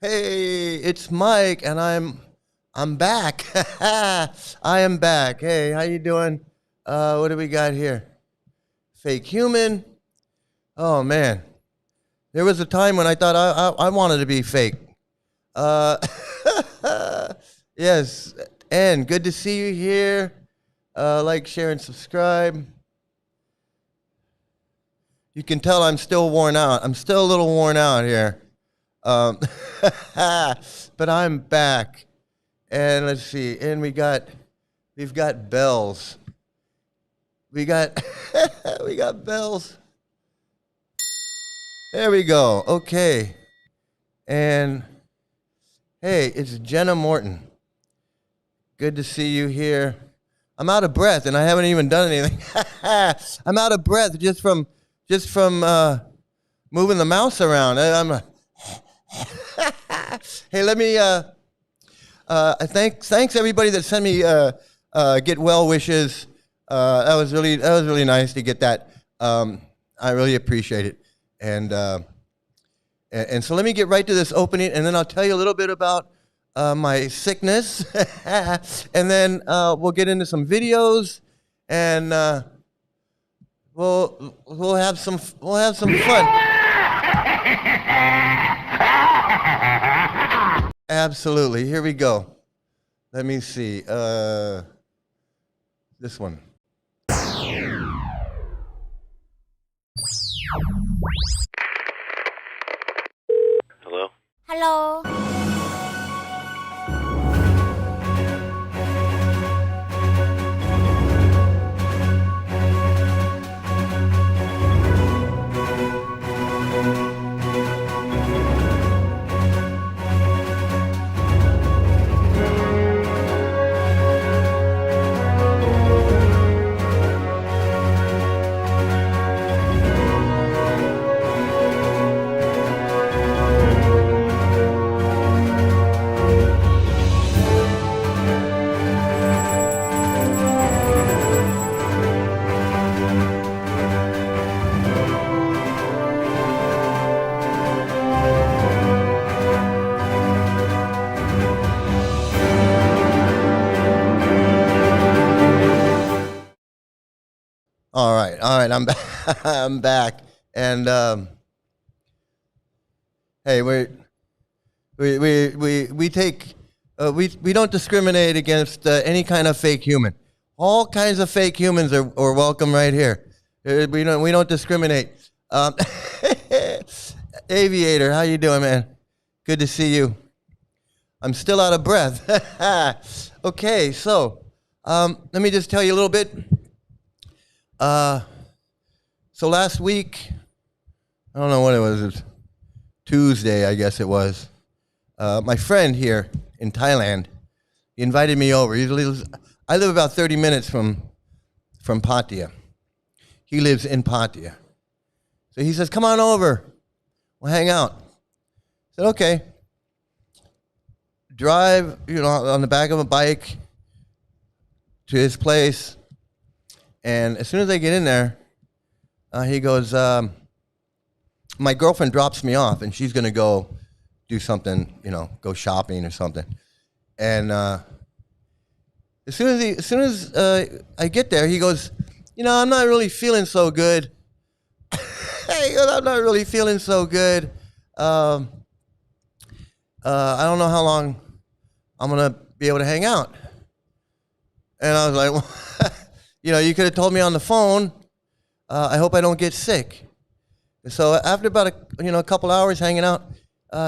Hey, it's Mike, and I'm back. I am back. Hey, how you doing? What do we got here? Fake human. Oh man, there was a time when I thought I wanted to be fake. Uh, yes, and good to see you here. Like, share, and subscribe. You can tell I'm still worn out. I'm still a little worn out here. Um, but I'm back, and let's see. And we've got bells. We got we got bells. There we go. Okay. And hey, it's Jenna Morton. Good to see you here. I'm out of breath, and I haven't even done anything. I'm out of breath just from moving the mouse around. Hey, let me thanks everybody that sent me get well wishes. That was really nice to get that. I really appreciate it. And so let me get right to this opening, and then I'll tell you a little bit about my sickness, and then we'll get into some videos, and we'll have some fun. Absolutely. Here we go. Let me see. This one. Hello? Hello. All right, I'm back. I'm back, and hey, we take we don't discriminate against any kind of fake human. All kinds of fake humans are welcome right here. We don't discriminate. Aviator, how you doing, man? Good to see you. I'm still out of breath. Okay, so let me just tell you a little bit. So last week, I don't know what it was Tuesday, I guess it was. My friend here in Thailand, he invited me over. I live about 30 minutes from Pattaya. He lives in Pattaya. So he says, come on over. We'll hang out. I said, okay. Drive, on the back of a bike to his place. And as soon as I get in there, he goes, my girlfriend drops me off, and she's going to go do something, go shopping or something. And as soon as I get there, he goes, I'm not really feeling so good. He goes, I'm not really feeling so good. I don't know how long I'm going to be able to hang out. And I was like, well, you could have told me on the phone. I hope I don't get sick. So after about a couple hours hanging out,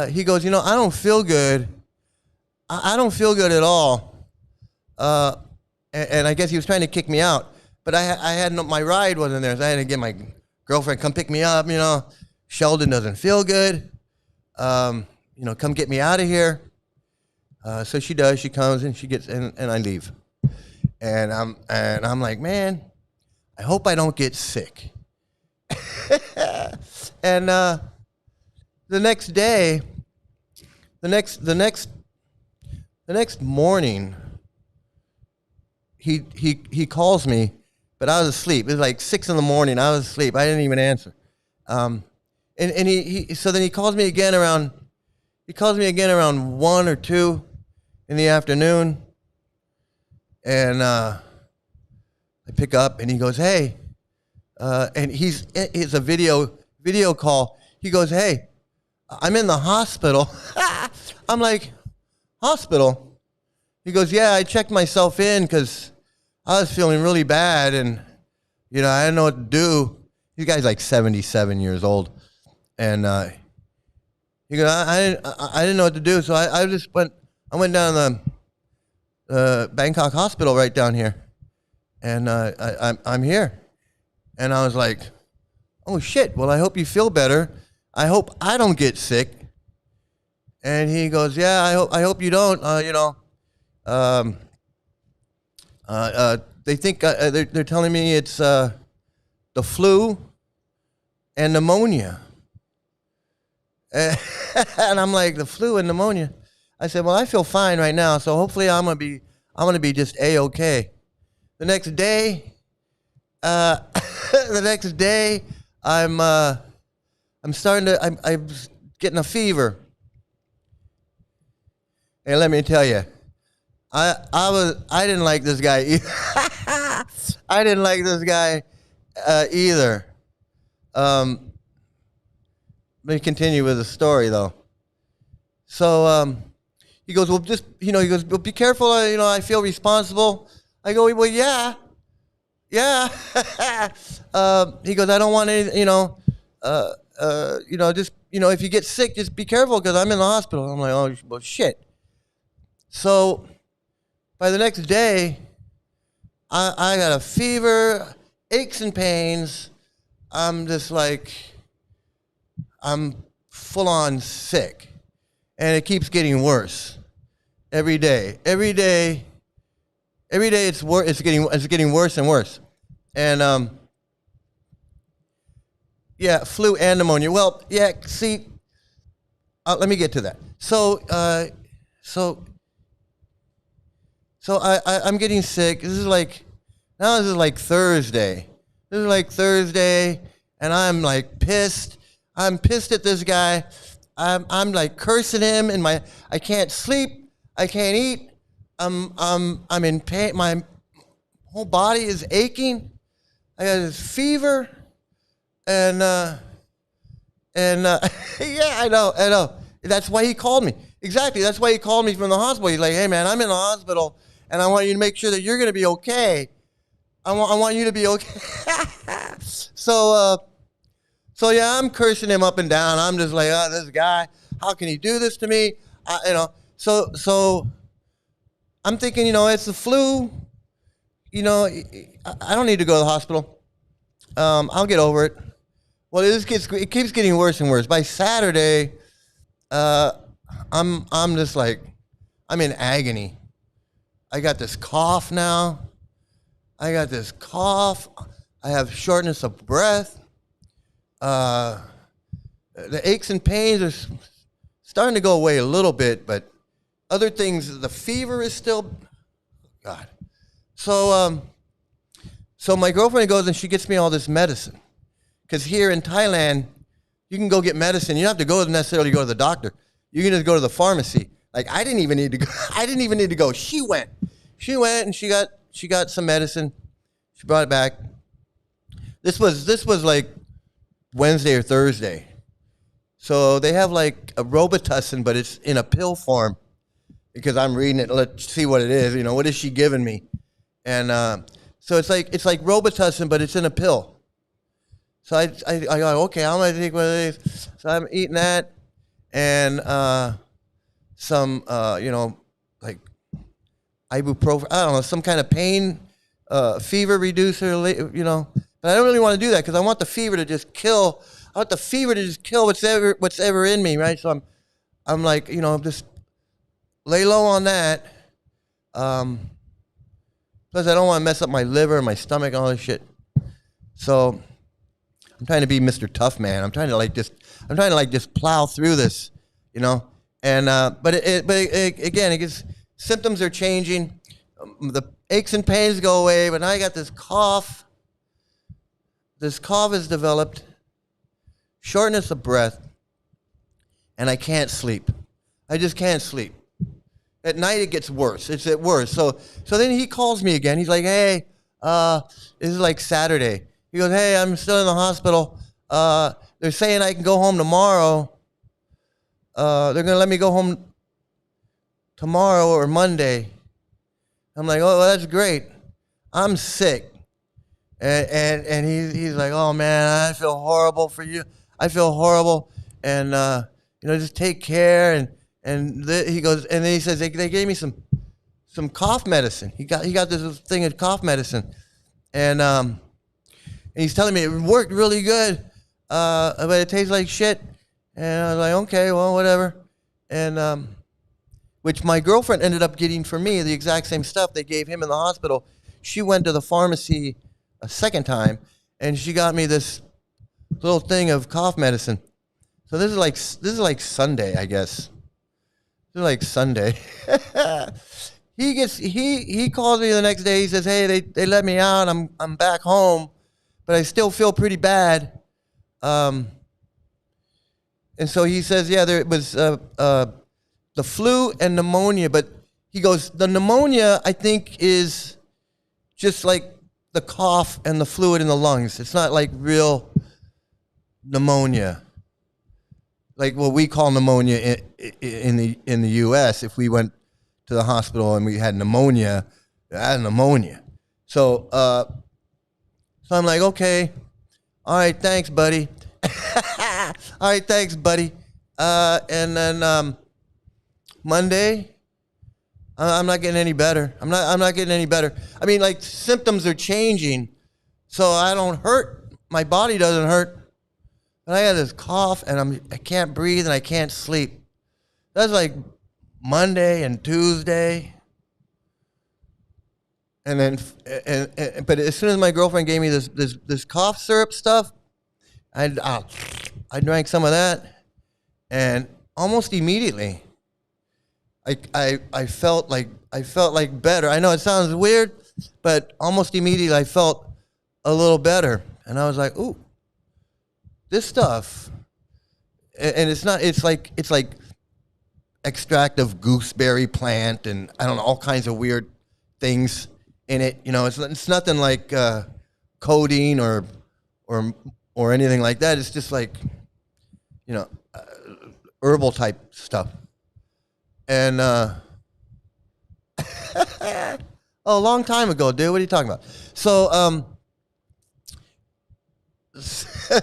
he goes, I don't feel good. I don't feel good at all. And I guess he was trying to kick me out, but I had my ride wasn't there, so I had to get my girlfriend come pick me up. Sheldon doesn't feel good. Come get me out of here. So she does. She comes and she gets and I leave. And I'm like, man, I hope I don't get sick. And the next day, the next morning, he calls me, but I was asleep. It was like 6 a.m. I was asleep. I didn't even answer. And he so then he calls me again around He calls me again around 1 or 2 in the afternoon, and I pick up, and he goes, "Hey," and it's a video call. He goes, "Hey, I'm in the hospital." I'm like, "Hospital?" He goes, "Yeah, I checked myself in because I was feeling really bad, and I didn't know what to do." This guy's like 77 years old, and he goes, I didn't know what to do, so I went down to the Bangkok hospital right down here, and I'm here, and I was like, "Oh shit! Well, I hope you feel better. I hope I don't get sick." And he goes, "Yeah, I hope you don't. They think they're telling me it's the flu and pneumonia." And I'm like, "The flu and pneumonia?" I said, "Well, I feel fine right now, so hopefully I'm gonna be just a-okay." The next day, I'm I'm getting a fever, and let me tell you, I didn't like this guy either. I didn't like this guy either. Let me continue with the story, though. So he goes, "Well, he goes, well, be careful. I feel responsible." I go, "Well, yeah." He goes, "I don't want any, just, if you get sick, just be careful because I'm in the hospital." I'm like, "Oh, well, shit." So by the next day, I got a fever, aches and pains. I'm just like, I'm full on sick, and it keeps getting worse every day. Every day it's getting worse and worse, and yeah, flu and pneumonia. Well, yeah. See, let me get to that. So I'm getting sick. This is like Thursday. This is like Thursday, and I'm like pissed. I'm pissed at this guy. I'm like cursing him, and I can't sleep. I can't eat. I'm in pain. My whole body is aching. I got this fever, and yeah, I know. That's why he called me. Exactly. That's why he called me from the hospital. He's like, "Hey, man, I'm in the hospital, and I want you to make sure that you're going to be okay. I want you to be okay." So yeah, I'm cursing him up and down. I'm just like, "Oh, this guy, how can he do this to me?" So I'm thinking, it's the flu. I don't need to go to the hospital. I'll get over it. Well, it keeps getting worse and worse. By Saturday, I'm just like, I'm in agony. I got this cough now. I have shortness of breath. The aches and pains are starting to go away a little bit, but other things, the fever is still, God. So my girlfriend goes and she gets me all this medicine. Because here in Thailand, you can go get medicine. You don't have to go necessarily go to the doctor. You can just go to the pharmacy. Like, I didn't even need to go. I didn't even need to go. She went and she got some medicine. She brought it back. This was like Wednesday or Thursday. So they have like a Robitussin, but it's in a pill form. Because I'm reading it, let's see what it is. What is she giving me? And so it's like Robitussin, but it's in a pill. So I go, okay, I'm gonna take one of these. So I'm eating that, and some like ibuprofen. I don't know, some kind of pain fever reducer. But I don't really want to do that because I want the fever to just kill. I want the fever to just kill what's ever in me, right? So I'm like, just lay low on that. Plus, I don't want to mess up my liver, my stomach, and all this shit. So I'm trying to be Mr. Tough Man. I'm trying to just plow through this, And but again, it gets symptoms are changing. The aches and pains go away, but now I got this cough. This cough has developed, shortness of breath, and I can't sleep. I just can't sleep. At night it gets worse. It's at worse. So then he calls me again. He's like, hey, this is like Saturday. He goes, hey, I'm still in the hospital. They're saying I can go home tomorrow. They're going to let me go home tomorrow or Monday. I'm like, oh, well, that's great. I'm sick. And he's like, oh, man, I feel horrible for you. I feel horrible. And, just take care. He goes, and then he says, they gave me some cough medicine. He got this thing of cough medicine. And he's telling me it worked really good, but it tastes like shit. And I was like, okay, well, whatever. And which my girlfriend ended up getting for me, the exact same stuff they gave him in the hospital. She went to the pharmacy a second time, and she got me this little thing of cough medicine. So this is like Sunday, I guess. This is like Sunday. He calls me the next day. He says, hey, they let me out. I'm back home, but I still feel pretty bad. And so he says, yeah, there was the flu and pneumonia, but he goes, the pneumonia, I think, is just like the cough and the fluid in the lungs. It's not like real pneumonia, like what we call pneumonia in the U.S. If we went to the hospital and we had pneumonia, that's pneumonia. So I'm like, okay, all right, thanks, buddy. All right, thanks, buddy. And then Monday, I'm not getting any better. I'm not getting any better. I mean, like, symptoms are changing, so I don't hurt. My body doesn't hurt. But I got this cough, and I can't breathe, and I can't sleep. That's like Monday and Tuesday. And then, but as soon as my girlfriend gave me this cough syrup stuff, I drank some of that, and almost immediately, I felt like better. I know it sounds weird, but almost immediately I felt a little better, and I was like, ooh, this stuff, and it's like extract of gooseberry plant, and I don't know, all kinds of weird things in it. It's nothing like codeine or anything like that. It's just like, herbal type stuff. And a long time ago, dude. What are you talking about? So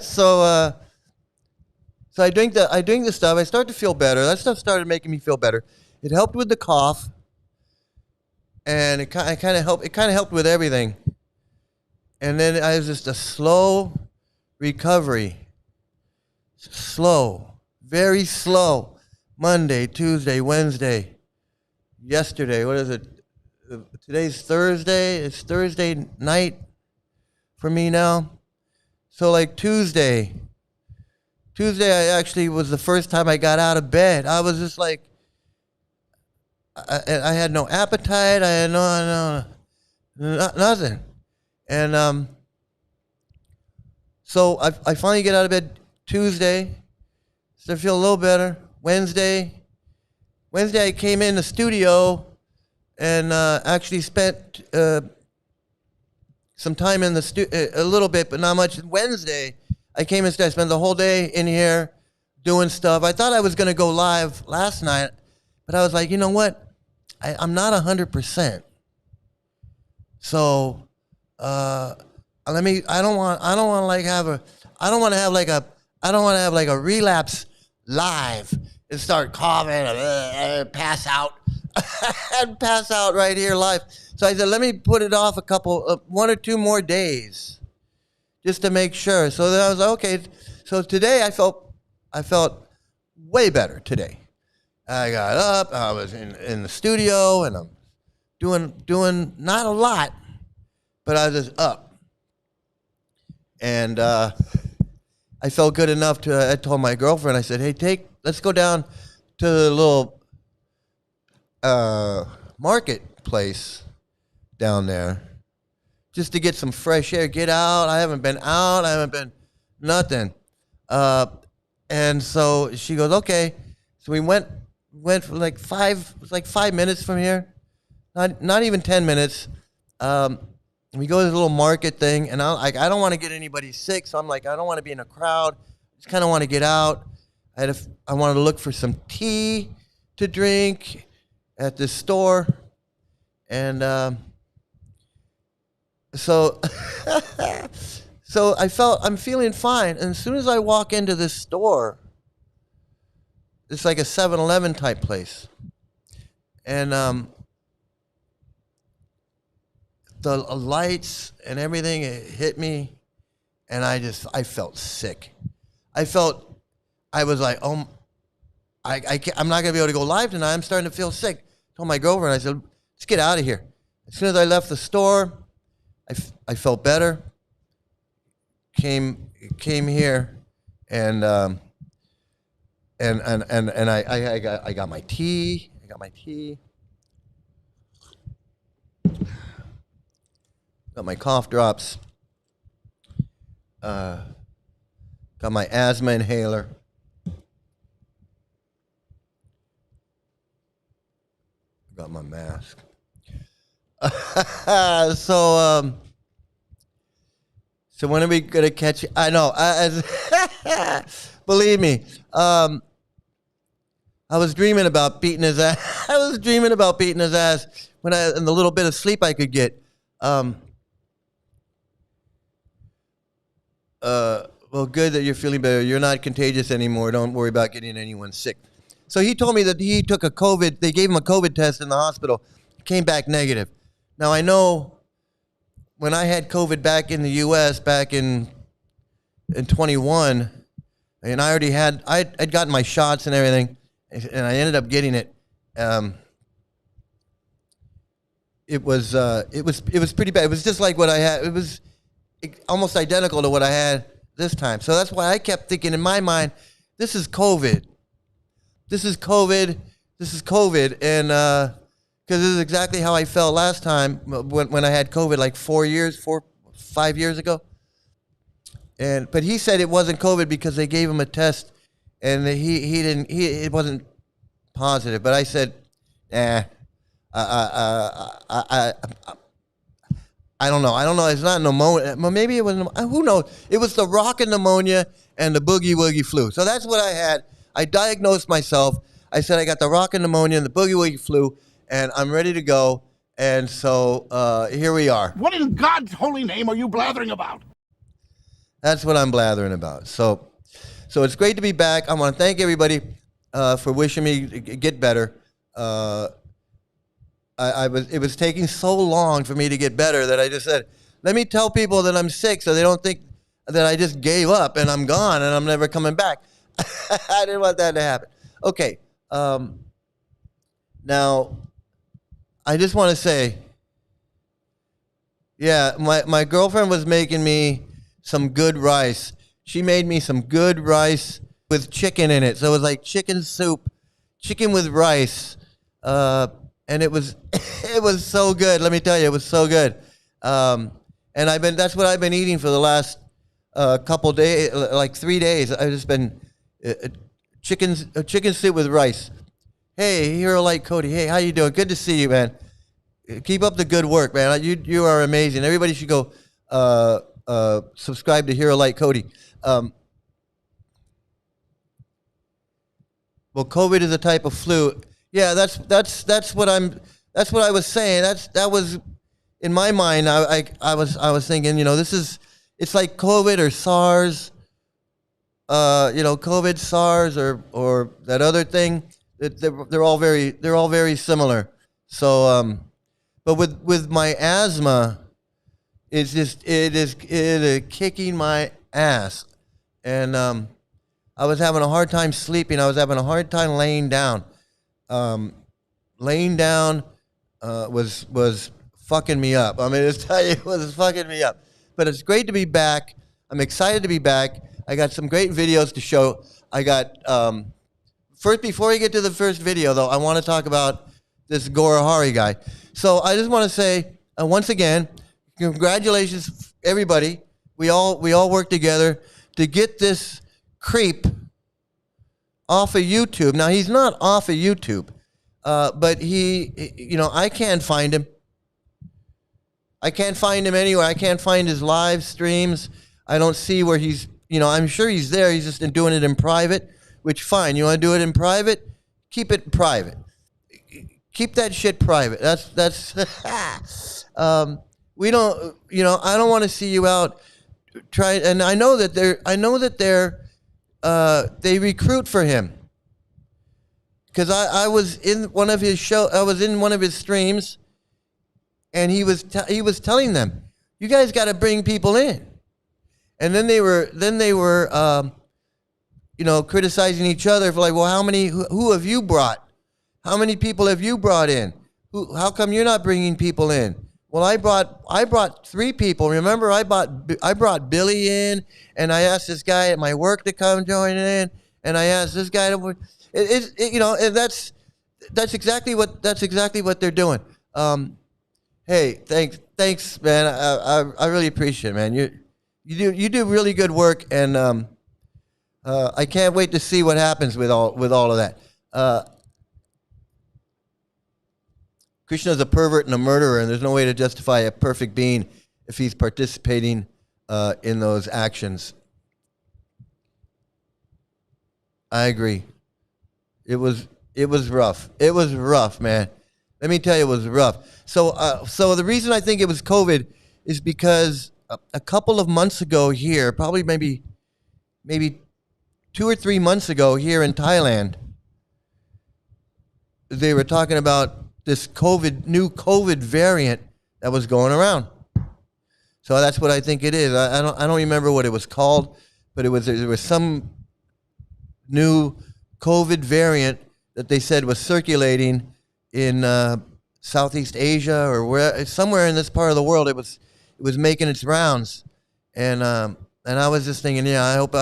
so I drink the stuff. I start to feel better. That stuff started making me feel better. It helped with the cough, and it kind of helped. It kind of helped with everything. And then I was just a slow recovery. Slow, very slow. Monday, Tuesday, Wednesday, yesterday. What is it? Today's Thursday. It's Thursday night for me now. So like Tuesday I actually was the first time I got out of bed. I was just like, I had no appetite. I had nothing. And so I finally get out of bed Tuesday. So I feel a little better. Wednesday I came in the studio and actually spent some time in the a little bit, but not much. Wednesday, I came instead. I spent the whole day in here doing stuff. I thought I was going to go live last night, but I was like, you know what? I'm not 100%. So I don't want to have like a relapse live and start coughing and pass out and pass out right here live. So I said, let me put it off one or two more days just to make sure. So then I was like, okay. So today I felt way better today. I got up, I was in the studio, and I'm doing not a lot, but I was just up. And I felt good enough I told my girlfriend, I said, hey, let's go down to the little marketplace down there just to get some fresh air, get out. I haven't been out. I haven't been nothing. And so she goes, okay. So we went went for like 5 minutes from here, not even 10 minutes. We go to this little market thing, and I don't want to get anybody sick, so I'm like, I don't want to be in a crowd. Just kind of want to get out. I wanted to look for some tea to drink at this store, and so so I'm feeling fine, and as soon as I walk into this store, it's like a 7-Eleven type place, and the lights and everything, it hit me, and I felt sick. I was like, oh, I'm not gonna be able to go live tonight. I'm starting to feel sick. I told my girlfriend, I said, let's get out of here. As soon as I left the store, I felt better. Came here, and I got my tea. Got my cough drops. Got my asthma inhaler. Got my mask. So when are we gonna catch you? I know. Believe me. I was dreaming about beating his ass. I was dreaming about beating his ass in the little bit of sleep I could get. Well, good that you're feeling better. You're not contagious anymore. Don't worry about getting anyone sick. So he told me that he took they gave him a COVID test in the hospital. It came back negative. Now, I know when I had COVID back in the U.S. back in 21, and I'd gotten my shots and everything, and I ended up getting it. It was pretty bad. It was just like what I had. It was almost identical to what I had this time. So that's why I kept thinking in my mind, this is COVID. This is COVID. And because this is exactly how I felt last time when I had COVID, like 5 years ago. But he said it wasn't COVID because they gave him a test and it wasn't positive. But I said, I don't know. It's not pneumonia. Maybe it was. Who knows? It was the rockin' pneumonia and the boogie woogie flu. So that's what I had. I diagnosed myself. I said I got the rockin' pneumonia and the boogie woogie flu, and I'm ready to go. And so here we are. What in God's holy name are you blathering about? That's what I'm blathering about. So it's great to be back. I want to thank everybody for wishing me to get better. It was taking so long for me to get better that I just said, let me tell people that I'm sick so they don't think that I just gave up and I'm gone and I'm never coming back. I didn't want that to happen. Okay. Now, I just want to say, yeah, my girlfriend was making me some good rice. She made me some good rice with chicken in it. So it was like chicken soup, chicken with rice. And it was so good. Let me tell you, it was so good. And that's what I've been eating for the last couple days, like 3 days. I've just been chicken soup with rice. Hey, Hero Light Cody. Hey, how you doing? Good to see you, man. Keep up the good work, man. You are amazing. Everybody should go subscribe to Hero Light Cody. Well, COVID is a type of flu. Yeah, that's what I was saying. That was in my mind. I was thinking, it's like COVID or SARS. COVID, SARS, or that other thing. They're all very similar. So, but with my asthma, it is kicking my ass, and I was having a hard time sleeping. I was having a hard time laying down. Laying down was fucking me up. I mean, to tell you, it was fucking me up. But it's great to be back. I'm excited to be back. I got some great videos to show. I got first, before we get to the first video, though, I want to talk about this Gorahari guy. So I just want to say once again, congratulations, everybody. We all worked together to get this creep off of YouTube. Now he's not off of YouTube, but I can't find him. I can't find him anywhere. I can't find his live streams. I don't see where he's. I'm sure he's there. He's just doing it in private, which fine. You want to do it in private? Keep it private. Keep that shit private. That's. We don't. I don't want to see you out. And I know that they recruit for him. Because I was in one of his I was in one of his streams, and he was telling them, "You guys got to bring people in." And then they were criticizing each other for like, well, who have you brought? How many people have you brought in? How come you're not bringing people in? Well, I brought 3 people. Remember, I brought Billy in, and I asked this guy at my work to come join in, and I asked this guy to. And that's exactly what they're doing. Hey, thanks, man. I really appreciate it, man. You do really good work, and I can't wait to see what happens with all of that. Krishna's a pervert and a murderer, and there's no way to justify a perfect being if he's participating in those actions. I agree. It was rough. It was rough, man. Let me tell you, it was rough. So the reason I think it was COVID is because a couple of months ago here, probably maybe 2 or 3 months ago here in Thailand, they were talking about this new COVID variant that was going around. So that's what I think it is. I don't remember what it was called, but there was some new COVID variant that they said was circulating in Southeast Asia or somewhere in this part of the world. It was making its rounds, and I was just thinking, yeah, I hope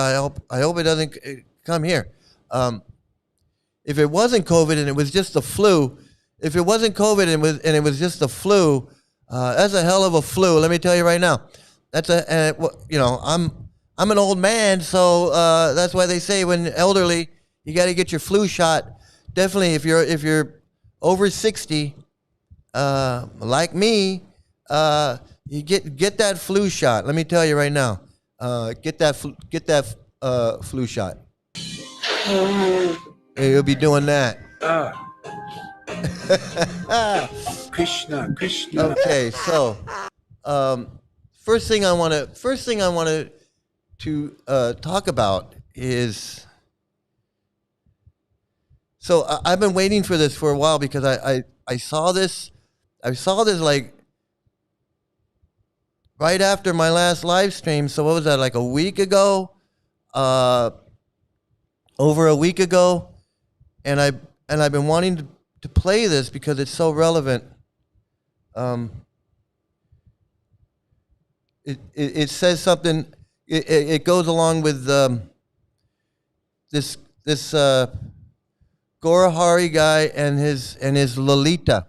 it doesn't come here. If it wasn't COVID and it was just the flu, if it wasn't COVID and it was just the flu, that's a hell of a flu. Let me tell you right now. I'm an old man, so that's why they say when elderly, you got to get your flu shot. Definitely, if you're over 60, like me, you get that flu shot. Let me tell you right now, get that flu shot. You'll be doing that. Krishna. Okay, so first thing I wanted to talk about is. So I've been waiting for this for a while because I saw this like right after my last live stream. So what was that, like a week ago? Over a week ago, and I've been wanting to play this because it's so relevant. It says something. It goes along with this Gorahari guy and his Lalita,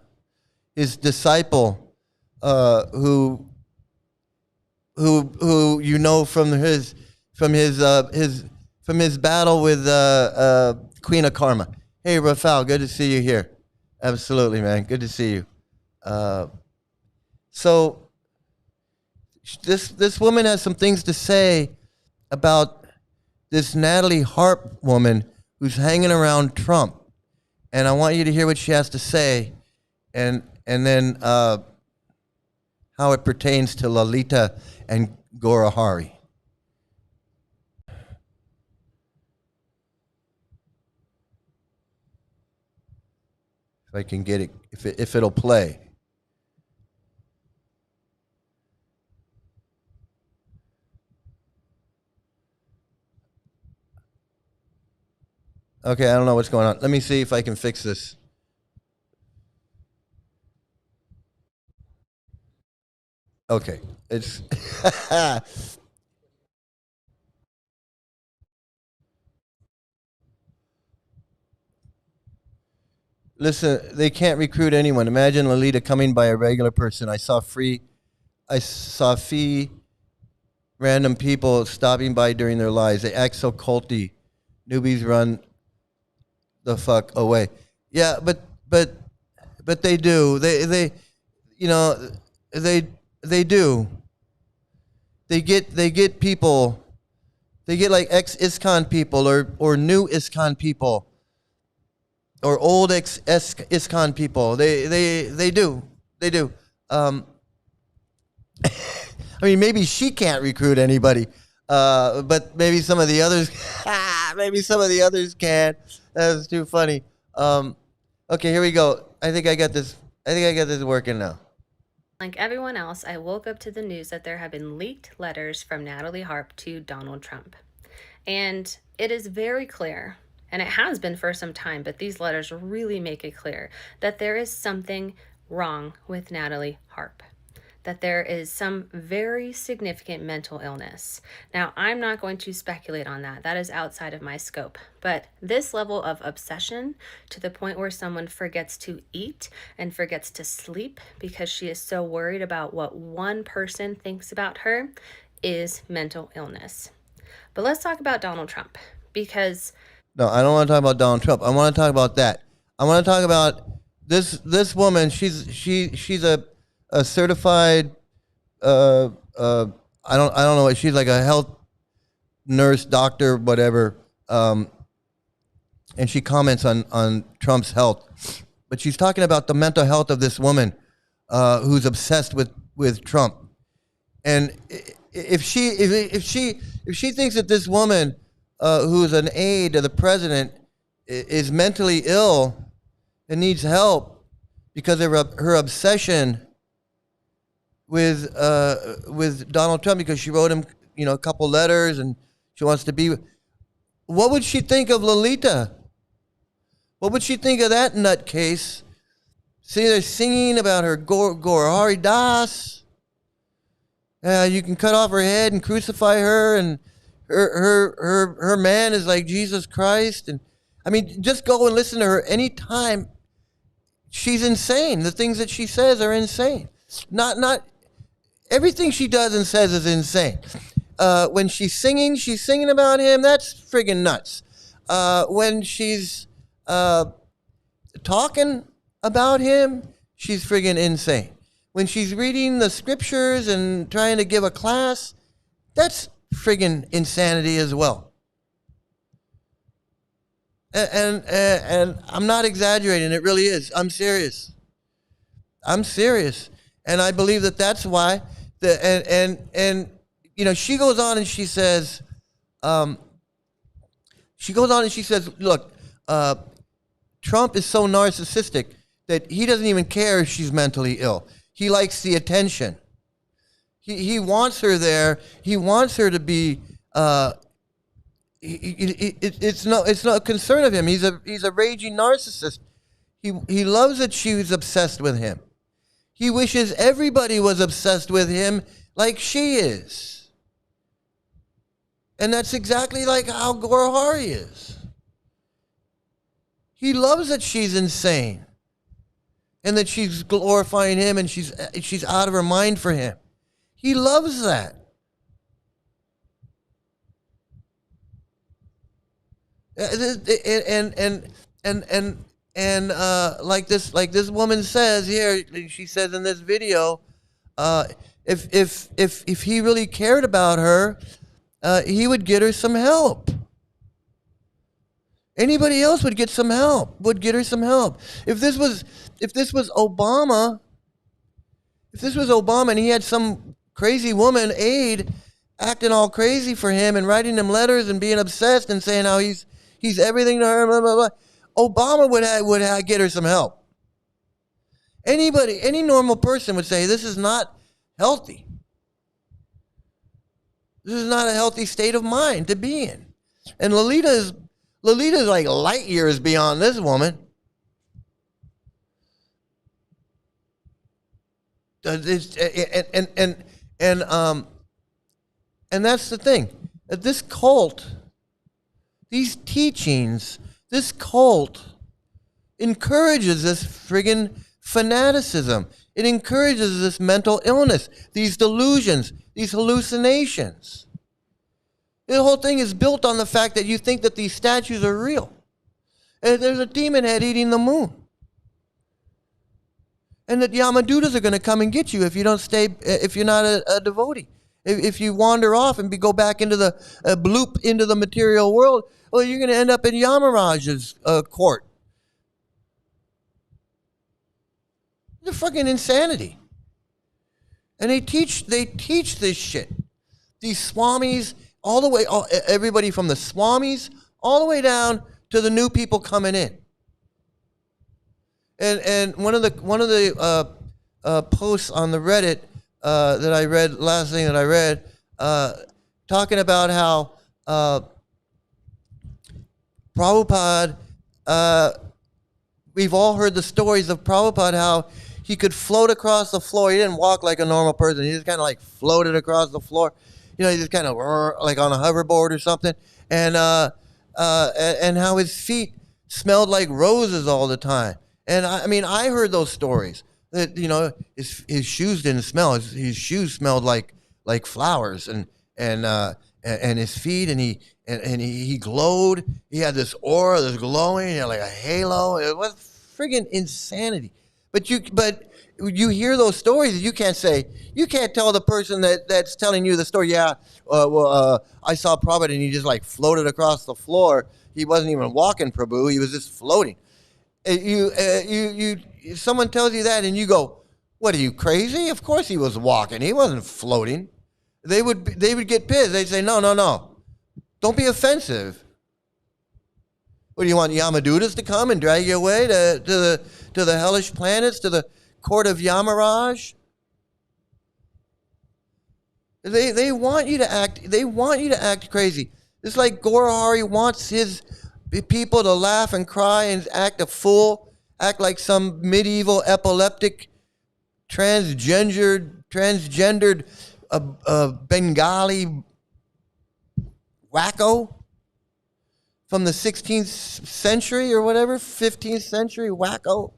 his disciple, who from his battle with Queen of Karma. Hey, Rafael, good to see you here. Absolutely, man, good to see you. So this woman has some things to say about this Natalie Harp woman who's hanging around Trump. And I want you to hear what she has to say, and then how it pertains to Lalita and Gorahari. If I can get it, if it'll play. Okay, I don't know what's going on. Let me see if I can fix this. Okay, it's listen, they can't recruit anyone. Imagine Lalita coming by a regular person. I saw random people stopping by during their lives. They act so culty. Newbies run the fuck away. Yeah, but they do. They you know they do. They get people. They get like ex-ISKCON people or new ISKCON people or old ex-ISKCON people. They do. They do. I mean, maybe she can't recruit anybody, but maybe some of the others, maybe some of the others can. That's too funny. Okay, here we go. I think I got this. I think I got this working now. Like everyone else, I woke up to the news that there have been leaked letters from Natalie Harp to Donald Trump. And it is very clear, and it has been for some time, but these letters really make it clear that there is something wrong with Natalie Harp. That there is some very significant mental illness. Now, I'm not going to speculate on that. That is outside of my scope. But this level of obsession to the point where someone forgets to eat and forgets to sleep because she is so worried about what one person thinks about her is mental illness. But let's talk about Donald Trump because... No, I don't want to talk about Donald Trump. I want to talk about that. I want to talk about this woman. She's a certified, I don't know what she's like, a health nurse, doctor, whatever, and she comments on Trump's health, but she's talking about the mental health of this woman who's obsessed with Trump, and if she thinks that this woman who's an aide to the president is mentally ill and needs help because of her obsession with Donald Trump, because she wrote him, a couple letters and she wants to be. What would she think of Lolita? What would she think of that nutcase? See, they're singing about her Hari Das. You can cut off her head and crucify her, and her man is like Jesus Christ. And I mean, just go and listen to her anytime. She's insane. The things that she says are insane. Not everything she does and says is insane. When she's singing about him. That's friggin' nuts. When she's talking about him, she's friggin' insane. When she's reading the scriptures and trying to give a class, that's friggin' insanity as well. And I'm not exaggerating. It really is. I'm serious. And I believe that that's why. She goes on and she says, look, Trump is so narcissistic that he doesn't even care if she's mentally ill. He likes the attention. He wants her there. He wants her to be. It's not a concern of him. He's a raging narcissist. He loves that she's obsessed with him. He wishes everybody was obsessed with him like she is. And that's exactly like how Hari is. He loves that she's insane and that she's glorifying him and she's out of her mind for him. He loves that. And like this woman says here, she says in this video, if he really cared about her, he would get her some help. Anybody else would get some help. Would get her some help. If this was Obama, and he had some crazy woman aide acting all crazy for him and writing him letters and being obsessed and saying how he's everything to her, blah, blah, blah. Obama would get her some help. Any normal person would say, this is not healthy. This is not a healthy state of mind to be in. And Lolita's like light years beyond this woman. And that's the thing. This cult, these teachings, this cult encourages this friggin' fanaticism. It encourages this mental illness, these delusions, these hallucinations. The whole thing is built on the fact that you think that these statues are real. And there's a demon head eating the moon. And that Yamadutas are going to come and get you if you don't stay, if you're not a devotee. If you wander off and go back into the bloop into the material world, well, you're going to end up in Yamaraj's court. They're fucking insanity. And they teach this shit. These swamis, all the way, everybody from the swamis all the way down to the new people coming in. And one of the posts on the Reddit that I read, last thing that I read, talking about how Prabhupada, we've all heard the stories of Prabhupada, how he could float across the floor. He didn't walk like a normal person. He just kind of like floated across the floor. You know, he just kind of like on a hoverboard or something. And how his feet smelled like roses all the time. And I mean, I heard those stories that, you know, his shoes didn't smell. His shoes smelled like flowers, and his feet, and he glowed. He had this aura, this glowing, you know, like a halo. It was friggin' insanity. But you hear those stories, you can't tell the person that's telling you the story, yeah, I saw Prabhupada and he just like floated across the floor. He wasn't even walking, Prabhu. He was just floating. Someone tells you that and you go, what, are you crazy? Of course he was walking. He wasn't floating. They would get pissed. They'd say, no. Don't be offensive. What, do you want Yamadutas to come and drag you away to the hellish planets, to the court of Yamaraj? They want you to act crazy. It's like Gorahari wants his people to laugh and cry and act a fool, act like some medieval epileptic transgendered Bengali wacko from the 16th century or whatever, 15th century wacko,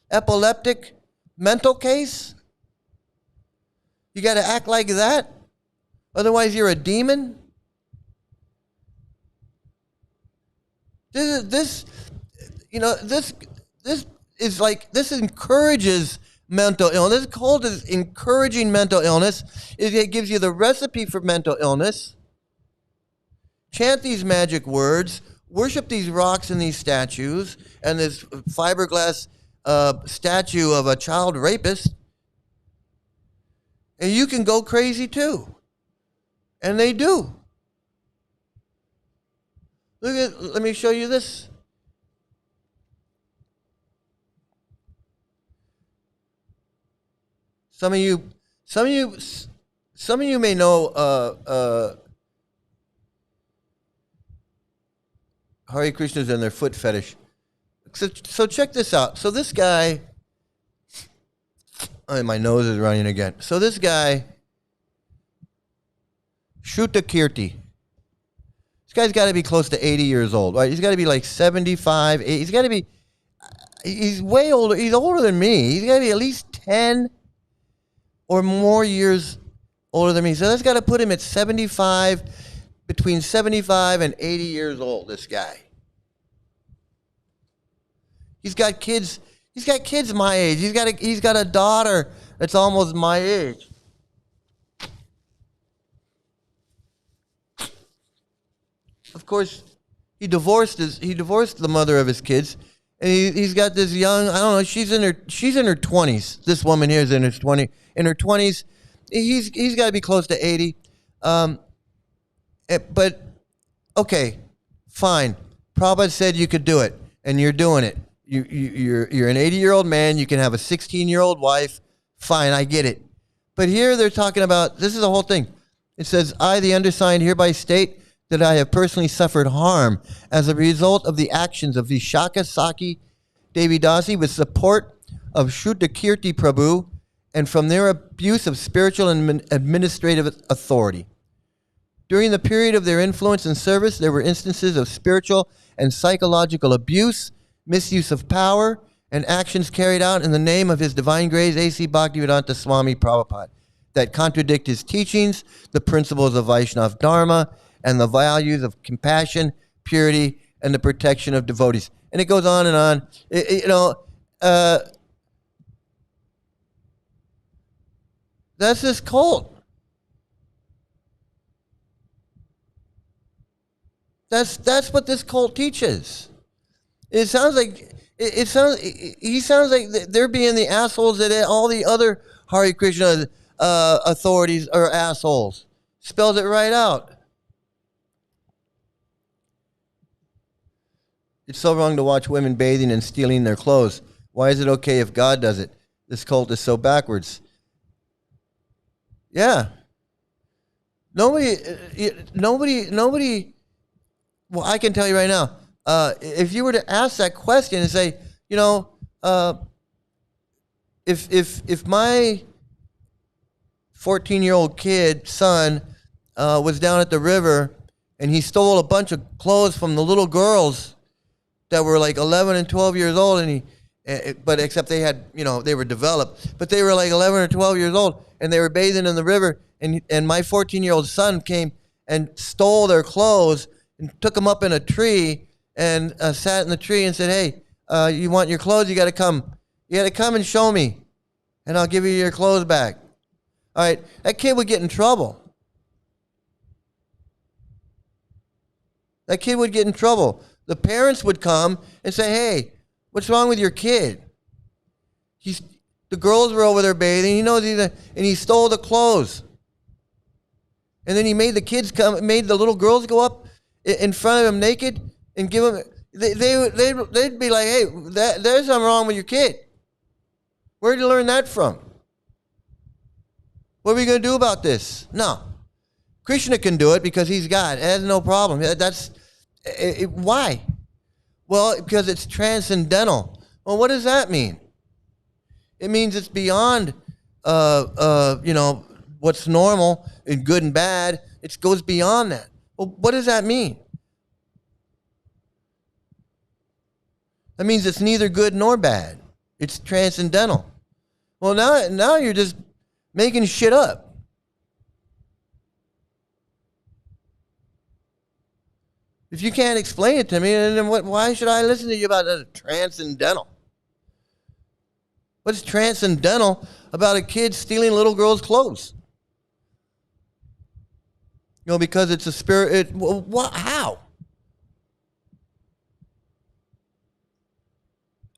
epileptic mental case. You got to act like that, otherwise you're a demon. This encourages mental illness. This cult is encouraging mental illness. It gives you the recipe for mental illness. Chant these magic words. Worship these rocks and these statues and this fiberglass statue of a child rapist. And you can go crazy too. And they do. Let me show you this. Some of you may know Hare Krishnas and their foot fetish. So check this out. So this guy, my nose is running again. So this guy, Shuta Kirti. This guy's got to be close to 80 years old, right? He's got to be like 75, 80. He's way older. He's older than me. He's got to be at least 10 or more years older than me. So that's got to put him at 75, between 75 and 80 years old, this guy. He's got kids my age. He's got a daughter that's almost my age. Of course, he divorced the mother of his kids, and he's got this young, I don't know, she's in her 20s. This woman here is in her 20s. He's got to be close to 80. But okay, fine. Prabhupada said you could do it, and you're doing it. You're an 80-year-old man. You can have a 16-year-old wife. Fine, I get it. But here they're talking about, this is the whole thing. It says, I, the undersigned, hereby state that I have personally suffered harm as a result of the actions of Vishaka Saki Devi Dasi with support of Shuddha Kirti Prabhu and from their abuse of spiritual and administrative authority. During the period of their influence and service, there were instances of spiritual and psychological abuse, misuse of power, and actions carried out in the name of His Divine Grace A.C. Bhaktivedanta Swami Prabhupada that contradict his teachings, the principles of Vaishnava Dharma, and the values of compassion, purity, and the protection of devotees. and it goes on and on. That's this cult. That's what this cult teaches. It sounds like he sounds like they're being the assholes that all the other Hare Krishna authorities are assholes. Spells it right out. It's so wrong to watch women bathing and stealing their clothes. Why is it okay if God does it? This cult is so backwards. Yeah. Nobody. Well, I can tell you right now. If you were to ask that question and say, if my 14-year-old son was down at the river and he stole a bunch of clothes from the little girls that were like 11 and 12 years old, but except they had, they were developed, but they were like 11 or 12 years old, and they were bathing in the river, and my 14-year-old son came and stole their clothes and took them up in a tree and sat in the tree and said, hey, you want your clothes? You got to come and show me, and I'll give you your clothes back. All right, that kid would get in trouble. The parents would come and say, hey, what's wrong with your kid? The girls were over there bathing. He knows and he stole the clothes. And then he made made the little girls go up in front of him naked and give them, they'd be like, hey, there's something wrong with your kid. Where'd you learn that from? What are we going to do about this? No. Krishna can do it because he's God. It has no problem. Why? Well, because it's transcendental. Well, what does that mean? It means it's beyond, what's normal and good and bad. It goes beyond that. Well, what does that mean? That means it's neither good nor bad. It's transcendental. Well, now you're just making shit up. If you can't explain it to me, then why should I listen to you about that? Transcendental. What's transcendental about a kid stealing a little girl's clothes? Because it's a spirit. What? How?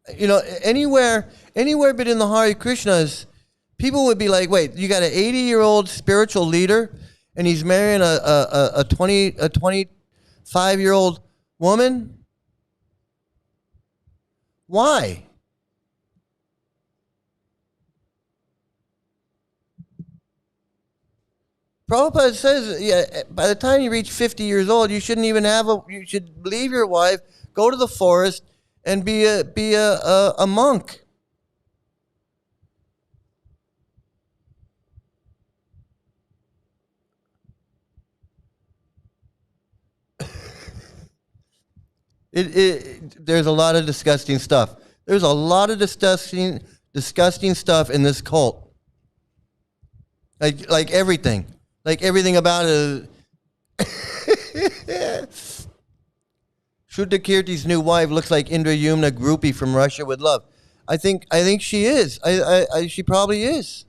Anywhere but in the Hare Krishnas, people would be like, wait, you got an 80-year-old spiritual leader, and he's marrying a 25-year-old woman? Why? Prabhupada says, by the time you reach 50 years old, you shouldn't even you should leave your wife, go to the forest, and be a monk. There's a lot of disgusting stuff. There's a lot of disgusting stuff in this cult. Like everything. Like everything about it. Shuddha Kirti's new wife looks like Indra Yumna groupie from Russia with Love. I think she is. She probably is.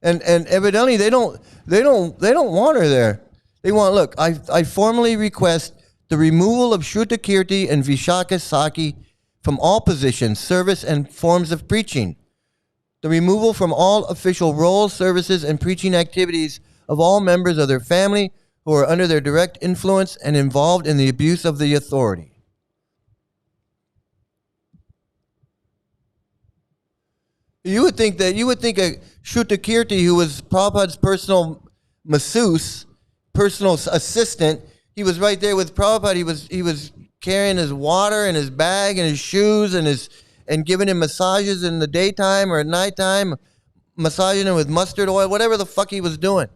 And evidently they don't want her there. They want, look, I formally request the removal of Shuddha Kirti and Vishaka Saki from all positions, service, and forms of preaching. The removal from all official roles, services, and preaching activities of all members of their family who are under their direct influence and involved in the abuse of the authority. You would think a Shuddha Kirti, who was Prabhupada's personal masseuse, personal assistant, he was right there with Prabhupada. He was carrying his water and his bag and his shoes and giving him massages in the daytime or at nighttime, massaging him with mustard oil, whatever the fuck he was doing.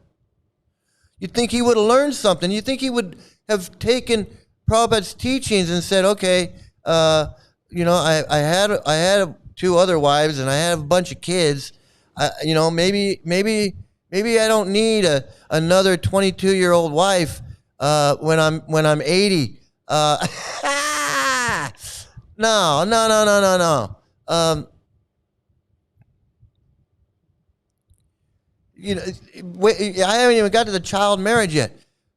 You'd think he would have learned something. You'd think he would have taken Prabhupada's teachings and said, okay, I had 2 other wives and I had a bunch of kids. Maybe I don't need another 22-year-old wife when I'm 80. No. I haven't even got to the child marriage yet.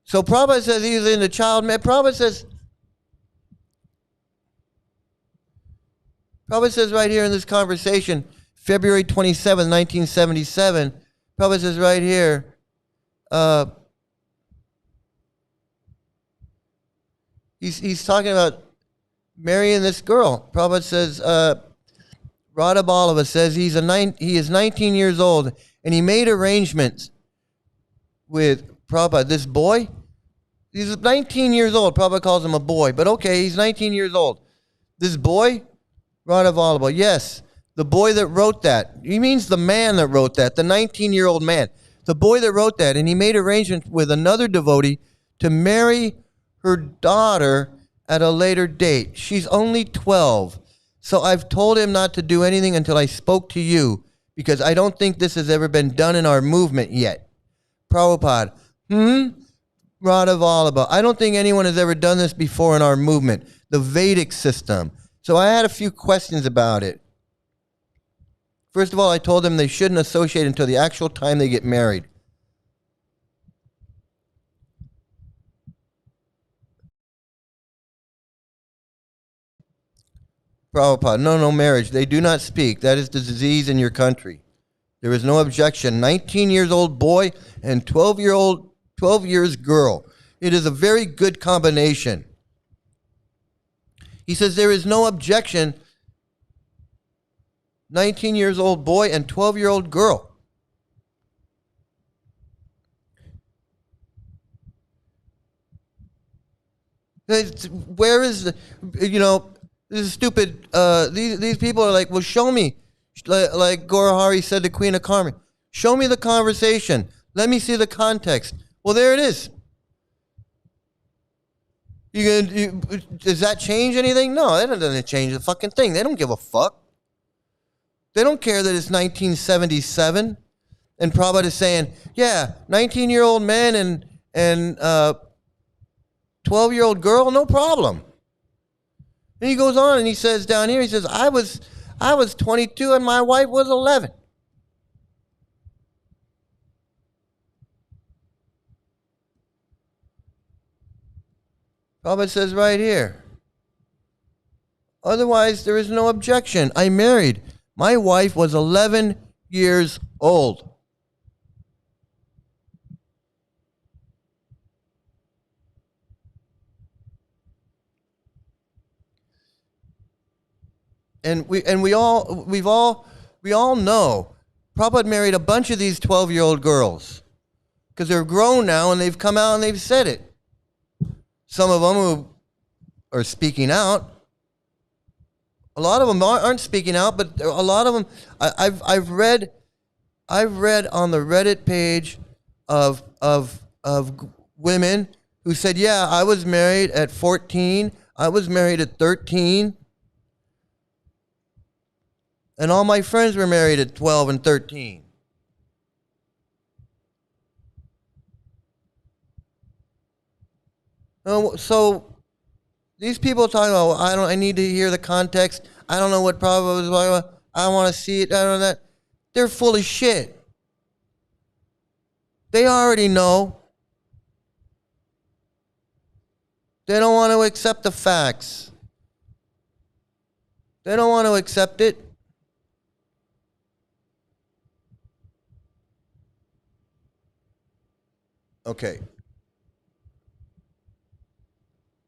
So Prabhupada says he's into child marriage. Prabhupada says right here in this conversation, February 27, 1977, Prabhupada says right here, he's talking about marrying this girl. Prabhupada says, Radha Ballava says he is 19 years old, and he made arrangements with Prabhupada. This boy, he's 19 years old. Prabhupada calls him a boy, but okay, he's 19 years old. This boy, Radha Ballava, yes, the boy that wrote that. He means the man that wrote that, the 19-year-old man. The boy that wrote that, and he made arrangements with another devotee to marry her daughter at a later date. She's only 12. So I've told him not to do anything until I spoke to you, because I don't think this has ever been done in our movement yet. Prabhupada, Radha Vallabha, I don't think anyone has ever done this before in our movement, the Vedic system. So I had a few questions about it. First of all, I told them they shouldn't associate until the actual time they get married. Prabhupada, no marriage. They do not speak. That is the disease in your country. There is no objection. 19 years old boy and 12 years girl. It is a very good combination. He says there is no objection. 19 years old boy and 12-year-old girl. Where is the, this is stupid. These people are like, well, show me. Like Gaurahari said to Queen of Karma, show me the conversation. Let me see the context. Well, there it is. Does that change anything? No, that doesn't change the fucking thing. They don't give a fuck. They don't care that it's 1977. And Prabhupada is saying, yeah, 19-year-old man and 12-year-old girl, no problem. And he goes on and he says down here, he says, I was 22 and my wife was 11. Prabhupada says right here, otherwise there is no objection. I married. My wife was 11 years old. And we all know Prabhupada married a bunch of these 12-year-old girls because they're grown now and they've come out and they've said it. Some of them who are speaking out. A lot of them aren't speaking out, but a lot of them I've read on the Reddit page of women who said, yeah, I was married at 14, I was married at 13. And all my friends were married at 12 and 13. So these people are talking about, I need to hear the context. I don't know what Prabhupada was talking about. I want to see it. I don't know that. They're full of shit. They already know. They don't want to accept the facts. They don't want to accept it. Okay.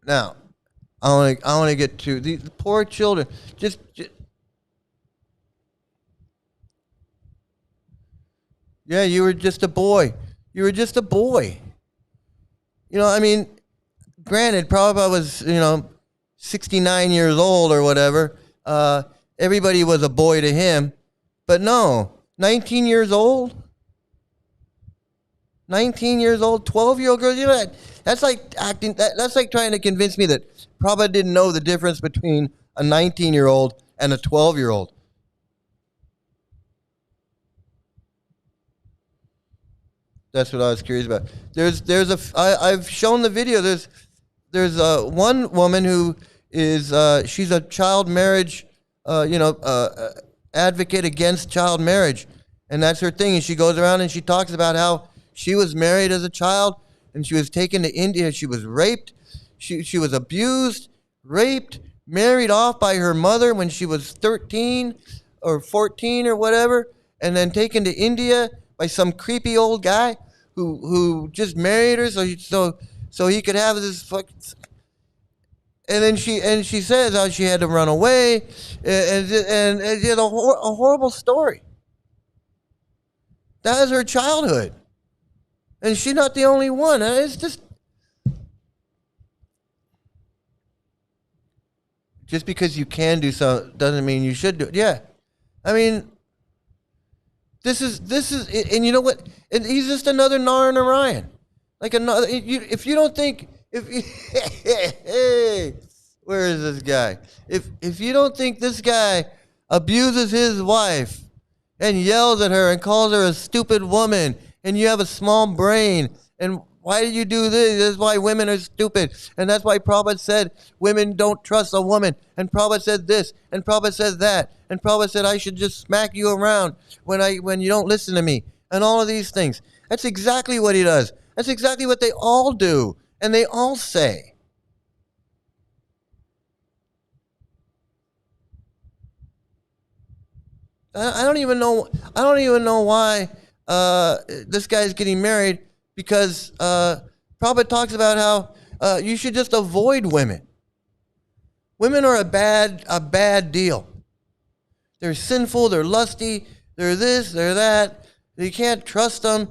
Now, I want to get to these poor children. Just yeah, you were just a boy. You were just a boy. I mean, granted, Prabhupada was 69 years old or whatever. Everybody was a boy to him, but no, 19 years old. 19 years old, 12-year-old girl, that's like acting, that's like trying to convince me that Prabhupada didn't know the difference between a 19-year-old and a 12-year-old. That's what I was curious about. I've shown the video. There's one woman who is she's a child marriage, advocate against child marriage, and that's her thing. And she goes around and she talks about how she was married as a child and she was taken to India. She was raped. She was abused, raped, married off by her mother when she was 13 or 14 or whatever, and then taken to India by some creepy old guy who just married her so he could have this fucking. And then she says how she had to run away, and it's a horrible story. That is her childhood, and she's not the only one. It's just because you can do something doesn't mean you should do it. Yeah, I mean, this is, and you know what? And he's just another Narayan. Like another. If you don't think, hey, where is this guy? If you don't think this guy abuses his wife and yells at her and calls her a stupid woman, and you have a small brain, and why do you do this? This is why women are stupid. And that's why Prabhupada said women don't trust a woman. And Prabhupada said this. And Prabhupada said that. And Prabhupada said I should just smack you around when you don't listen to me. And all of these things. That's exactly what he does. That's exactly what they all do. And they all say. I don't even know why this guy's getting married. Because Prabhupada talks about how you should just avoid women. Women are a bad deal. They're sinful, they're lusty, they're this, they're that. You can't trust them.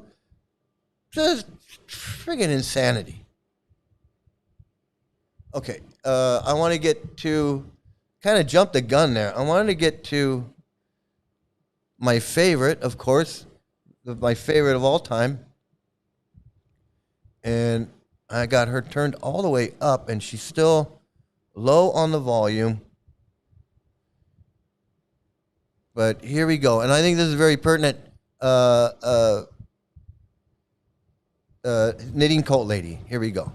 Just friggin' insanity. Okay, I want to get to, kind of jump the gun there. I wanted to get to my favorite, of course, my favorite of all time. And I got her turned all the way up, and she's still low on the volume. But here we go. And I think this is very pertinent. Knitting cult lady. Here we go.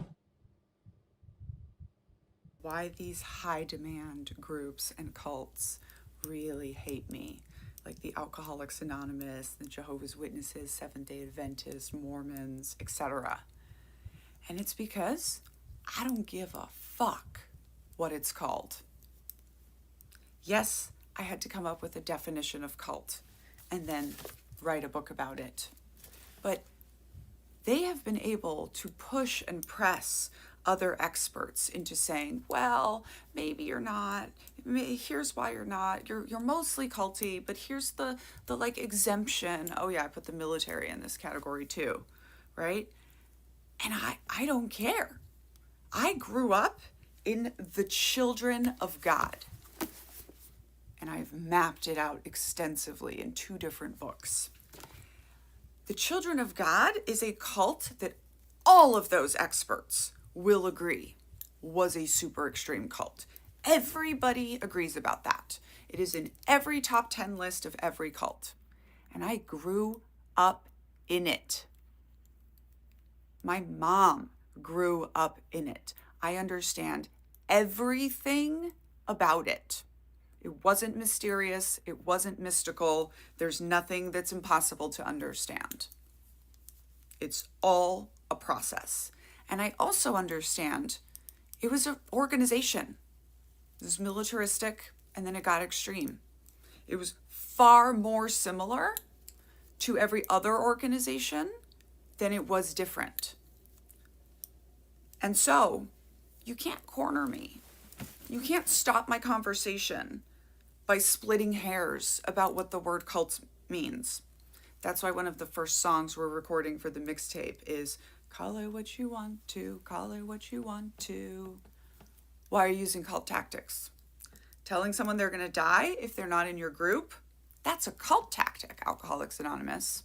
Why these high demand groups and cults really hate me. Like the Alcoholics Anonymous, the Jehovah's Witnesses, Seventh-day Adventists, Mormons, etc. And it's because I don't give a fuck what it's called. Yes, I had to come up with a definition of cult and then write a book about it. But they have been able to push and press other experts into saying, well, maybe you're not. Here's why you're not. You're mostly culty, but here's the like exemption. Oh yeah, I put the military in this category too, right? And I don't care. I grew up in the Children of God. And I've mapped it out extensively in 2 different books. The Children of God is a cult that all of those experts will agree was a super extreme cult. Everybody agrees about that. It is in every top 10 list of every cult. And I grew up in it. My mom grew up in it. I understand everything about it. It wasn't mysterious. It wasn't mystical. There's nothing that's impossible to understand. It's all a process. And I also understand it was an organization. It was militaristic, and then it got extreme. It was far more similar to every other organization than it was different. And so, you can't corner me. You can't stop my conversation by splitting hairs about what the word cult means. That's why one of the first songs we're recording for the mixtape is call it what you want to, call it what you want to. Why are you using cult tactics? Telling someone they're going to die if they're not in your group? That's a cult tactic, Alcoholics Anonymous.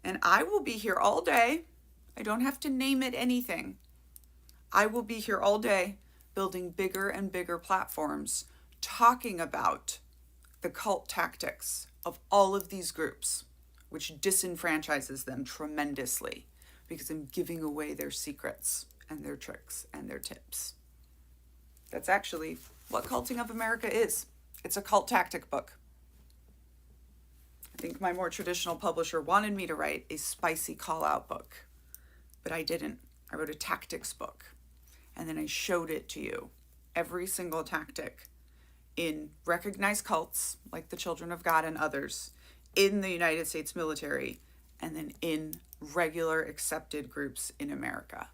And I will be here all day. I don't have to name it anything. I will be here all day building bigger and bigger platforms talking about the cult tactics of all of these groups which disenfranchises them tremendously because I'm giving away their secrets and their tricks and their tips. That's actually what Culting of America is. It's a cult tactic book. I think my more traditional publisher wanted me to write a spicy call-out book, but I didn't. I wrote a tactics book, and then I showed it to you, every single tactic in recognized cults, like the Children of God and others, in the United States military, and then in regular accepted groups in America.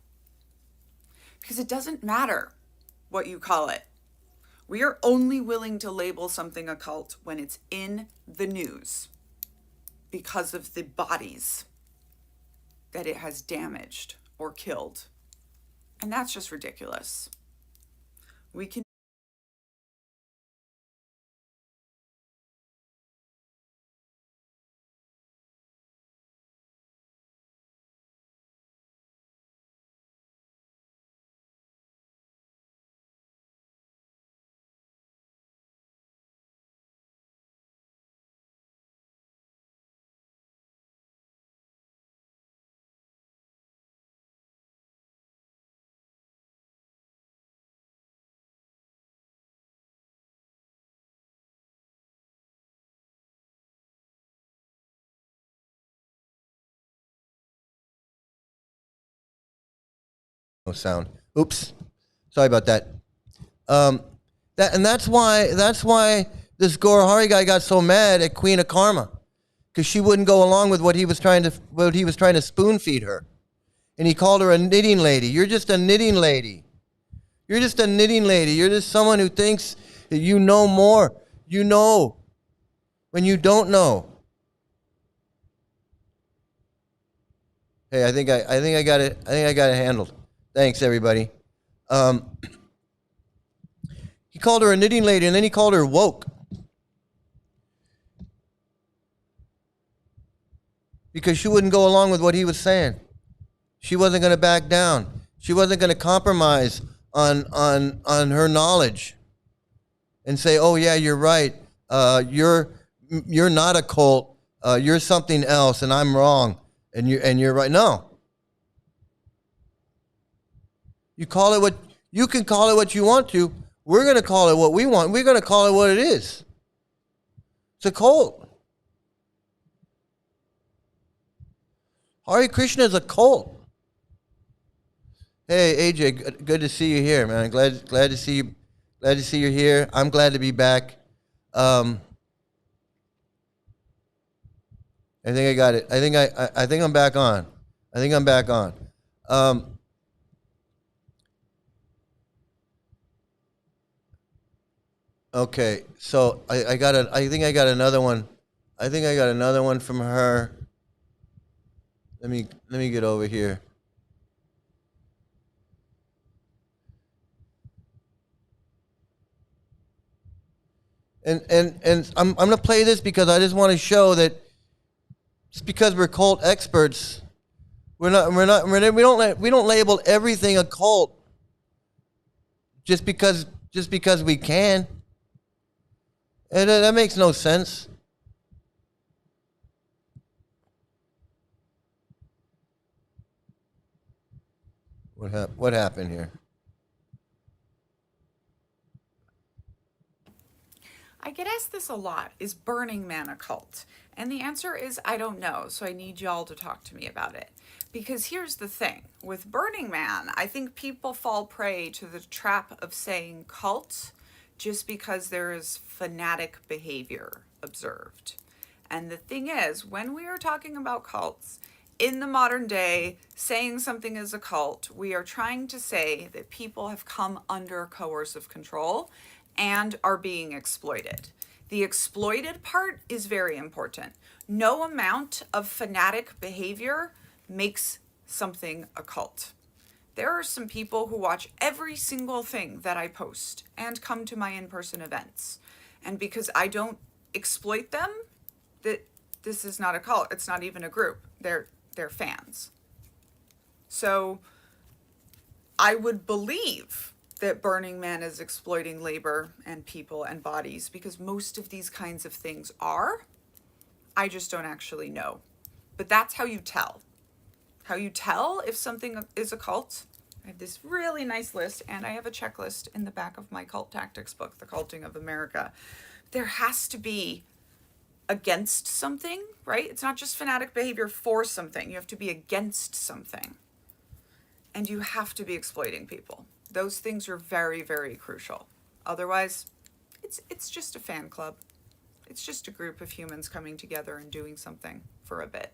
Because it doesn't matter what you call it. We are only willing to label something a cult when it's in the news because of the bodies that it has damaged or killed. And that's just ridiculous. We can No sound. Oops. Sorry about that. That's why this Gorahari guy got so mad at Queen of Karma, because she wouldn't go along with what he was trying to spoon feed her, and he called her a knitting lady. You're just a knitting lady. You're just a knitting lady. You're just someone who thinks that you know more. You know when you don't know. Hey, I think I got it. I think I got it handled. Thanks, everybody. He called her a knitting lady, and then he called her woke. Because she wouldn't go along with what he was saying. She wasn't going to back down. She wasn't going to compromise on her knowledge and say, "Oh yeah, you're right. You're not a cult. You're something else, and I'm wrong, and you're right." No. You can call it what you want to. We're going to call it what we want. We're going to call it what it is. It's a cult. Hare Krishna is a cult. Hey AJ, good to see you here, man. Glad to see you. Glad to see you here. I'm glad to be back. I think I got it. I think I'm back on. I think I'm back on. Okay, so I think I got another one. I think I got another one from her. Let me get over here. And I'm gonna play this because I just want to show that just because we're cult experts, we don't label everything a cult just because we can. And that makes no sense. What happened here? I get asked this a lot. Is Burning Man a cult? And the answer is I don't know. So I need y'all to talk to me about it. Because here's the thing. With Burning Man, I think people fall prey to the trap of saying cult just because there is fanatic behavior observed. And the thing is, when we are talking about cults, in the modern day, saying something is a cult, we are trying to say that people have come under coercive control and are being exploited. The exploited part is very important. No amount of fanatic behavior makes something a cult. There are some people who watch every single thing that I post and come to my in-person events. And because I don't exploit them, that this is not a cult. It's not even a group. They're fans. So I would believe that Burning Man is exploiting labor and people and bodies because most of these kinds of things are. I just don't actually know. But that's how you tell. How you tell if something is a cult. I have this really nice list, and I have a checklist in the back of my cult tactics book, The Culting of America. There has to be against something, right? It's not just fanatic behavior for something. You have to be against something. And you have to be exploiting people. Those things are very, very crucial. Otherwise, it's just a fan club. It's just a group of humans coming together and doing something for a bit.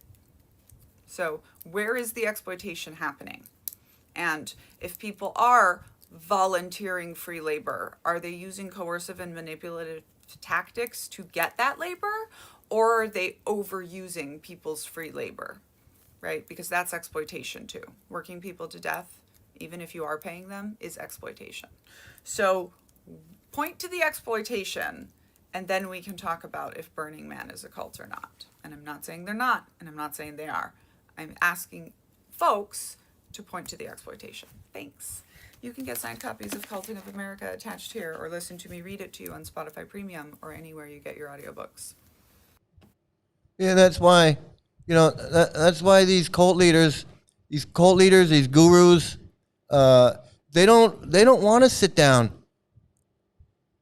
So where is the exploitation happening? And if people are volunteering free labor, are they using coercive and manipulative tactics to get that labor? Or are they overusing people's free labor, right? Because that's exploitation too. Working people to death, even if you are paying them, is exploitation. So point to the exploitation, and then we can talk about if Burning Man is a cult or not. And I'm not saying they're not, and I'm not saying they are. I'm asking folks to point to the exploitation. Thanks. You can get signed copies of Culting of America attached here, or listen to me read it to you on Spotify Premium or anywhere you get your audiobooks. Yeah, that's why, that's why these cult leaders, these gurus, they don't want to sit down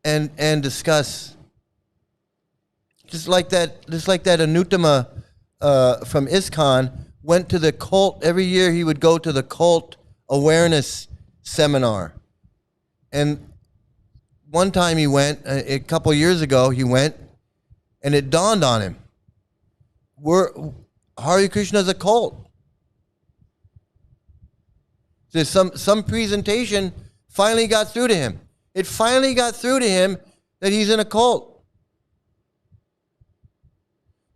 and discuss. Just like that Anuttama from ISKCON went to the cult every year. He would go to the cult awareness seminar, and one time he went a couple years ago. He went, and it dawned on him: Hare Krishna is a cult. There's some presentation finally got through to him. It finally got through to him that he's in a cult.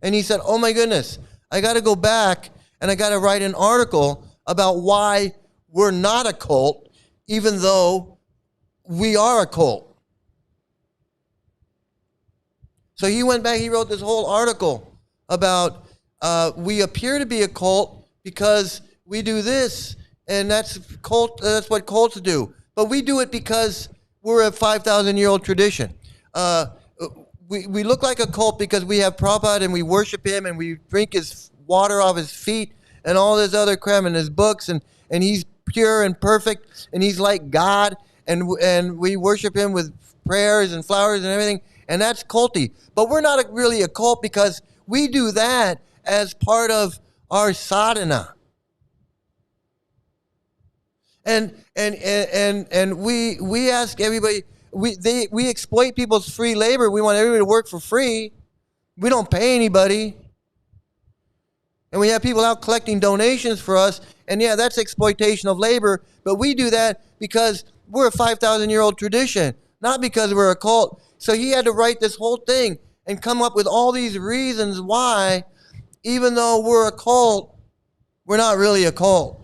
And he said, oh my goodness, I got to go back and I got to write an article about why we're not a cult, even though we are a cult. So he went back, he wrote this whole article about we appear to be a cult because we do this, and that's what cults do. But we do it because we're a 5,000-year-old tradition. We look like a cult because we have Prabhupada and we worship him and we drink his water off his feet and all this other crap in his books, and he's pure and perfect and he's like God, and we worship him with prayers and flowers and everything, and that's culty. But we're not really a cult because we do that as part of our sadhana. And we ask everybody, we exploit people's free labor. We want everybody to work for free. We don't pay anybody. And we have people out collecting donations for us. And yeah, that's exploitation of labor. But we do that because we're a 5,000-year-old tradition, not because we're a cult. So he had to write this whole thing and come up with all these reasons why, even though we're a cult, we're not really a cult.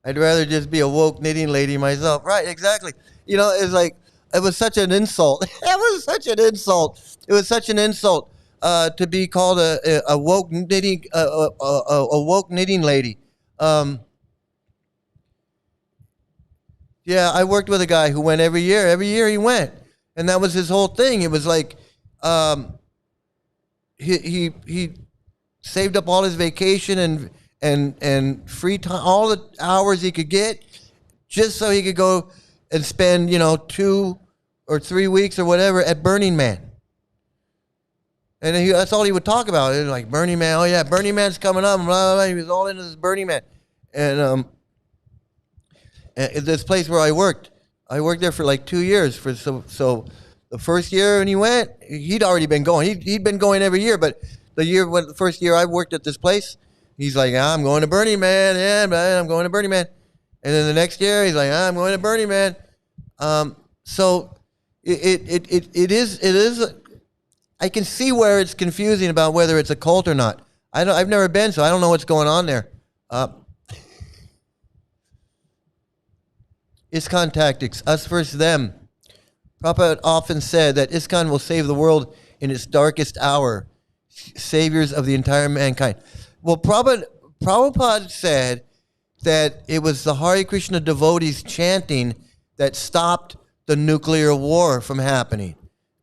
I'd rather just be a woke knitting lady myself. Right, exactly. It's like, it was such an insult. It was such an insult to be called a woke knitting lady. Yeah, I worked with a guy who went every year. Every year he went, and that was his whole thing. It was like he saved up all his vacation and free time, all the hours he could get, just so he could go and spend 2 or 3 weeks or whatever at Burning Man. And that's all he would talk about. It was like Burning Man. Oh yeah, Burning Man's coming up. Blah, blah, blah. He was all into this Burning Man. And this place where I worked there for like 2 years. So the first year when he went, he'd already been going. He'd been going every year, but the first year I worked at this place, he's like, I'm going to Burning Man. Yeah, man, I'm going to Burning Man. And then the next year, he's like, I'm going to Burning Man. So it is. I can see where it's confusing about whether it's a cult or not. I've never been, so I don't know what's going on there. ISKCON tactics, us versus them. Prabhupada often said that ISKCON will save the world in its darkest hour, saviors of the entire mankind. Well, Prabhupada said that it was the Hare Krishna devotees chanting that stopped the nuclear war from happening.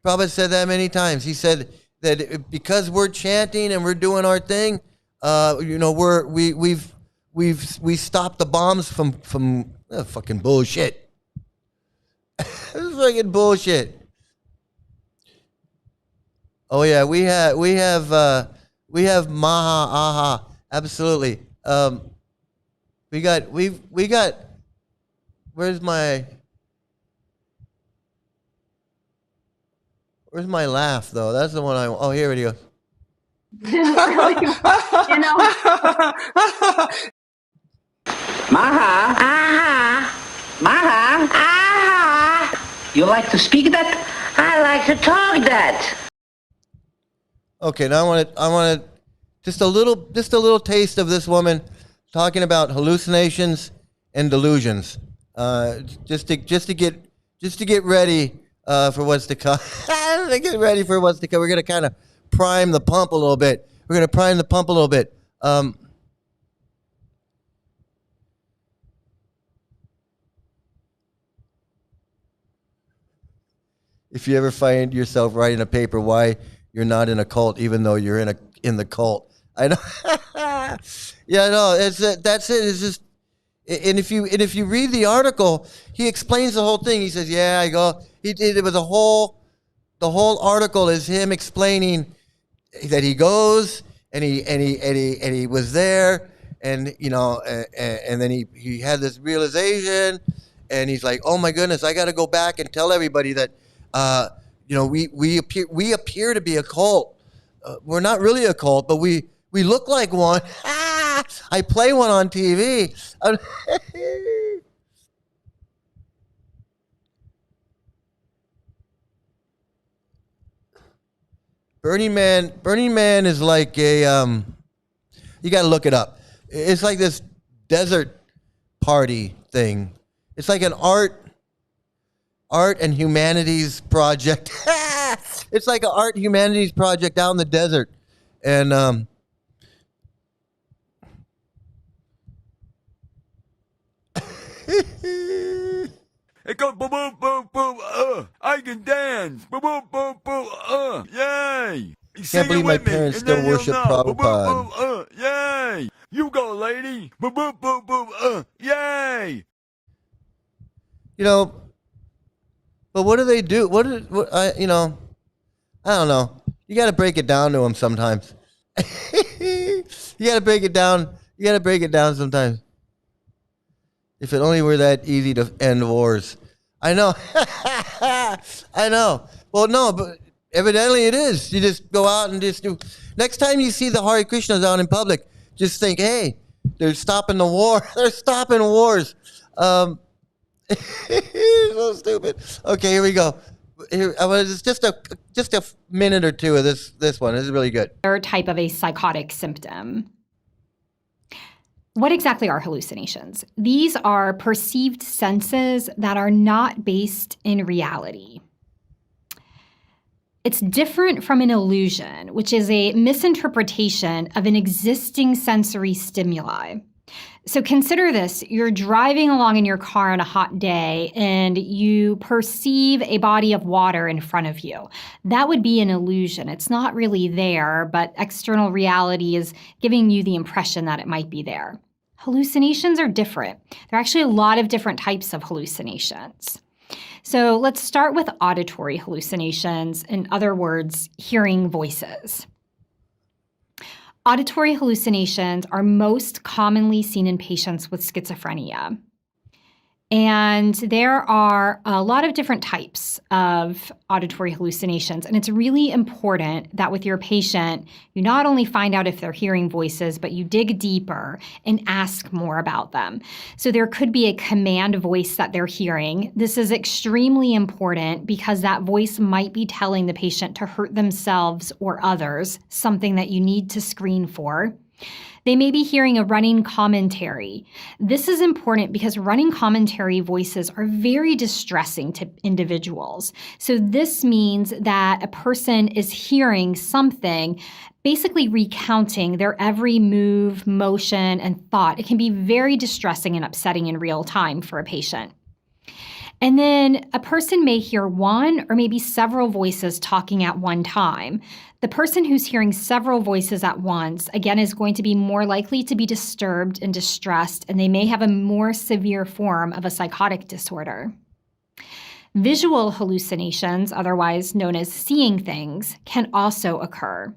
Prabhupada said that many times. He said that because we're chanting and we're doing our thing, we stopped the bombs from fucking bullshit. This is fucking bullshit. Oh yeah, we have Maha Aha, absolutely. We got where's my laugh though? That's the one oh, here it goes. Maha, aha, Maha, aha. You like to speak that? I like to talk that. Okay, now I want to just a little taste of this woman talking about hallucinations and delusions. Just to get ready for what's to come. To get ready for what's to come. We're gonna kind of prime the pump a little bit. If you ever find yourself writing a paper why you're not in a cult, even though you're in the cult, I know. Yeah, no, that's it. It's just, and if you read the article, he explains the whole thing. He says, "Yeah, I go." It was the whole article is him explaining that he goes and he was there, and and then he had this realization, and he's like, "Oh my goodness, I got to go back and tell everybody that." We appear to be a cult. We're not really a cult, but we look like one. I play one on TV. Burning Man is like a you got to look it up. It's like this desert party thing. It's like an art and humanities project. It's like an art humanities project out in the desert. And it goes boom, boom, boom, boom, I can dance. Boom, boom, boom, boom, yay. Can't believe my parents still worship Prabhupada. Boom, boom, boom, yay. You go, lady. Boom, boom, boom, boom, yay. But what do they do? I don't know. You got to break it down to them sometimes. You got to break it down. Sometimes. If it only were that easy to end wars. I know. I know. Well, no, but evidently it is. You just go out and just do. Next time you see the Hare Krishnas out in public, just think, hey, they're stopping the war. They're stopping wars. So stupid. Okay, here we go. Just a minute or two of this one. This is really good. Third type of a psychotic symptom. What exactly are hallucinations? These are perceived senses that are not based in reality. It's different from an illusion, which is a misinterpretation of an existing sensory stimuli. So consider this. You're driving along in your car on a hot day and you perceive a body of water in front of you. That would be an illusion. It's not really there, but external reality is giving you the impression that it might be there. Hallucinations are different. There are actually a lot of different types of hallucinations. So let's start with auditory hallucinations, in other words, hearing voices. Auditory hallucinations are most commonly seen in patients with schizophrenia. And there are a lot of different types of auditory hallucinations. And it's really important that with your patient, you not only find out if they're hearing voices, but you dig deeper and ask more about them. So there could be a command voice that they're hearing. This is extremely important because that voice might be telling the patient to hurt themselves or others, something that you need to screen for. They may be hearing a running commentary. This is important because running commentary voices are very distressing to individuals. So this means that a person is hearing something, basically recounting their every move, motion, and thought. It can be very distressing and upsetting in real time for a patient. And then a person may hear one or maybe several voices talking at one time. The person who's hearing several voices at once, again, is going to be more likely to be disturbed and distressed, and they may have a more severe form of a psychotic disorder. Visual hallucinations, otherwise known as seeing things, can also occur.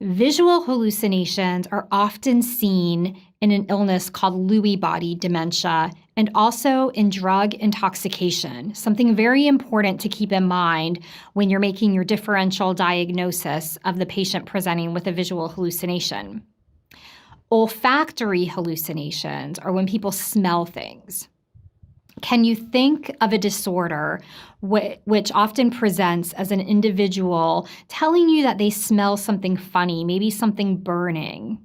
Visual hallucinations are often seen in an illness called Lewy body dementia and also in drug intoxication, something very important to keep in mind when you're making your differential diagnosis of the patient presenting with a visual hallucination. Olfactory hallucinations are when people smell things. Can you think of a disorder which often presents as an individual telling you that they smell something funny, maybe something burning?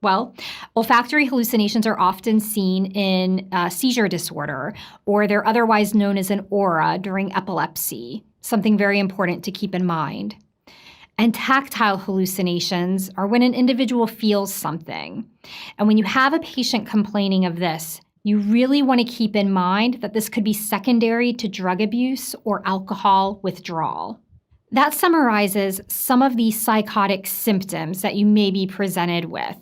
Well, olfactory hallucinations are often seen in seizure disorder, or they're otherwise known as an aura during epilepsy, something very important to keep in mind. And tactile hallucinations are when an individual feels something. And when you have a patient complaining of this, you really want to keep in mind that this could be secondary to drug abuse or alcohol withdrawal. That summarizes some of the psychotic symptoms that you may be presented with,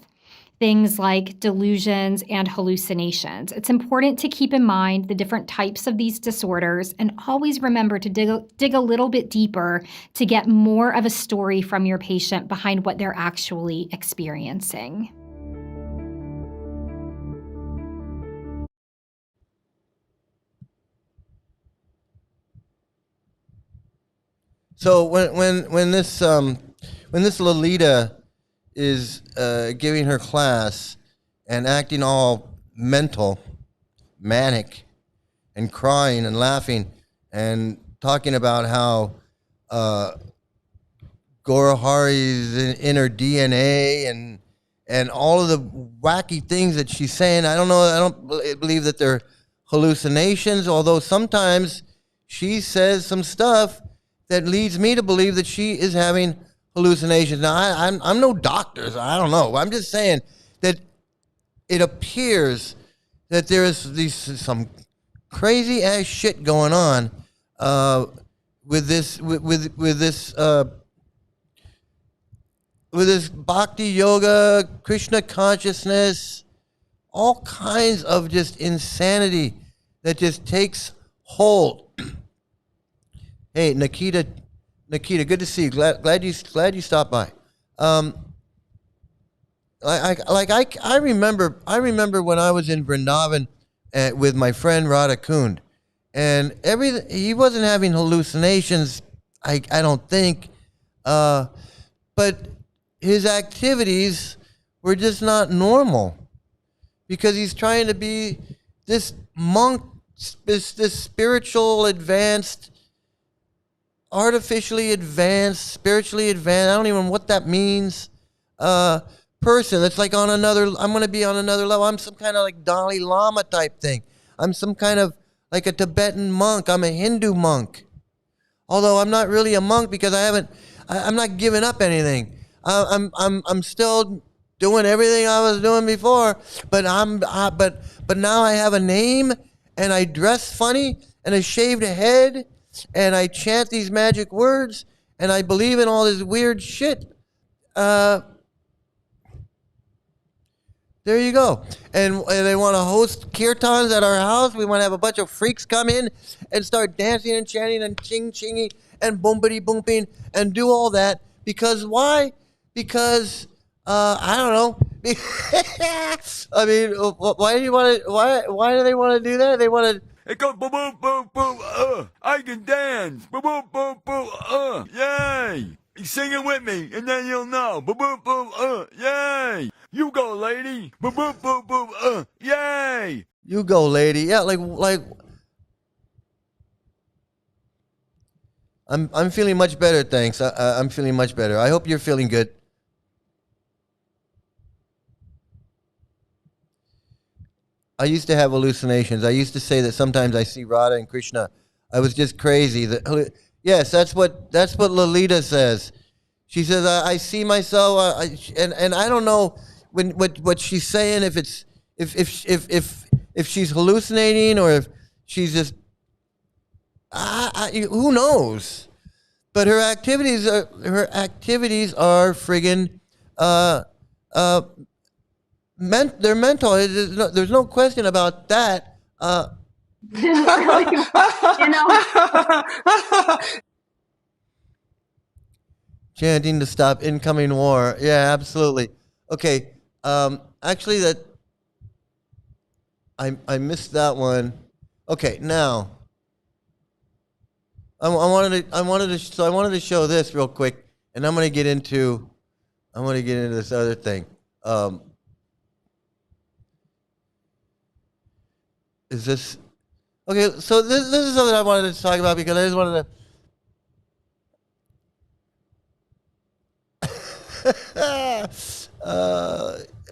things like delusions and hallucinations. It's important to keep in mind the different types of these disorders and always remember to dig a little bit deeper to get more of a story from your patient behind what they're actually experiencing. So when this Lolita is giving her class and acting all mental, manic, and crying and laughing and talking about how Gorahari's in her DNA and all of the wacky things that she's saying, I don't believe that they're hallucinations, although sometimes she says some stuff that leads me to believe that she is having hallucinations. Now, I'm no doctor, so I don't know. I'm just saying that it appears that there is some crazy ass shit going on with this bhakti yoga, Krishna consciousness, all kinds of just insanity that just takes hold. Hey, Nikita, good to see you. Glad you stopped by. I remember when I was in Vrindavan with my friend Radha Kund, and he wasn't having hallucinations. I don't think, but his activities were just not normal because he's trying to be this monk, this spiritual advanced, artificially advanced, spiritually advanced, I don't even know what that means, person that's like I'm going to be on another level. I'm some kind of like Dalai Lama type thing. I'm some kind of like a Tibetan monk. I'm a Hindu monk. Although I'm not really a monk because I'm not giving up anything. I'm still doing everything I was doing before, but but now I have a name and I dress funny and a shaved head and I chant these magic words and I believe in all this weird shit. There you go. And they want to host kirtans at our house. We want to have a bunch of freaks come in and start dancing and chanting and ching-chinging and boomity-booming and do all that. Because why? Because, I don't know. I mean, why do they want to do that? They want to... It goes boom, boom, boom, boom, I can dance. Boom, boom, boom, boom, yay. Sing it with me, and then you'll know. Boom, boom, boom, yay. You go, lady. Boom, boom, boom, boom, yay. You go, lady. Yeah, like I'm feeling much better, thanks. I'm feeling much better. I hope you're feeling good. I used to have hallucinations. I used to say that sometimes I see Radha and Krishna. I was just crazy. Yes, that's what Lolita says. She says I see myself, and I don't know what she's saying, if she's hallucinating or if she's just who knows. But her activities are friggin' they're mental. There's no question about that. Chanting to stop incoming war. Yeah, absolutely. Okay. Actually, that I missed that one. Okay, now I wanted to show this real quick, and I'm gonna get into this other thing. Is this okay? So this is something I wanted to talk about because I just wanted to.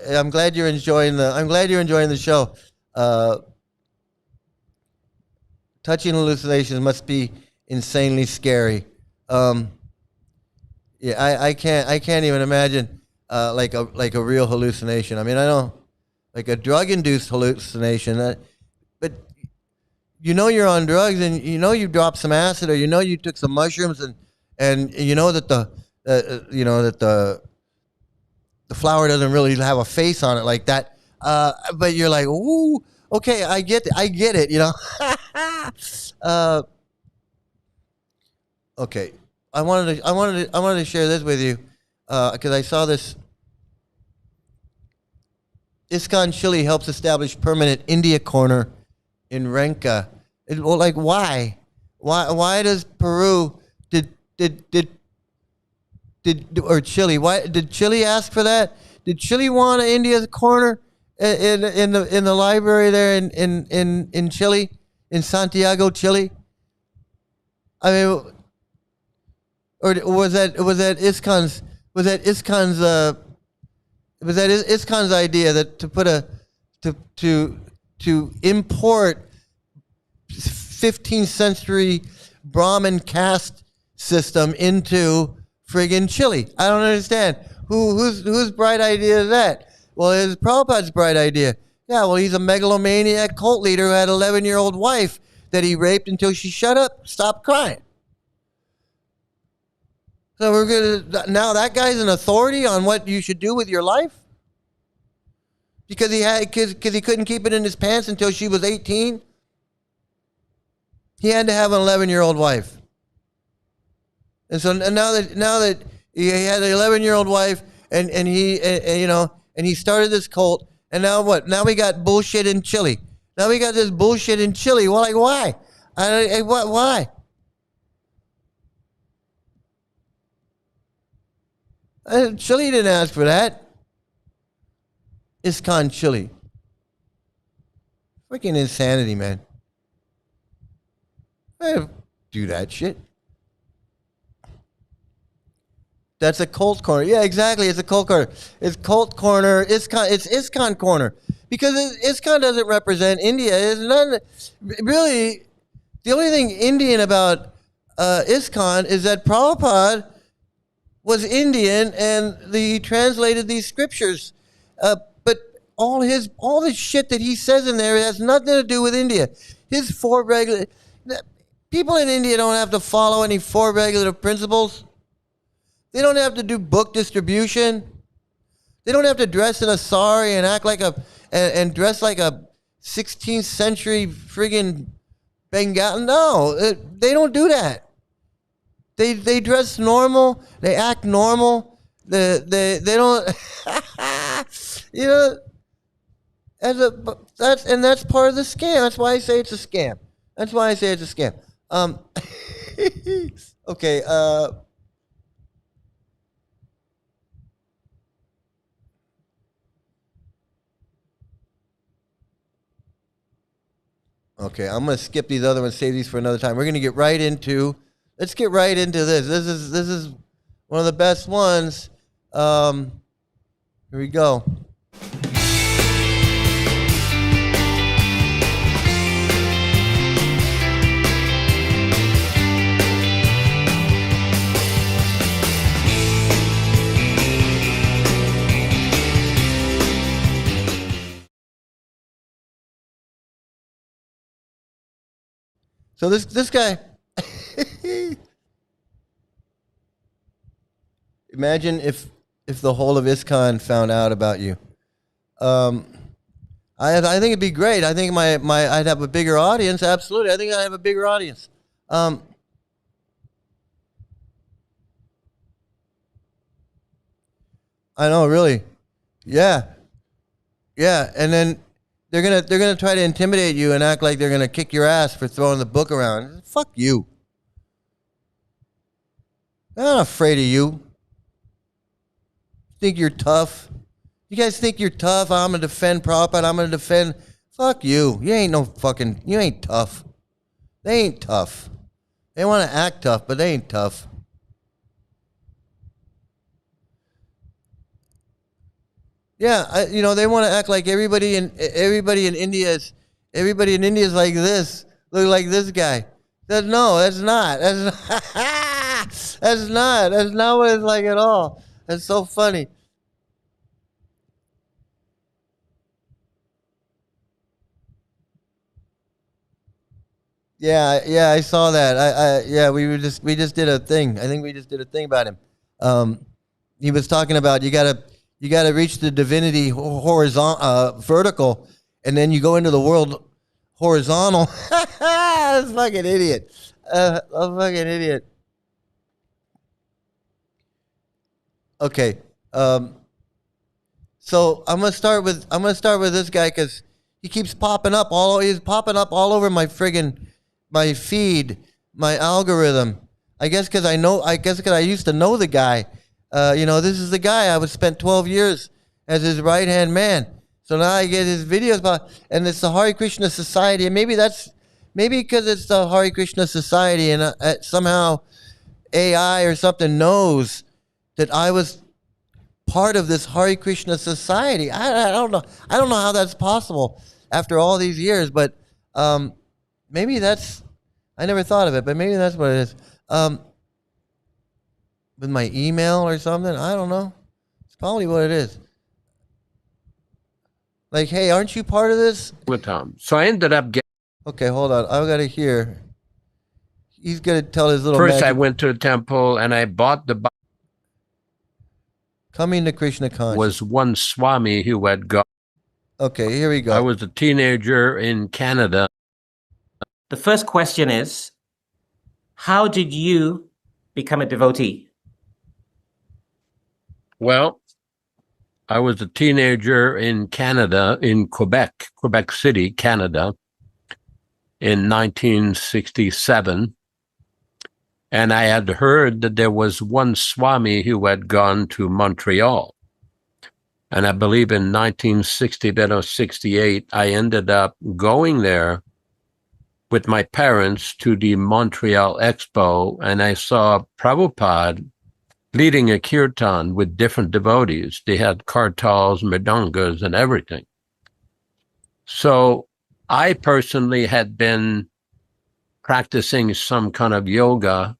I'm glad you're enjoying the show. Touching hallucinations must be insanely scary. Yeah, I can't even imagine like a real hallucination. I mean, I know like a drug-induced hallucination, but you know you're on drugs and you know you dropped some acid or you know you took some mushrooms and you know that the flower doesn't really have a face on it like that. But you're like, ooh, okay, I get it, you know. Okay, I wanted to share this with you because I saw this. ISKCON Chile helps establish permanent India corner in Renca. Well, like why? Why does Peru did or Chile? Why did Chile ask for that? Did Chile want an India's corner in the library there in Chile, in Santiago, Chile? I mean, or was that ISKCON's idea that to put to import 15th century Brahmin caste system into friggin' Chile? I don't understand. Whose bright idea is that? Well, it was Prabhupada's bright idea. Yeah, well, he's a megalomaniac cult leader who had an 11-year-old wife that he raped until she stopped crying. So now that guy's an authority on what you should do with your life? Because he couldn't keep it in his pants until she was 18? He had to have an 11-year-old wife. And so now that he had an 11-year-old wife and he started this cult, and now what? Now we got bullshit in Chile. Now we got this bullshit in Chile. Well, like why? Why? Chile didn't ask for that. ISKCON Chile. Freaking insanity, man. I don't do that shit. That's a cult corner. Yeah, exactly. It's a cult corner. It's cult corner. It's ISKCON corner. Because ISKCON doesn't represent India. It's none. Really, the only thing Indian about ISKCON is that Prabhupada was Indian and he translated these scriptures. But all the shit that he says in there has nothing to do with India. His people in India don't have to follow any four regulative principles. They don't have to do book distribution. They don't have to dress in a sari and act like and dress like a 16th century friggin' Bengal. No, they don't do that. They dress normal. They act normal. They don't. You know, that's part of the scam. That's why I say it's a scam. Okay. Okay, I'm gonna skip these other ones. Save these for another time. We're gonna get right into. Let's get right into this. This is one of the best ones. Here we go. So this guy, imagine if the whole of ISKCON found out about you. I think it'd be great. I think my I'd have a bigger audience. Absolutely, I think I have a bigger audience. I know, really. Yeah, yeah, and then they're gonna try to intimidate you and act like they're gonna kick your ass for throwing the book around. Fuck you. I'm not afraid of you. Think you're tough? You guys think you're tough? I'm gonna defend Prabhupada. I'm gonna defend. Fuck you. You ain't no fucking. You ain't tough. They ain't tough. They want to act tough, but they ain't tough. Yeah, they want to act like everybody in India is like this. Look like this guy. That's not. That's not what it's like at all. That's so funny. Yeah, I saw that. We just did a thing. I think we just did a thing about him. He was talking about you gotta reach the divinity horizontal, vertical, and then you go into the world horizontal. That's fucking idiot. A fucking idiot. Okay. So I'm gonna start with this guy because he keeps popping up he's popping up all over my feed, my algorithm. I guess because I used to know the guy. This is the guy I spent 12 years as his right hand man. So now I get his videos and it's the Hare Krishna Society, and maybe because it's the Hare Krishna Society, and somehow AI or something knows that I was part of this Hare Krishna Society. I don't know. I don't know how that's possible after all these years, but maybe that's. I never thought of it, but maybe that's what it is. With my email or something, I don't know. It's probably what it is. Like, hey, aren't you part of this? With him. So I ended up getting. Okay, hold on. I've got to hear. He's going to tell his little. First, I went to the temple and I bought the. Coming to Krishna consciousness. Was one Swami who had gone. Okay, here we go. I was a teenager in Canada. The first question is, how did you become a devotee? Well, I was a teenager in Canada, in Quebec City, Canada, in 1967. And I had heard that there was one Swami who had gone to Montreal. And I believe in 1960, then or 68, I ended up going there with my parents to the Montreal Expo, and I saw Prabhupada leading a kirtan with different devotees. They had kartals, mridangas, and everything. So I personally had been practicing some kind of yoga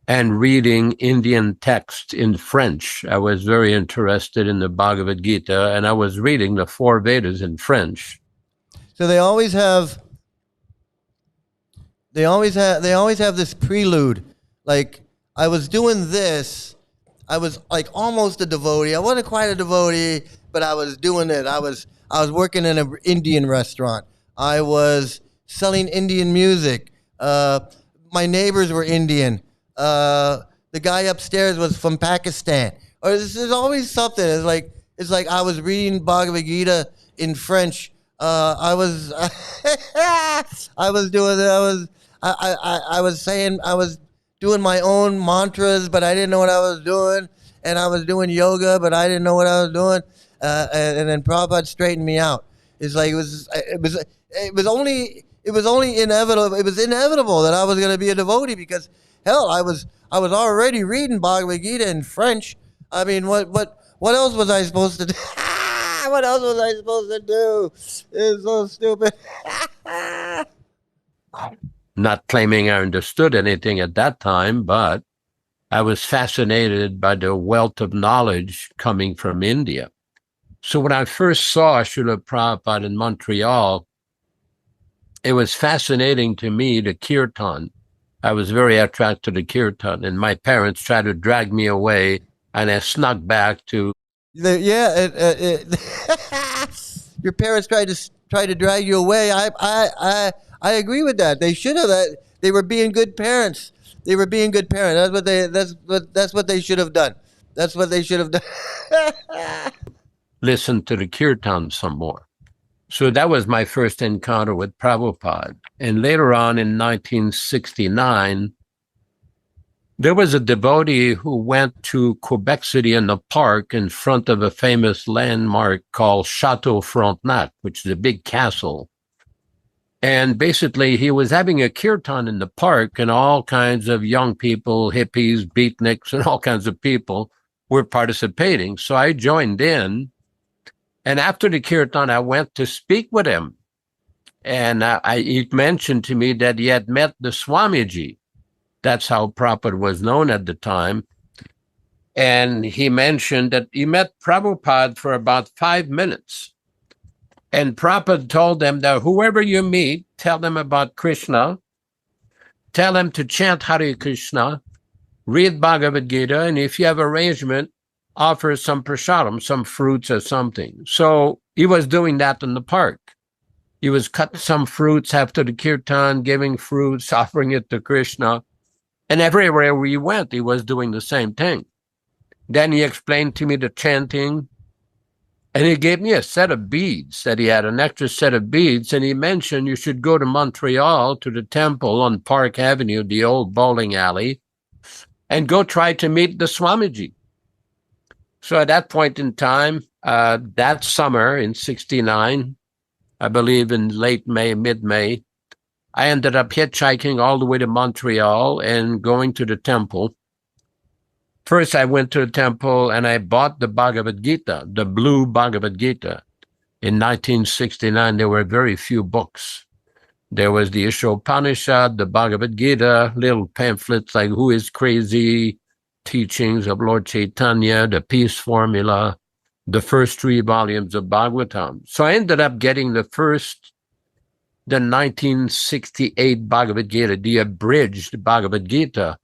and reading Indian texts in French. I was very interested in the Bhagavad Gita, and I was reading the 4 Vedas in French. So they always have this prelude. Like, I was doing this. I was like almost a devotee. I wasn't quite a devotee, but I was doing it. I was working in an Indian restaurant. I was selling Indian music. My neighbors were Indian. The guy upstairs was from Pakistan. Or there's always something. It's like I was reading Bhagavad Gita in French. I was doing my own mantras, but I didn't know what I was doing, and I was doing yoga, but I didn't know what I was doing, and then Prabhupada straightened me out. It's like it was only inevitable. It was inevitable that I was going to be a devotee because hell, I was already reading Bhagavad Gita in French. I mean, what else was I supposed to do? What else was I supposed to do? It's so stupid. Not claiming I understood anything at that time, but I was fascinated by the wealth of knowledge coming from India. So when I first saw Srila Prabhupada in Montreal it was fascinating to me, the kirtan. I was very attracted to kirtan, and my parents tried to drag me away, and I snuck back to. Your parents tried to drag you away. I agree with that. They should have. They were being good parents. They were being good parents. That's what they should have done. That's what they should have done. Listen to the kirtan some more. So that was my first encounter with Prabhupada. And later on in 1969, there was a devotee who went to Quebec City in the park in front of a famous landmark called Chateau Frontenac, which is a big castle. And basically, he was having a kirtan in the park, and all kinds of young people, hippies, beatniks, and all kinds of people were participating. So I joined in. And after the kirtan, I went to speak with him. And he mentioned to me that he had met the Swamiji. That's how Prabhupada was known at the time. And he mentioned that he met Prabhupada for about 5 minutes. And Prabhupada told them that whoever you meet, tell them about Krishna, tell them to chant Hare Krishna, read Bhagavad Gita, and if you have arrangement, offer some prasadam, some fruits or something. So he was doing that in the park. He was cutting some fruits after the kirtan, giving fruits, offering it to Krishna. And everywhere we went, he was doing the same thing. Then he explained to me the chanting, and he gave me a set of beads, that he had an extra set of beads, and he mentioned you should go to Montreal to the temple on Park Avenue, the old bowling alley, and go try to meet the Swamiji. So at that point in time, that summer in 69, I believe in late May, mid-May, I ended up hitchhiking all the way to Montreal and going to the temple. First, I went to the temple and I bought the Bhagavad Gita, the blue Bhagavad Gita. In 1969, there were very few books. There was the Ishopanishad, the Bhagavad Gita, little pamphlets like Who is Crazy, teachings of Lord Chaitanya, the Peace Formula, the first 3 volumes of Bhagavatam. So I ended up getting the 1968 Bhagavad Gita, the abridged Bhagavad Gita.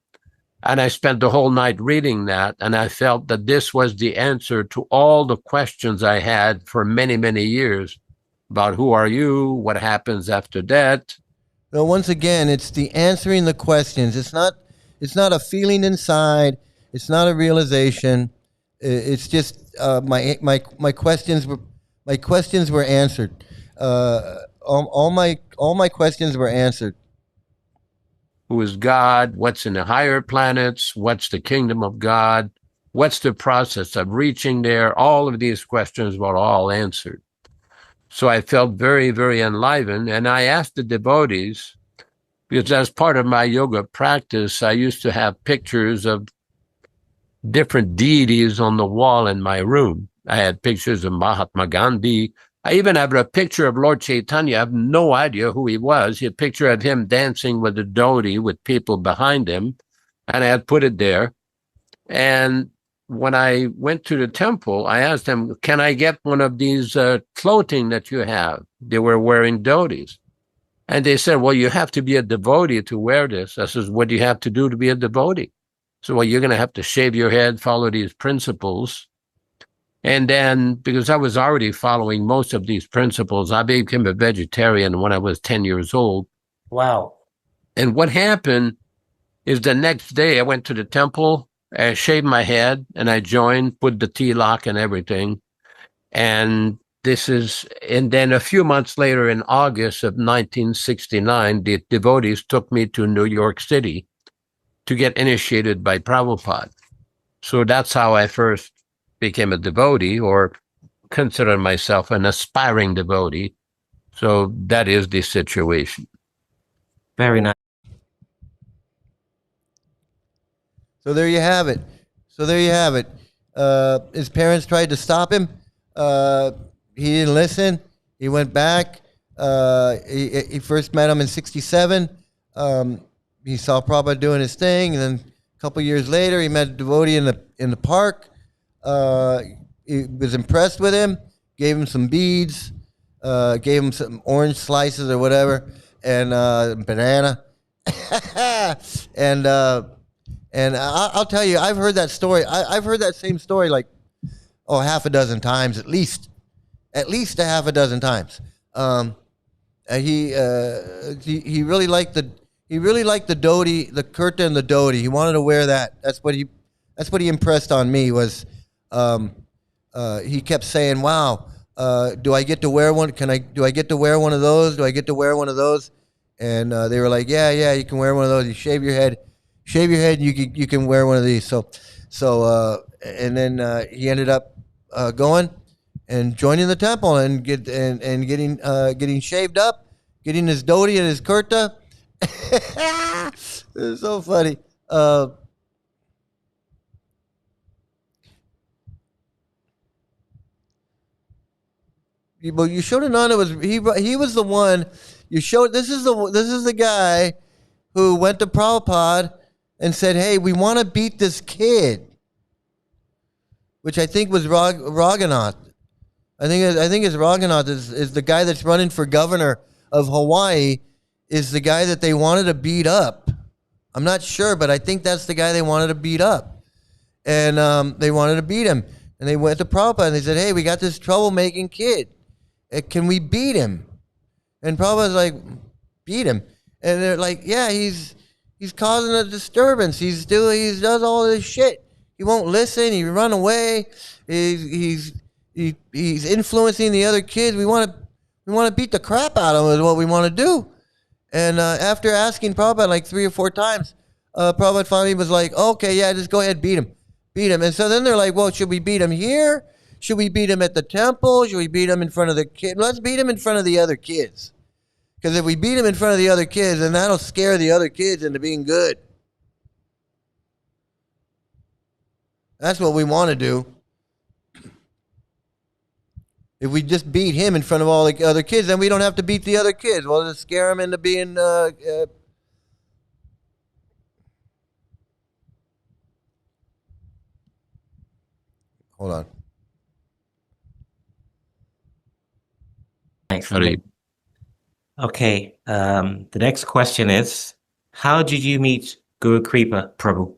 And I spent the whole night reading that, and I felt that this was the answer to all the questions I had for many, many years about who are you, what happens after that. So once again, it's the answering the questions. It's not a feeling inside. It's not a realization. It's just my questions were answered. All my questions were answered. Who is God? What's in the higher planets? What's the kingdom of God? What's the process of reaching there? All of these questions were all answered. So I felt very, very enlivened. And I asked the devotees, because as part of my yoga practice, I used to have pictures of different deities on the wall in my room. I had pictures of Mahatma Gandhi. I even have a picture of Lord Chaitanya. I have no idea who he was. A picture of him dancing with a devotee with people behind him. And I had put it there. And when I went to the temple, I asked them, can I get one of these clothing that you have? They were wearing devotees. And they said, well, you have to be a devotee to wear this. I says, what do you have to do to be a devotee? So, well, you're going to have to shave your head, follow these principles. And then, because I was already following most of these principles, I became a vegetarian when I was 10 years old. Wow. And what happened is the next day I went to the temple, I shaved my head, and I joined, put the tilak and everything. And then a few months later, in August of 1969, the devotees took me to New York City to get initiated by Prabhupada. So that's how I first became a devotee, or consider myself an aspiring devotee. So that is the situation. Very nice. So there you have it. His parents tried to stop him. He didn't listen. He went back. He first met him in 67. He saw Prabhupada doing his thing, and then a couple years later, he met a devotee in the park. He was impressed with him, gave him some beads, gave him some orange slices or whatever, and banana. and I'll tell you, I've heard that story. I've heard that same story like half a dozen times at least a half a dozen times. He really liked the dhoti, the kurta and the dhoti. He wanted to wear that. That's what he impressed on me was. He kept saying, "Wow, do I get to wear one? Do I get to wear one of those? Do I get to wear one of those?" And they were like, "Yeah, you can wear one of those. You shave your head, and you can wear one of these." And then he ended up going and joining the temple and getting shaved up, getting his dhoti and his kurta. It's so funny. But Yasodanandan was the one. This is the guy who went to Prabhupada and said, "Hey, we want to beat this kid," which I think was Raghunath. I think it's Raghunath is the guy that's running for governor of Hawaii. Is the guy that they wanted to beat up. I'm not sure, but I think that's the guy they wanted to beat up, and they wanted to beat him. And they went to Prabhupada and they said, "Hey, we got this troublemaking kid. Can we beat him?" And Prabhupada's like, "Beat him?" And they're like, "Yeah, he's causing a disturbance. He does all this shit. He won't listen. He run away. He's influencing the other kids. We want to beat the crap out of him. Is what we want to do." And after asking Prabhupada like 3 or 4 times, Prabhupada finally was like, "Okay, yeah, just go ahead, beat him." And so then they're like, "Well, should we beat him here? Should we beat him at the temple? Should we beat him in front of the kids? Let's beat him in front of the other kids. Because if we beat him in front of the other kids, then that'll scare the other kids into being good." That's what we want to do. If we just beat him in front of all the other kids, then we don't have to beat the other kids. We'll just scare them into being... Hold on. Thanks. Okay. The next question is, how did you meet Guru Kripa Prabhu?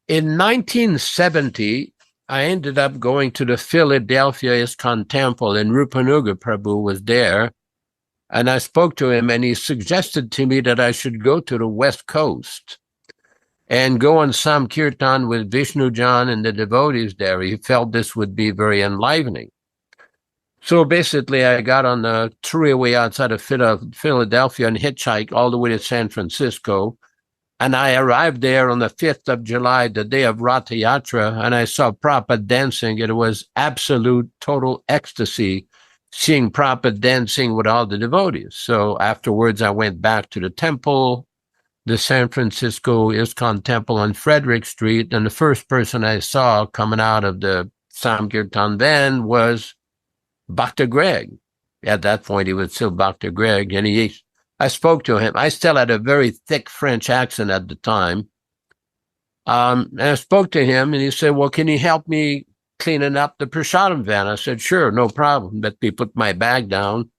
In 1970, I ended up going to the Philadelphia ISKCON temple, and Rupanuga Prabhu was there. And I spoke to him, and he suggested to me that I should go to the West Coast and go on Samkirtan with Vishnu Jan and the devotees there. He felt this would be very enlivening. So basically, I got on the freeway outside of Philadelphia and hitchhiked all the way to San Francisco. And I arrived there on the 5th of July, the day of Ratha Yatra, and I saw Prabhupada dancing. It was absolute, total ecstasy seeing Prabhupada dancing with all the devotees. So afterwards, I went back to the temple, the San Francisco ISKCON temple on Frederick Street, and the first person I saw coming out of the Samkirtan van was Bhakta Greg. At that point, he was still Bhakta Greg, and I spoke to him. I still had a very thick French accent at the time. And I spoke to him, and he said, "Well, can you help me cleaning up the prasadam van?" I said, "Sure, no problem." Let me put my bag down.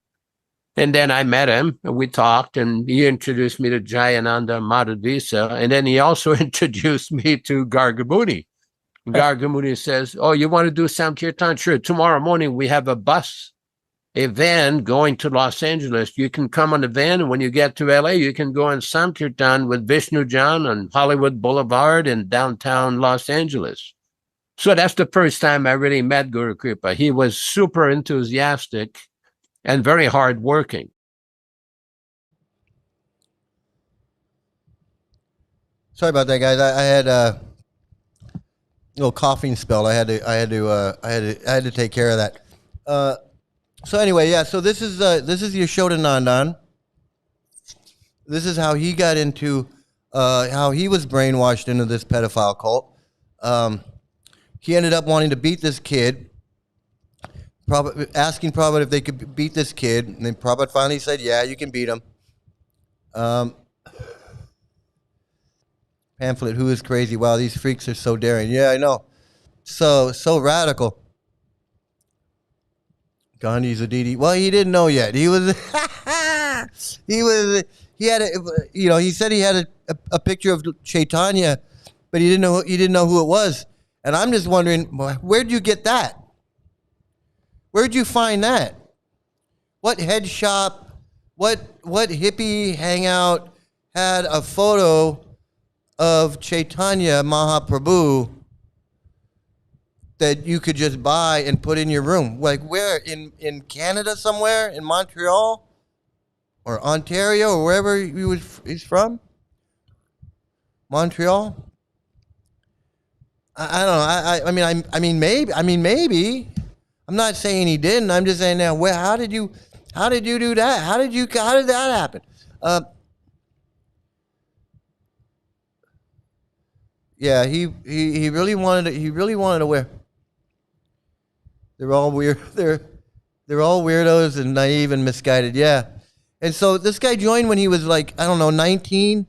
And then I met him, and we talked, and he introduced me to Jayananda Madhavisa, and then he also introduced me to Gargamuni. Gargamuni says, "Oh, you want to do Samkirtan? Sure. Tomorrow morning, we have a van going to Los Angeles. You can come on the van, and when you get to LA, you can go on Samkirtan with Vishnu Jan on Hollywood Boulevard in downtown Los Angeles." So that's the first time I really met Guru Kripa. He was super enthusiastic and very hardworking. Sorry about that, guys. I had a little coughing spell. I had to take care of that. So anyway, yeah. So this is Yasodanandan. This is how he got into, how he was brainwashed into this pedophile cult. He ended up wanting to beat this kid, asking Prabhupada if they could beat this kid, and then Prabhupada finally said, "Yeah, you can beat him." Pamphlet, who is crazy? Wow, these freaks are so daring. Yeah, I know. So radical. Gandhi's a DD. Well, he didn't know yet. He was, he had a, you know, he said he had a picture of Chaitanya, but he didn't know who it was. And I'm just wondering, where'd you get that? Where'd you find that? What head shop, what hippie hangout had a photo of Chaitanya Mahaprabhu that you could just buy and put in your room? Like where? In Canada somewhere? In Montreal? Or Ontario? Or wherever he's from? Montreal? I don't know. I mean maybe. I'm not saying he didn't. I'm just saying now, how did you do that? How did that happen? Yeah, he really wanted to wear. They're all weird. They're all weirdos and naive and misguided. Yeah. And so this guy joined when he was like, I don't know, 19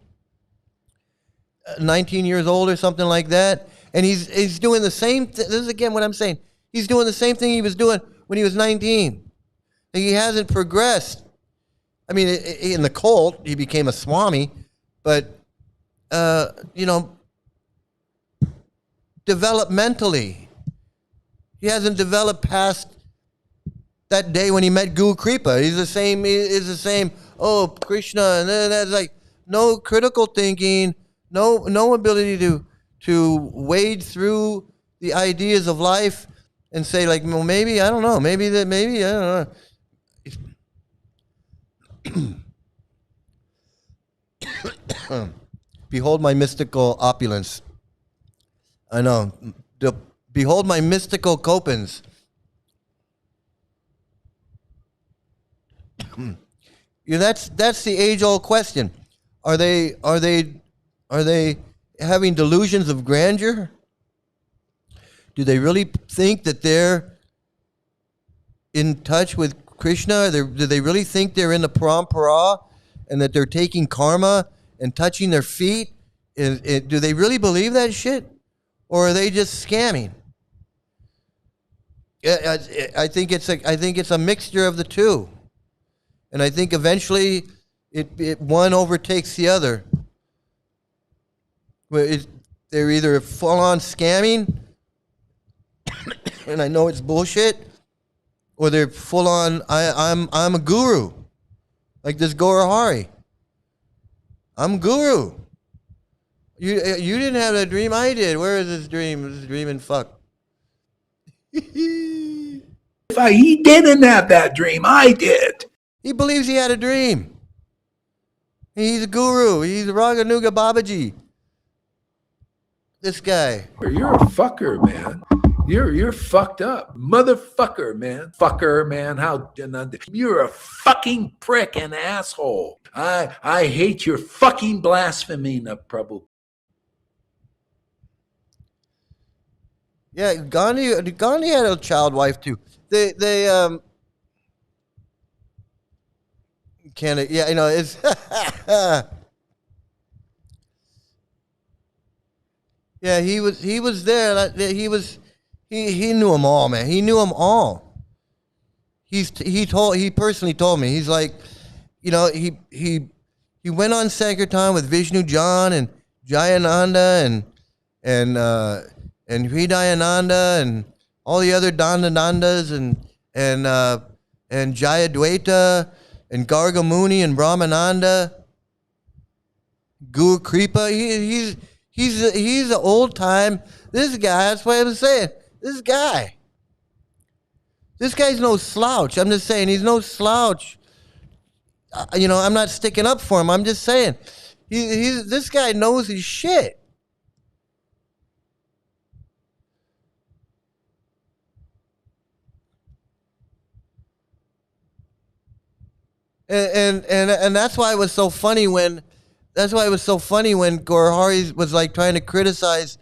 years old or something like that. And he's doing the same this is again what I'm saying. He's doing the same thing he was doing when he was 19. He hasn't progressed. I mean, in the cult, he became a Swami, but you know, developmentally, he hasn't developed past that day when he met Guru Kripa. He's the same. Oh, Krishna, and then that's like no critical thinking, no ability to wade through the ideas of life and say like, well, maybe I don't know, maybe I don't know. Behold my mystical opulence. I know. Behold my mystical copings. Yeah, that's the age-old question. Are they having delusions of grandeur? Do they really think that they're in touch with Krishna? Do they really think they're in the parampara and that they're taking karma and touching their feet? Do they really believe that shit? Or are they just scamming? I think it's a mixture of the two. And I think eventually it one overtakes the other. They're either full-on scamming, and I know it's bullshit, or they're full-on, I'm a guru. Like this Gaurahari. I'm guru. You didn't have that dream, I did. Where is this dream? This dream and fuck. He didn't have that dream, I did. He believes he had a dream. He's a guru. He's a Raganuga Babaji. This guy. You're a fucker, man. You're fucked up. Motherfucker, man. Fucker, man. You're a fucking prick and asshole. I hate your fucking blasphemy, Prabhu. Yeah, Gandhi had a child wife too. They can't, yeah, you know, it's yeah, he was there. He knew them all, man. He knew them all. He personally told me. He's like, you know, he went on Sankirtan with Vishnu John and Jayananda and Hridayananda and all the other Dandanandas and Jayadvaita and Gargamuni and Brahmananda, Guru Kripa. He's an old time. This guy. That's what I'm saying. This guy's no slouch. I'm just saying he's no slouch. You know, I'm not sticking up for him. I'm just saying this guy knows his shit. And that's why it was so funny when Gaurahari was like trying to criticize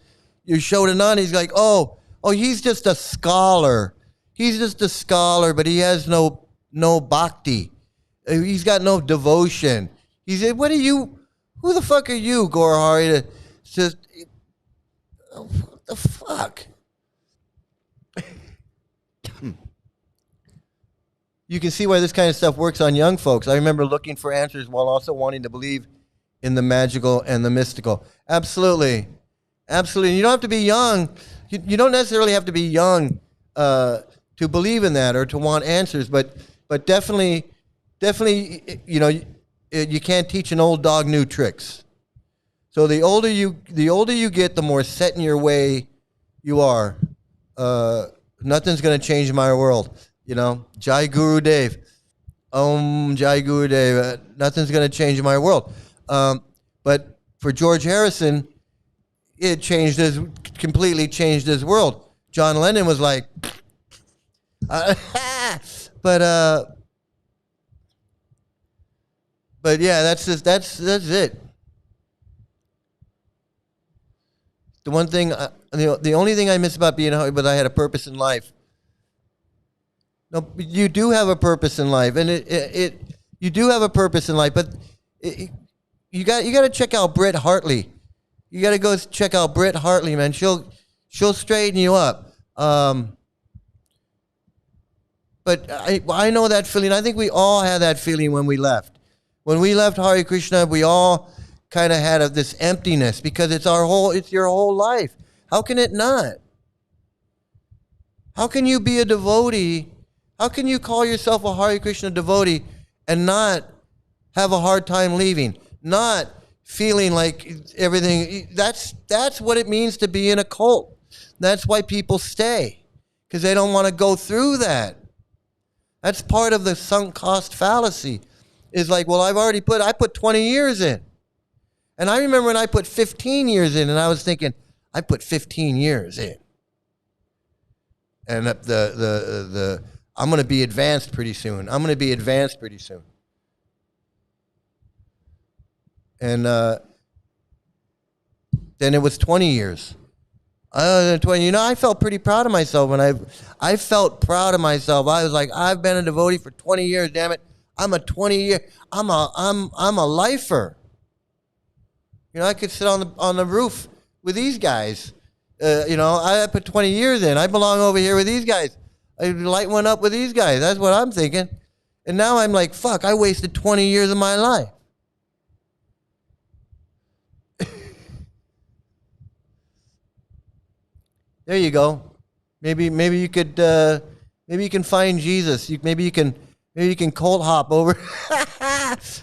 Yasodanandan. He's like, oh, he's just a scholar. He's just a scholar, but he has no bhakti. He's got no devotion. He said, who the fuck are you, Gaurahari, to just, what the fuck? you can see why this kind of stuff works on young folks. I remember looking for answers while also wanting to believe in the magical and the mystical. Absolutely. Absolutely. You don't have to be young. You don't necessarily have to be young to believe in that or to want answers, but definitely, you know, you can't teach an old dog new tricks. So the older you get, the more set in your way you are. Nothing's going to change my world. You know, Jai Guru Dev. Jai Guru Dev. Nothing's going to change my world. But for George Harrison, it completely changed his world. John Lennon was like, but yeah, that's it. The one thing, the only thing I miss about being a but I had a purpose in life. No, you do have a purpose in life, and you do have a purpose in life, but you got to check out Britt Hartley. You got to go check out Britt Hartley, man. She'll straighten you up. But I know that feeling. I think we all had that feeling when we left. When we left Hare Krishna, we all kind of had this emptiness because it's your whole life. How can it not? How can you be a devotee? How can you call yourself a Hare Krishna devotee and not have a hard time leaving? Not feeling like everything, that's what it means to be in a cult. That's why people stay, because they don't want to go through that. That's part of the sunk cost fallacy. Is like, well, I put 20 years in. And I remember when I put 15 years in, and I was thinking, I put 15 years in. And I'm going to be advanced pretty soon. And then it was 20 years. 20. You know, I felt pretty proud of myself when I felt proud of myself. I was like, I've been a devotee for 20 years. Damn it, I'm a lifer. You know, I could sit on the roof with these guys. You know, I put 20 years in. I belong over here with these guys. I light one up with these guys. That's what I'm thinking. And now I'm like, fuck, I wasted 20 years of my life. There you go. Maybe you could maybe you can find Jesus. Maybe you can cult hop over.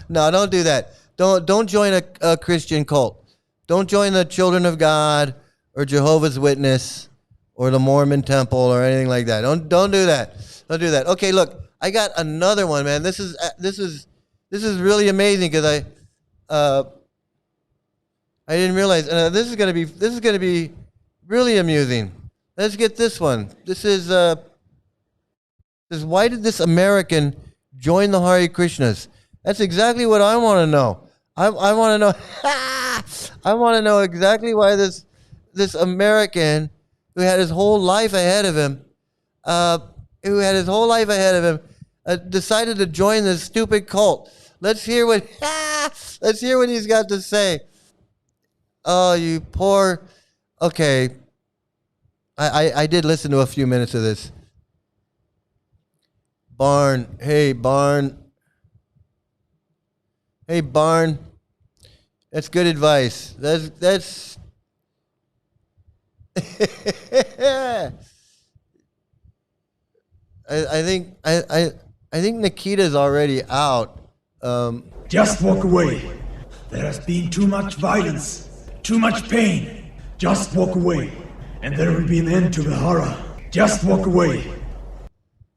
No, don't do that. Don't join a Christian cult. Don't join the Children of God or Jehovah's Witness or the Mormon Temple or anything like that. Don't do that. Don't do that. Okay, look, I got another one, man. This is really amazing because I didn't realize this is gonna be really amusing. Let's get this one. This is why did this American join the Hare Krishnas? That's exactly what I want to know. I want to know. I want to know exactly why this American who had his whole life ahead of him, decided to join this stupid cult. Let's hear what he's got to say. Oh, you poor. Okay. I did listen to a few minutes of this. Barn. Hey, Barn. Hey, Barn. That's good advice. That's I think Nikita's already out. Just walk away. There has been too much violence, too much pain. Just walk away, and there will be an end to the horror. Just walk away.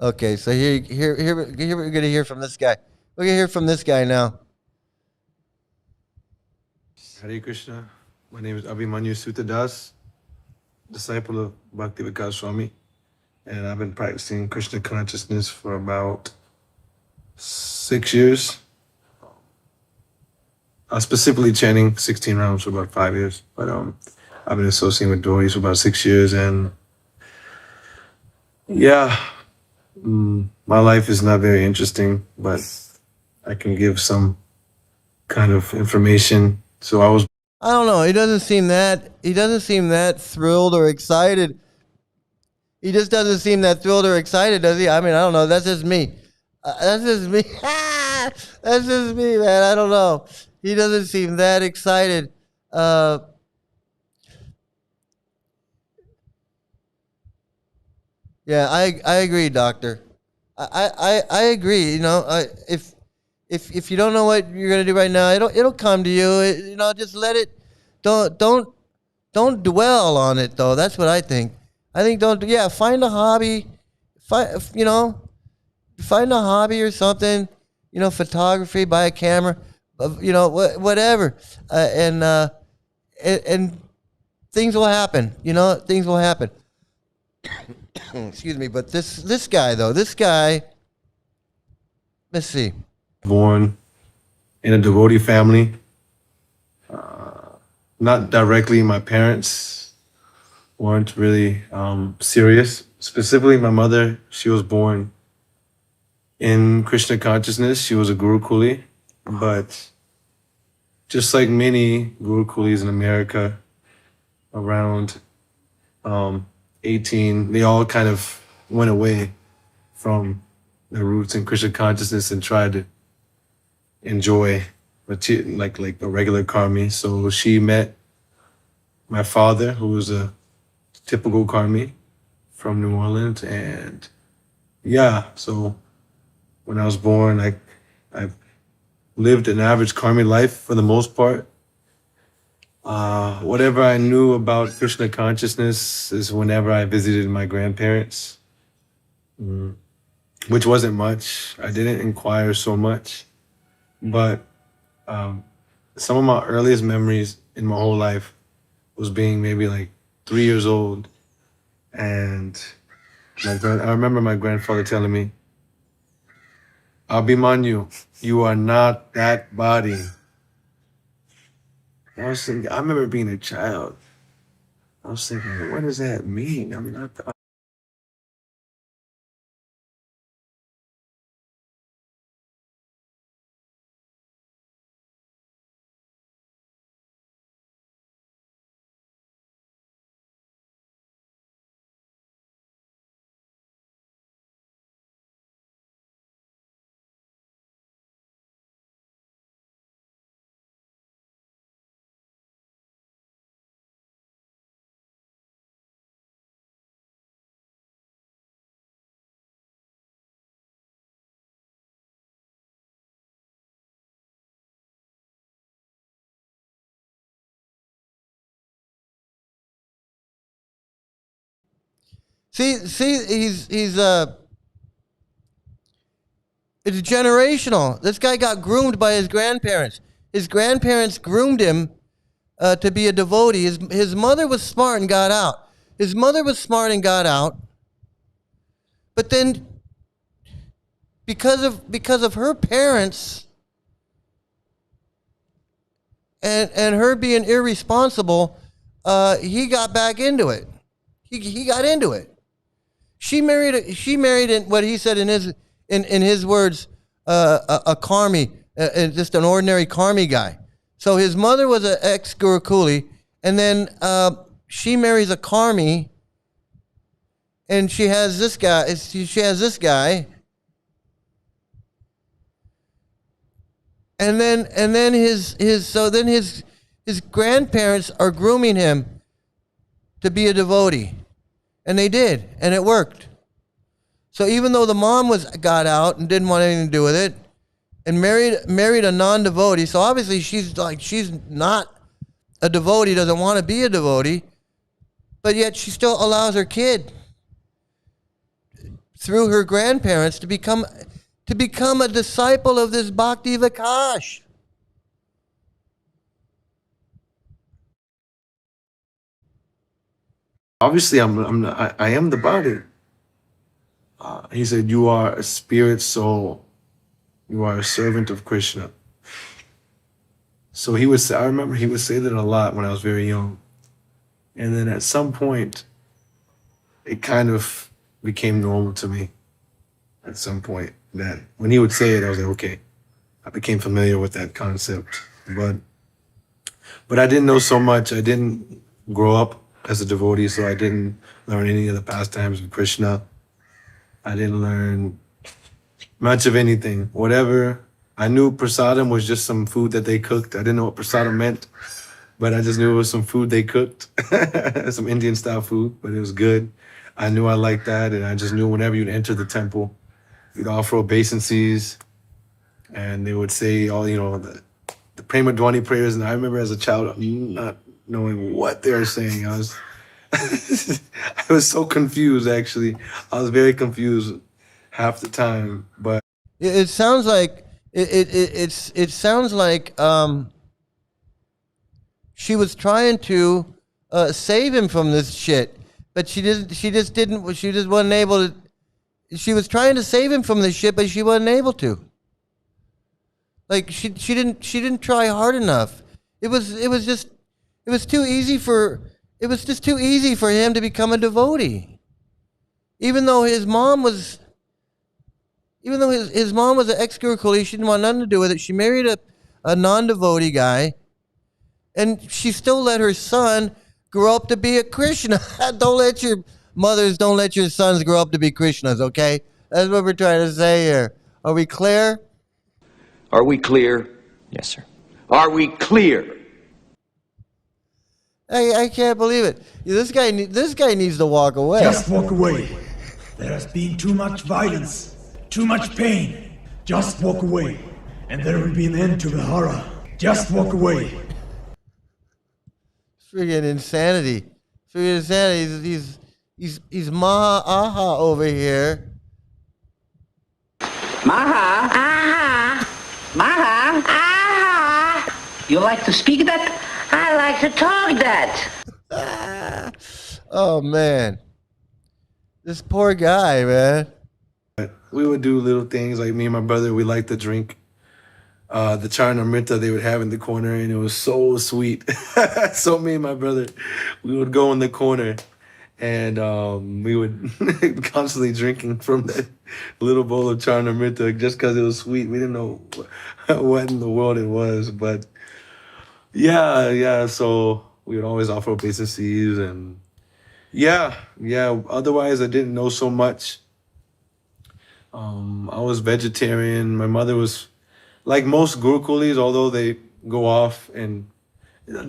Okay, so here we're gonna hear from this guy. We're gonna hear from this guy now. Hare Krishna. My name is Abhimanyu Sutadas, disciple of Bhakti Swami, and I've been practicing Krishna consciousness for about 6 years. Specifically chanting 16 rounds for about 5 years, but I've been associating with devotees for about 6 years, and yeah, my life is not very interesting, but I can give some kind of information. So I don't know. He doesn't seem that thrilled or excited. He just doesn't seem that thrilled or excited, does he? I mean, I don't know. That's just me. That's just me. That's just me, man. I don't know. He doesn't seem that excited. Yeah, I agree, doctor. I agree. You know, if you don't know what you're gonna do right now, it'll come to you. You know, just let it. Don't dwell on it though. That's what I think. I think don't. Yeah, find a hobby. Find a hobby or something. You know, photography. Buy a camera. You know, whatever. And things will happen. You know, things will happen. Excuse me, but this guy though, let's see. Born in a devotee family. Not directly, my parents weren't really serious. Specifically, my mother, she was born in Krishna consciousness. She was a Guru Kuli, but just like many Guru Kulis in America, around 18, they all kind of went away from their roots in Krishna consciousness and tried to enjoy like a regular karmi. So she met my father, who was a typical karmi from New Orleans, and yeah, so when I was born, I lived an average karmi life for the most part. Whatever I knew about Krishna consciousness is whenever I visited my grandparents, which wasn't much. I didn't inquire so much, but some of my earliest memories in my whole life was being maybe like 3 years old, and I remember my grandfather telling me, "Abhimanyu, you are not that body." I was thinking, I remember being a child. I was thinking, what does that mean? I'm not. See, it's generational. This guy got groomed by his grandparents. His grandparents groomed him to be a devotee. His mother was smart and got out. But then, because of her parents and her being irresponsible, he got back into it. He got into it. She married in what he said in his words, a karmi, just an ordinary karmi guy. So his mother was an ex-Guru Kuli, and then she marries a karmi, and she has this guy. And then his grandparents are grooming him to be a devotee. And they did, and it worked. So even though the mom got out and didn't want anything to do with it, and married a non-devotee, so obviously she's not a devotee, doesn't want to be a devotee, but yet she still allows her kid through her grandparents to become a disciple of this Bhakti Vikash. Obviously, I am the body. He said, "You are a spirit soul. You are a servant of Krishna." So I remember he would say that a lot when I was very young. And then at some point, it kind of became normal to me. At some point, that when he would say it, I was like, okay, I became familiar with that concept. But I didn't know so much. I didn't grow up as a devotee, so I didn't learn any of the pastimes of Krishna. I didn't learn much of anything. Whatever. I knew prasadam was just some food that they cooked. I didn't know what prasadam meant, but I just knew it was some food they cooked, some Indian style food, but it was good. I knew I liked that, and I just knew whenever you'd enter the temple, you'd offer obeisances, and they would say all, the Prema Dwani prayers. And I remember as a child not knowing what they were saying. I was so confused, actually. I was very confused half the time, but It sounds like it sounds like she was trying to save him from this shit, but she just wasn't able to. She was trying to save him from this shit, but she wasn't able to. Like she didn't try hard enough. It was just too easy for him to become a devotee, even though his mom was. Even though his mom was an ex-Gurukul, she didn't want nothing to do with it. She married a non-devotee guy, and she still let her son grow up to be a Krishna. Don't let your sons grow up to be Krishnas, okay? That's what we're trying to say here. Are we clear? Are we clear? Yes, sir. Are we clear? I can't believe it. This guy needs to walk away. Just walk away. There has been too much violence. Too much pain. Just walk away, and there will be an end to the horror. Just walk away. Friggin' insanity. He's Maha Aha over here. Maha, aha, Maha, aha. You like to speak that? I like to talk that. Oh man, this poor guy, man. we would do little things like me and my brother. We liked to drink the charnamrita they would have in the corner, and it was so sweet. So me and my brother, we would go in the corner, and we would constantly drinking from that little bowl of charnamrita just because it was sweet. We didn't know what in the world it was, but yeah. So we would always offer obeisances, and yeah. Otherwise, I didn't know so much. I was vegetarian. My mother was, like most Gurukulis, although they go off and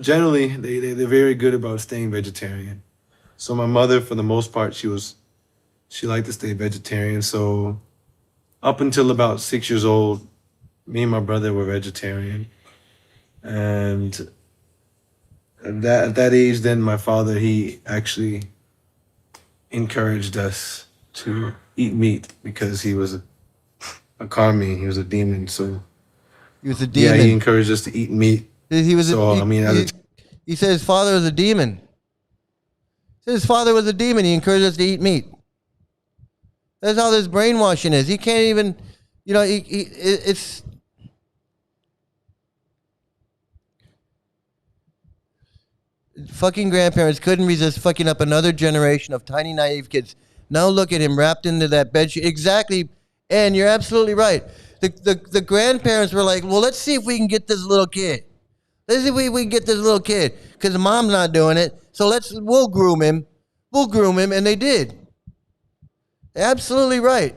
generally they're very good about staying vegetarian. So my mother, for the most part, she liked to stay vegetarian. So up until about 6 years old, me and my brother were vegetarian. And at that age, then my father, he actually encouraged us to eat meat because he was a karmi, he was a demon. So he was a demon. Yeah, he encouraged us to eat meat. He said his father was a demon. He said his father was a demon. He encouraged us to eat meat. That's how this brainwashing is. He can't even, it's. Fucking grandparents couldn't resist fucking up another generation of tiny naive kids. Now look at him wrapped into that bedsheet. Exactly, and you're absolutely right. The grandparents were like, well, let's see if we can get this little kid. Let's see if we can get this little kid because the mom's not doing it. So we'll groom him. We'll groom him, and they did. Absolutely right.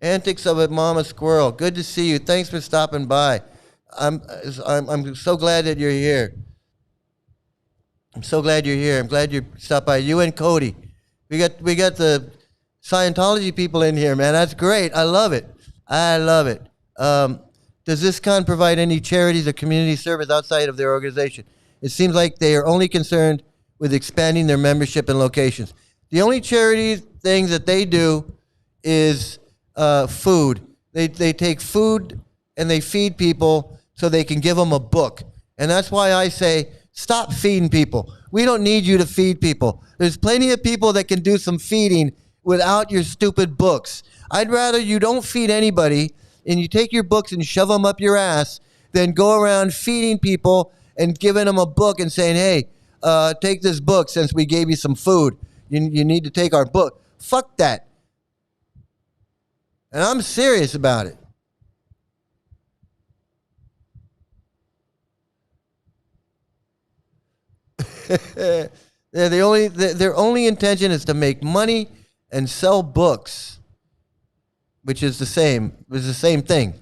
Antics of a mama squirrel. Good to see you. Thanks for stopping by. I'm so glad that you're here. I'm so glad you're here. I'm glad you stopped by. You and Cody. We got the Scientology people in here, man. That's great. I love it. Does this con provide any charities or community service outside of their organization? It seems like they are only concerned with expanding their membership and locations. The only charity things that they do is food. They take food and they feed people so they can give them a book. And that's why I say, stop feeding people. We don't need you to feed people. There's plenty of people that can do some feeding without your stupid books. I'd rather you don't feed anybody and you take your books and shove them up your ass than go around feeding people and giving them a book and saying, hey, take this book since we gave you some food. You need to take our book. Fuck that. And I'm serious about it. Their only intention is to make money and sell books, which is the same. It's the same thing.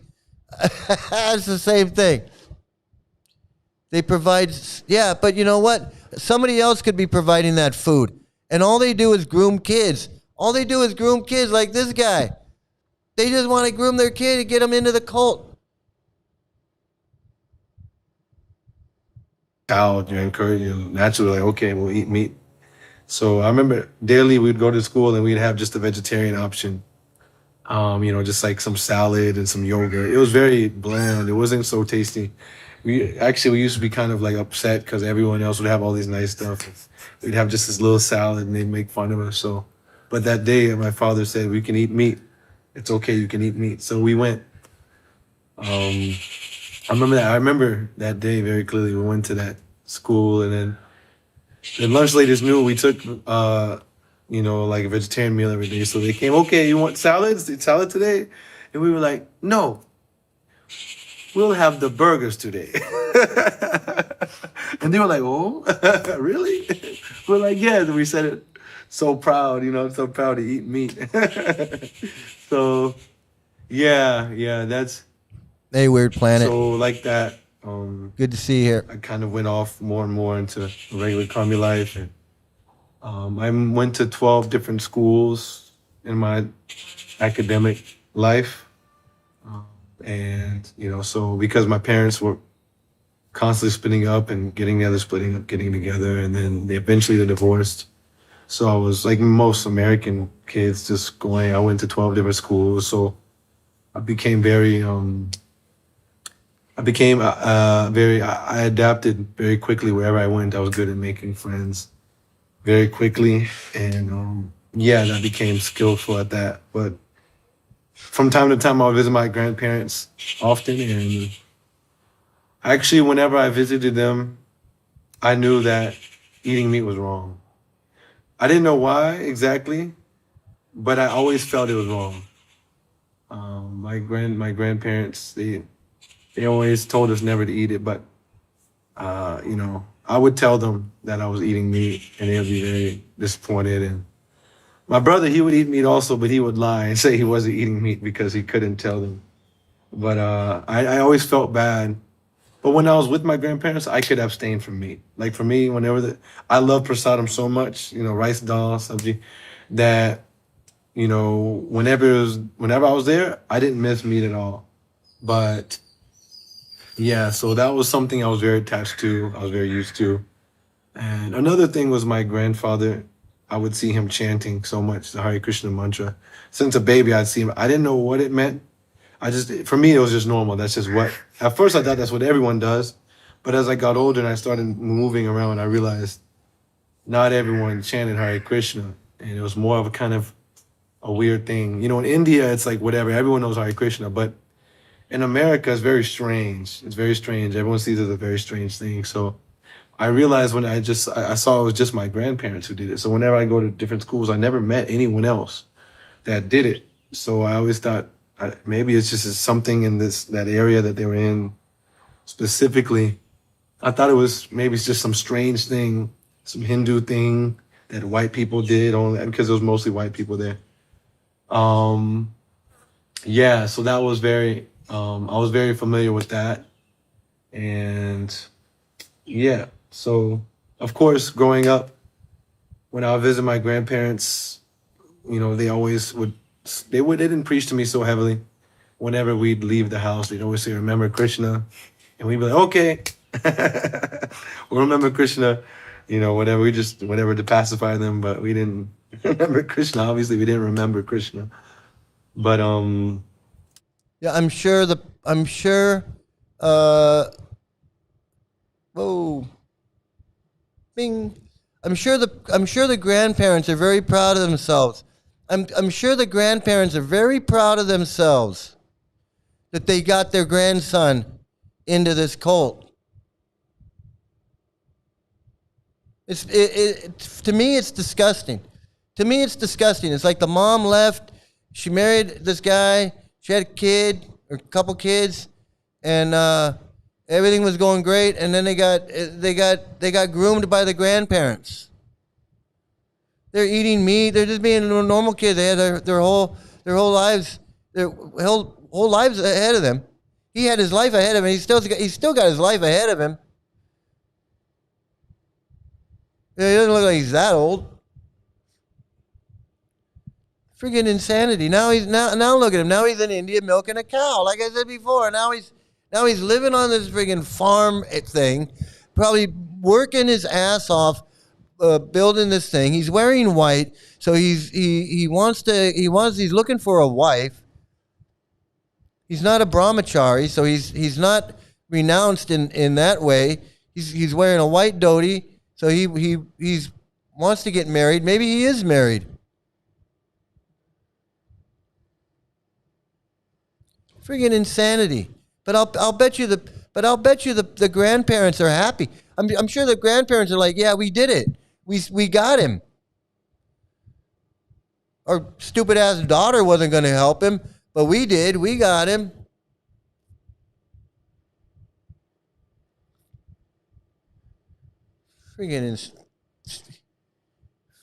It's the same thing. They provide, yeah, but you know what? Somebody else could be providing that food, and all they do is groom kids. All they do is groom kids like this guy. They just want to groom their kid to get them into the cult. Child, you're encouraged, you're naturally like, okay, we'll eat meat. So I remember daily we'd go to school and we'd have just a vegetarian option. Just like some salad and some yogurt. It was very bland. It wasn't so tasty. We used to be kind of like upset because everyone else would have all these nice stuff. We'd have just this little salad and they'd make fun of us. So, but that day my father said, we can eat meat. It's okay, you can eat meat. So we went. I remember that day very clearly. We went to that school, and then the lunch ladies knew we took, like a vegetarian meal every day. So they came, okay, you want salad today? And we were like, no, we'll have the burgers today. And they were like, oh, really? We're like, yeah. And we said it so proud, so proud to eat meat. So, yeah, that's. Hey, Weird Planet. So like that. Good to see you here. I kind of went off more and more into regular commie life, and I went to 12 different schools in my academic life, and so because my parents were constantly splitting up and getting together, splitting up, getting together, and then they eventually divorced. So I was like most American kids, just going. I went to 12 different schools, so I became very. I adapted very quickly wherever I went. I was good at making friends very quickly. And I became skillful at that. But from time to time, I would visit my grandparents often. And actually, whenever I visited them, I knew that eating meat was wrong. I didn't know why exactly, but I always felt it was wrong. My grandparents, they always told us never to eat it, but, I would tell them that I was eating meat, and they would be very disappointed. And my brother, he would eat meat also, but he would lie and say he wasn't eating meat because he couldn't tell them. But I always felt bad. But when I was with my grandparents, I could abstain from meat. Like for me, I love prasadam so much, rice dal, sabji, that, whenever I was there, I didn't miss meat at all. But yeah, so that was something I was very attached to. I was very used to. And another thing was my grandfather. I would see him chanting so much the Hare Krishna mantra. Since a baby, I'd see him. I didn't know what it meant. For me, it was just normal. That's just at first I thought that's what everyone does. But as I got older and I started moving around, I realized not everyone chanted Hare Krishna. And it was more of a kind of a weird thing. In India, it's like whatever. Everyone knows Hare Krishna. But in America, it's very strange. It's very strange. Everyone sees it as a very strange thing. So I realized when I saw it was just my grandparents who did it. So whenever I go to different schools, I never met anyone else that did it. So I always thought maybe it's just something in that area that they were in specifically. I thought it was maybe it's just some strange thing, some Hindu thing that white people did only because it was mostly white people there. So that was very. I was very familiar with that. And yeah, so of course, growing up, when I would visit my grandparents, they didn't preach to me so heavily. Whenever we'd leave the house, they'd always say, remember Krishna. And we'd be like, okay, we'll remember Krishna, whatever to pacify them, but we didn't remember Krishna. Obviously, we didn't remember Krishna. But, yeah, I'm sure. Bing. I'm sure the grandparents are very proud of themselves. I'm sure the grandparents are very proud of themselves that they got their grandson into this cult. To me, it's disgusting. It's like the mom left. She married this guy. She had a kid or a couple kids, and everything was going great. And then they got groomed by the grandparents. They're eating meat. They're just being normal kids. They had their whole lives, their whole lives ahead of them. He had his life ahead of him. He's still got his life ahead of him. He doesn't look like he's that old. Freaking insanity. Now look at him. Now he's in India milking a cow, like I said before. Now he's living on this freaking farm thing, probably working his ass off, building this thing. He's wearing white, so he's looking for a wife. He's not a brahmachari, so he's not renounced in that way. He's wearing a white dhoti, so he wants to get married. Maybe he is married. Friggin' insanity. But I'll bet you the grandparents are happy. I'm sure the grandparents are like, yeah, we did it. We got him. Our stupid ass daughter wasn't going to help him, but we did. We got him. Friggin'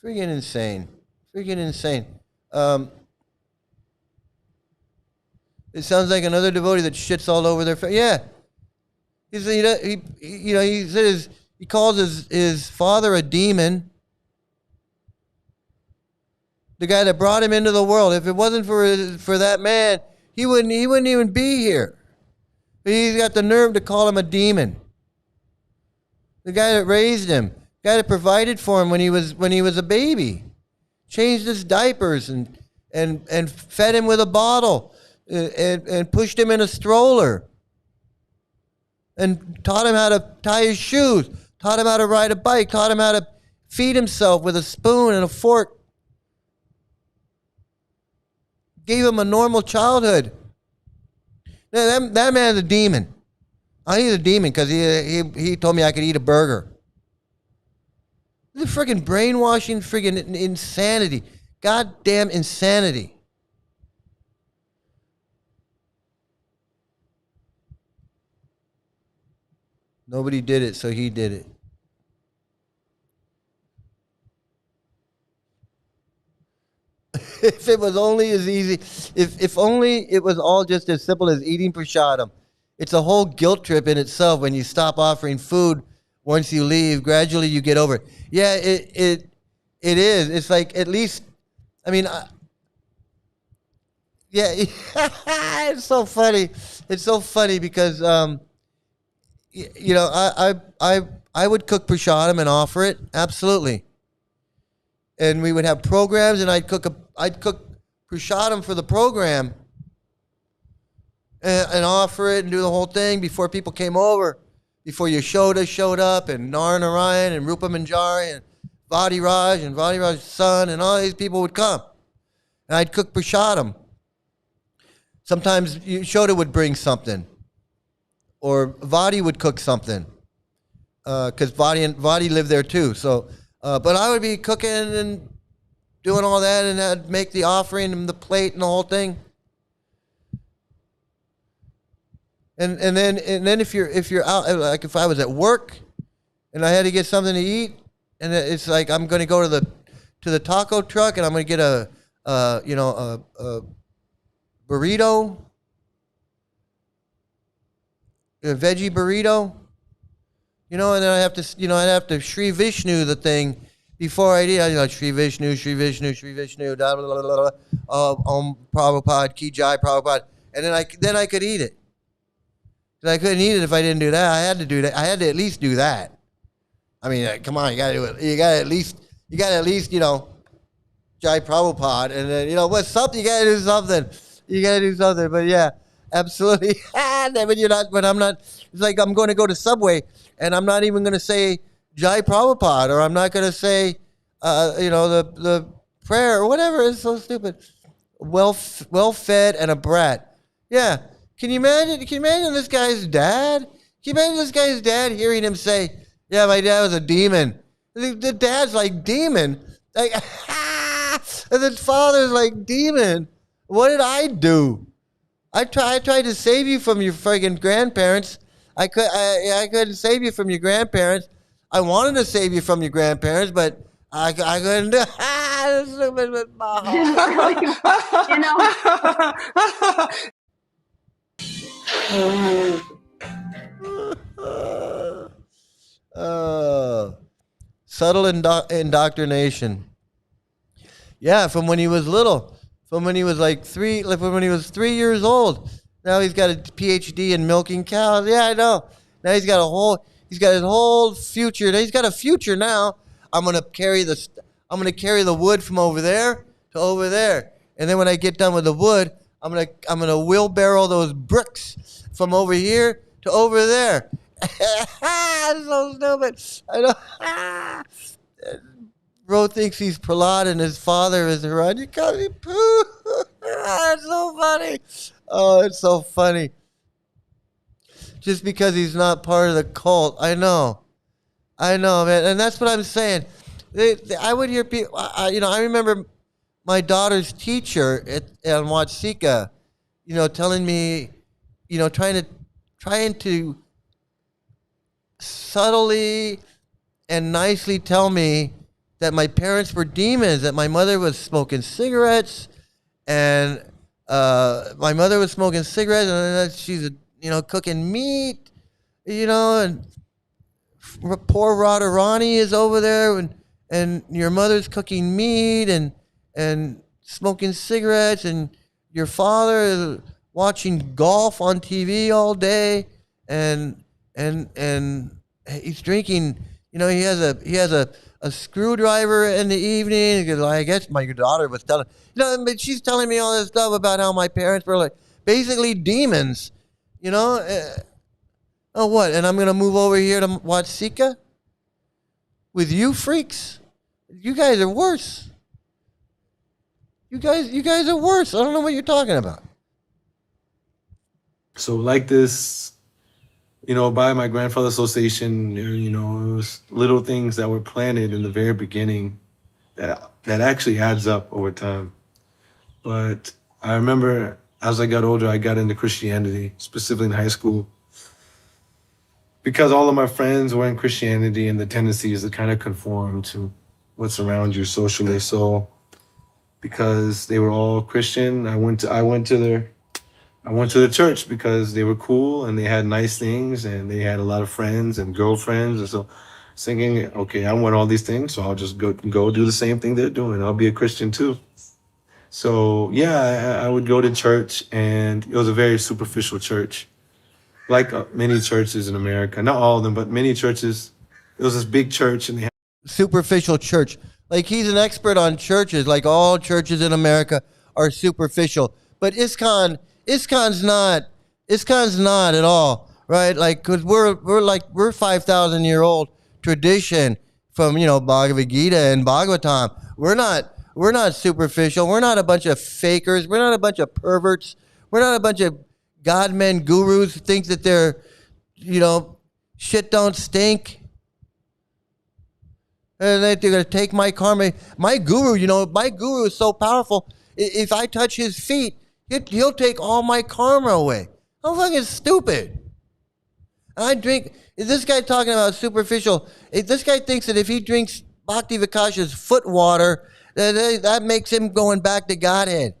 insane. Friggin' insane. It sounds like another devotee that shits all over their face. Yeah. He said he calls his father a demon. The guy that brought him into the world. If it wasn't for that man, he wouldn't even be here. But he's got the nerve to call him a demon. The guy that raised him, the guy that provided for him when he was a baby, changed his diapers and fed him with a bottle. And pushed him in a stroller and taught him how to tie his shoes, taught him how to ride a bike, taught him how to feed himself with a spoon and a fork. Gave him a normal childhood. Now, that man's a demon. I think he's a demon because he told me I could eat a burger. This is freaking brainwashing, freaking insanity. Goddamn insanity. Nobody did it, so he did it. If it was only as easy, if only it was all just as simple as eating prasadam. It's a whole guilt trip in itself when you stop offering food once you leave. Gradually you get over it. Yeah, it is. It's like at least, I mean, yeah, it's so funny. It's so funny because, I would cook prasadam and offer it, absolutely. And we would have programs, and I'd cook prasadam for the program, and offer it and do the whole thing before people came over, before Yashoda showed up, and Narnarayan and Rupa Manjari and Vadiraj and Vadiraj's son, and all these people would come, and I'd cook prasadam. Sometimes Yashoda would bring something. Or Vadi would cook something, because Vadi lived there too. So, but I would be cooking and doing all that, and I'd make the offering and the plate and the whole thing. And then if you're out, like if I was at work, and I had to get something to eat, and it's like I'm going to go to the taco truck, and I'm going to get a burrito. A veggie burrito, and then I'd have to Sri Vishnu the thing before I'd eat. I'd like Sri Vishnu, Sri Vishnu, Sri Vishnu, blah, blah, blah, blah, Om Prabhupada, Ki Jai Prabhupada, and then I could eat it. Because I couldn't eat it if I didn't do that. I had to do that. I had to at least do that. I mean, come on, you got to do it. You got to at least, Jai Prabhupada, and then what's something? You got to do something. You got to do something. But yeah. Absolutely. But I'm not, it's like I'm going to go to Subway and I'm not even going to say Jai Prabhupada, or I'm not going to say, the prayer or whatever. It's so stupid. Well fed and a brat. Yeah. Can you imagine this guy's dad? Can you imagine this guy's dad hearing him say, yeah, my dad was a demon. The dad's like, demon? Like, and the father's like, demon? What did I do? I tried to save you from your friggin' grandparents. I couldn't save you from your grandparents. I wanted to save you from your grandparents, but I couldn't do stupid with Maha. Subtle indoctrination. Yeah, from when he was little, from when he was from when he was 3 years old. Now he's got a PhD in milking cows. Yeah, I know. Now he's got his whole future. He's got a future now. I'm gonna carry the wood from over there to over there, and then when I get done with the wood, I'm gonna wheelbarrow those bricks from over here to over there. That's so stupid. I know. Bro thinks he's Prahlad and his father is Hiranyakashipu. It's so funny. Oh, it's so funny. Just because he's not part of the cult. I know, man. And that's what I'm saying. I would hear people, I remember my daughter's teacher on Watsika, telling me, trying to subtly and nicely tell me that my parents were demons, that my mother was smoking cigarettes, and my mother was smoking cigarettes, and then she's, cooking meat, and poor Radharani is over there, and your mother's cooking meat and smoking cigarettes, and your father is watching golf on TV all day, and he's drinking. He has a screwdriver in the evening. Because I guess my daughter was telling, but she's telling me all this stuff about how my parents were basically demons. Oh, what? And I'm gonna move over here to Watsika with you freaks. You guys are worse. You guys are worse. I don't know what you're talking about. So like this, by my grandfather's association, it was little things that were planted in the very beginning that actually adds up over time. But I remember as I got older, I got into Christianity, specifically in high school, because all of my friends were in Christianity and the tendency is to kind of conform to what's around you socially. So because they were all Christian, I went to the church because they were cool and they had nice things and they had a lot of friends and girlfriends. And so thinking, okay, I want all these things, so I'll just go do the same thing they're doing. I'll be a Christian too. So yeah, I would go to church, and it was a very superficial church. Like many churches in America, not all of them, but many churches. It was this big church, and they had superficial church. Like he's an expert on churches. Like all churches in America are superficial, but ISKCON's not at all, right? Like, cause we're 5,000 year old tradition from Bhagavad Gita and Bhagavatam. We're not superficial. We're not a bunch of fakers. We're not a bunch of perverts. We're not a bunch of godmen gurus who think that they're, shit don't stink. And they're going to take my karma. My guru is so powerful. If I touch his feet, he'll take all my karma away. I'm fucking stupid. Is this guy talking about superficial? If this guy thinks that if he drinks Bhakti Vikasha's foot water, that makes him going back to Godhead.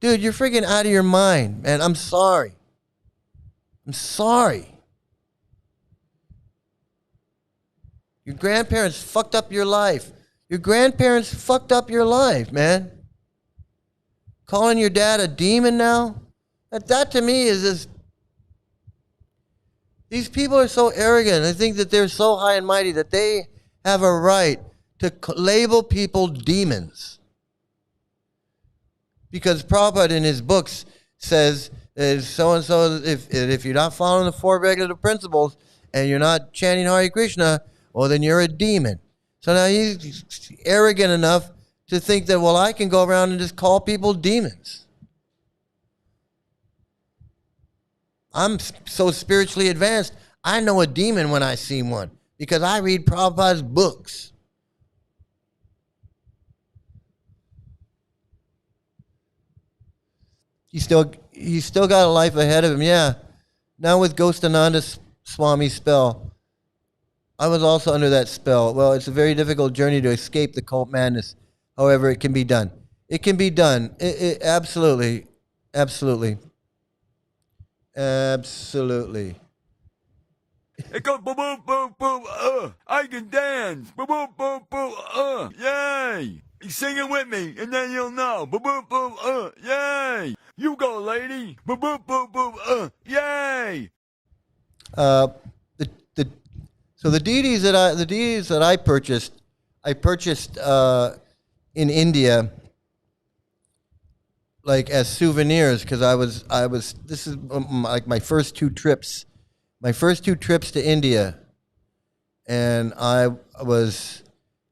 Dude, you're freaking out of your mind, man. I'm sorry. Your grandparents fucked up your life. Man. Calling your dad a demon now? That to me is just... These people are so arrogant. I think that they're so high and mighty that they have a right to label people demons. Because Prabhupada in his books says so-and-so, if you're not following the 4 regulative principles and you're not chanting Hare Krishna, well, then you're a demon. So now he's arrogant enough to think that, well, I can go around and just call people demons. I'm so spiritually advanced, I know a demon when I see one because I read Prabhupada's books. He's still got a life ahead of him, yeah. Now with Yasodanandan Swami spell. I was also under that spell. Well, it's a very difficult journey to escape the cult madness. However, it can be done. It can be done. It absolutely, absolutely, absolutely. It goes boom, boom, boom, boom, I can dance. Boom, boom, boom, boom, yay. Sing it with me, and then you'll know. Boom, boom, boom, yay. You go, lady. Boom, boom, boom, boom, yay. So the deities that I purchased in India, like as souvenirs, because I was this is like my first two trips to India, and I was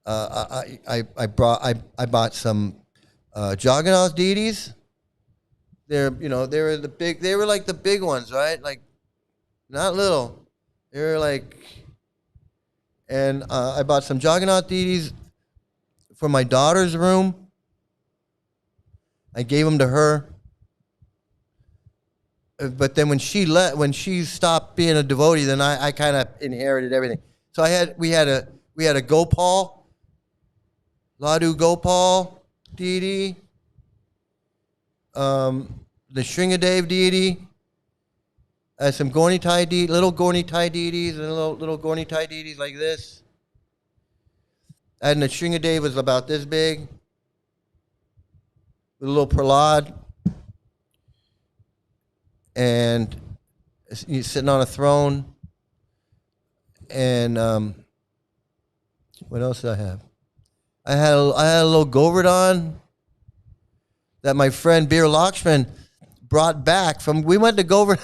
I bought some Jagannath deities. They were like the big ones, right? Like not little. They were like, and I bought some Jagannath deities for my daughter's room. I gave them to her. But then when she stopped being a devotee, then I kind of inherited everything. So we had a Gopal, Ladu Gopal deity, the Shringadev deity, some Gornitai deity, little Gornitai deities, and little Gornitai deities like this. And the Shringadev was about this big, with a little Prahlad. And he's sitting on a throne. And what else did I have? I had a little Govardhan that my friend Bir Lakshman brought back from. We went to Govardhan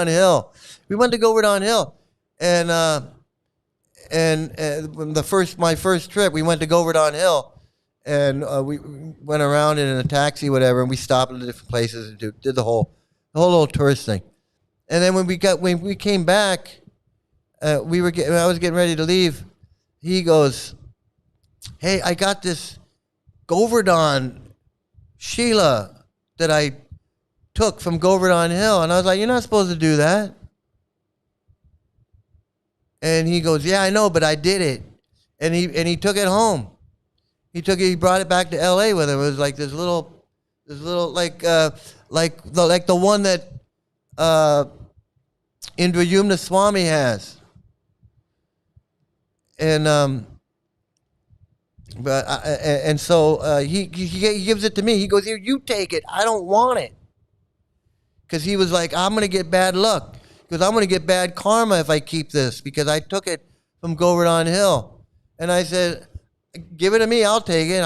Hill. And my first trip, we went to Govardhan Hill. And we went around in a taxi, whatever, and we stopped at different places and did the whole little tourist thing. And then when we came back, I was getting ready to leave. He goes, "Hey, I got this Govardhan Sheila that I took from Govardhan Hill," and I was like, "You're not supposed to do that." And he goes, "Yeah, I know, but I did it," and he took it home. He brought it back to L.A. with him. It was like this little like the one that Indrayumna Swami has. And so he gives it to me. He goes, "Here, you take it. I don't want it," because he was like, "I'm gonna get bad luck, because I'm gonna get bad karma if I keep this, because I took it from Govardhan Hill." And I said, "Give it to me. I'll take it.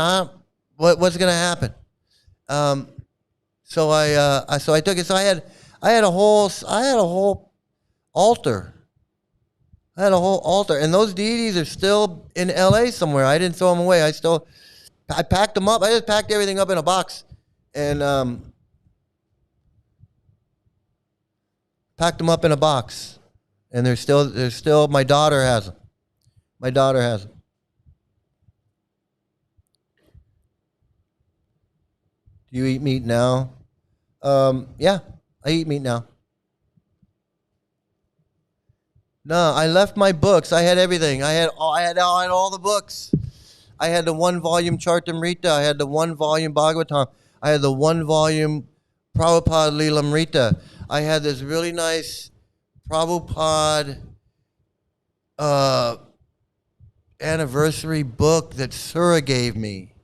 What's gonna happen?" So I took it. So I had a whole altar. And those deities are still in L.A. somewhere. I didn't throw them away. I packed them up. I just packed everything up in a box, and packed them up in a box. And they're still. My daughter has them. Do you eat meat now? Yeah, I eat meat now. No, I left my books. I had everything. I had all the books. I had the 1-volume Chartamrita. I had the 1-volume Bhagavatam. I had the 1-volume Prabhupada Leelamrita. I had this really nice Prabhupada anniversary book that Sura gave me.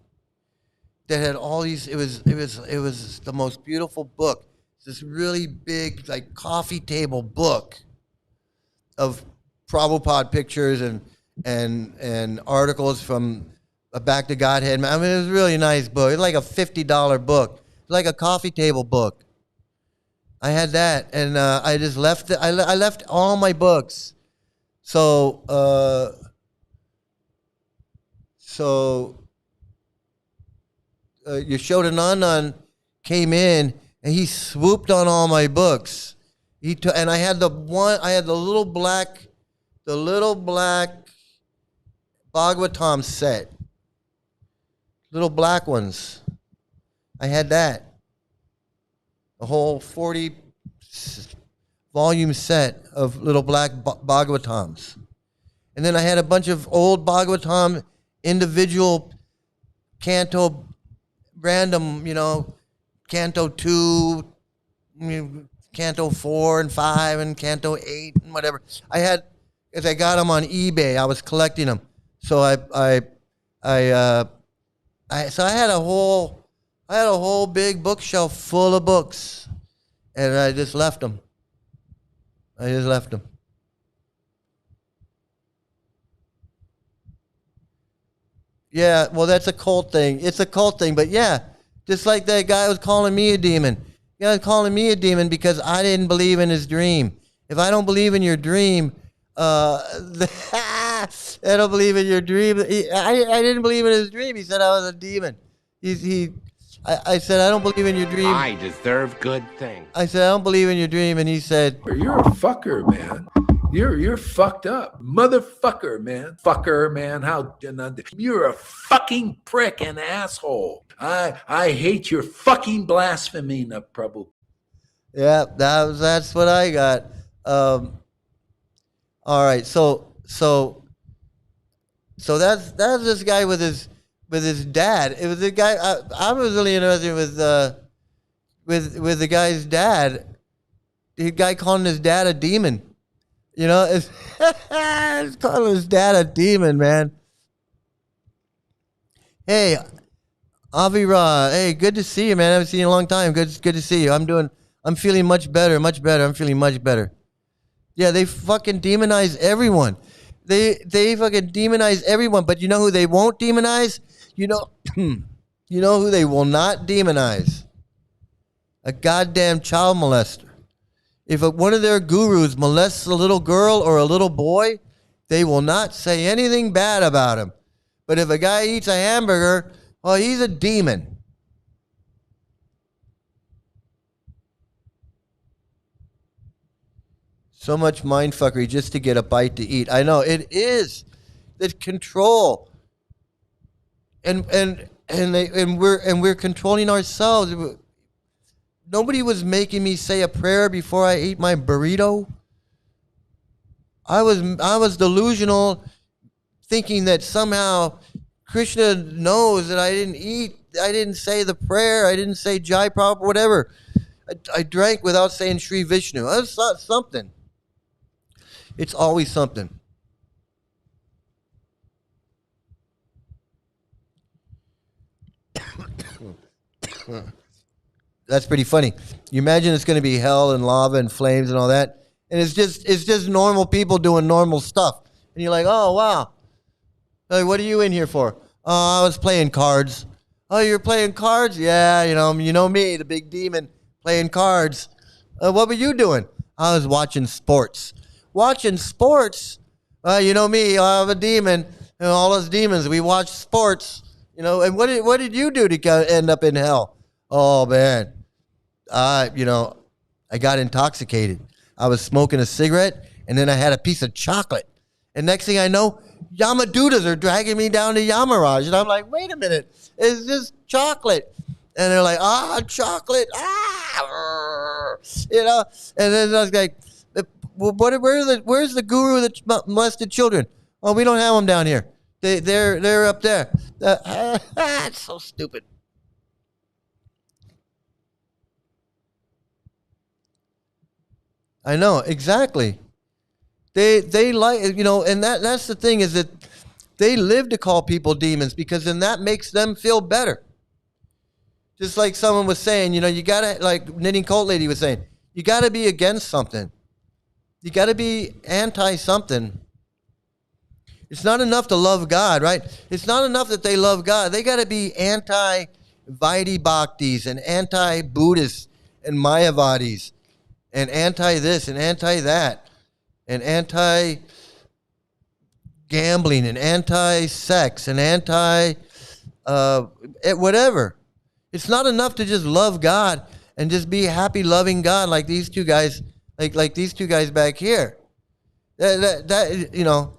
That had all these. It was the most beautiful book. It's this really big, like, coffee table book of Prabhupada pictures and articles from Back to Godhead. I mean, it was a really nice book. It was like a $50 book, like a coffee table book. I had that, and I just left it. I left all my books. So Yasodanandan came in and he swooped on all my books. And I had the little black Bhagavatam set, little black ones. I had that, a whole 40 volume set of little black Bhagavatams. And then I had a bunch of old Bhagavatam individual canto, random, canto 2, canto 4 and 5 and canto 8 and whatever. As I got them on eBay, I was collecting them. So I had a whole big bookshelf full of books, and I just left them. Yeah, well, that's a cult thing. It's a cult thing, but yeah, just like that guy was calling me a demon. The guy was calling me a demon because I didn't believe in his dream. If I don't believe in your dream, I don't believe in your dream. I didn't believe in his dream. He said I was a demon. I said, I don't believe in your dream. I deserve good things. I said, I don't believe in your dream. And he said, You're a fucker, man. You're fucked up. Motherfucker, man. Fucker, man. You're a fucking prick and asshole. I hate your fucking blasphemy, Prabhu. Yeah, that's what I got. All right, so that's this guy with his dad. It was the guy. I was really interested with the guy's dad. The guy calling his dad a demon. It's calling his dad a demon, man. Hey, Avira. Hey, good to see you, man. I haven't seen you in a long time. Good to see you. I'm feeling much better. I'm feeling much better. Yeah, they fucking demonize everyone. They fucking demonize everyone. But you know who they won't demonize? You know who they will not demonize? A goddamn child molester. If one of their gurus molests a little girl or a little boy, they will not say anything bad about him. But if a guy eats a hamburger, well, he's a demon. So much mindfuckery just to get a bite to eat. I know it is. It's control, and we're controlling ourselves. Nobody was making me say a prayer before I ate my burrito. I was delusional, thinking that somehow Krishna knows that I didn't say the prayer, I didn't say Jai Prabhupada, whatever. I drank without saying Sri Vishnu. That's not something. It's always something. That's pretty funny. You imagine it's going to be hell and lava and flames and all that, and it's just normal people doing normal stuff, and you're like, oh wow, like, what are you in here for? Oh, I was playing cards. Oh, you're playing cards? Yeah, you know me, the big demon, playing cards. What were you doing? I was watching sports. Watching sports? You know me, I'm a demon, and all us demons, we watch sports. And what did you do to end up in hell? Oh man. I got intoxicated. I was smoking a cigarette, and then I had a piece of chocolate. And next thing I know, Yamadutas are dragging me down to Yamaraj. And I'm like, wait a minute, it's just chocolate. And they're like, chocolate, And then I was like, where's the guru that molested children? Oh, we don't have them down here. They're up there. It's so stupid. I know, exactly. They like, and that's the thing, is that they live to call people demons, because then that makes them feel better. Just like someone was saying, you gotta, like Knitting Cult Lady was saying, you gotta be against something. You gotta be anti something. It's not enough to love God, right? It's not enough that they love God. They gotta be anti-Vaidhi Bhaktis and anti-Buddhists and Mayavadis, and anti-this and anti-that, and anti-gambling and anti-sex and whatever. It's not enough to just love God and just be happy loving God like these two guys, like these two guys back here. No,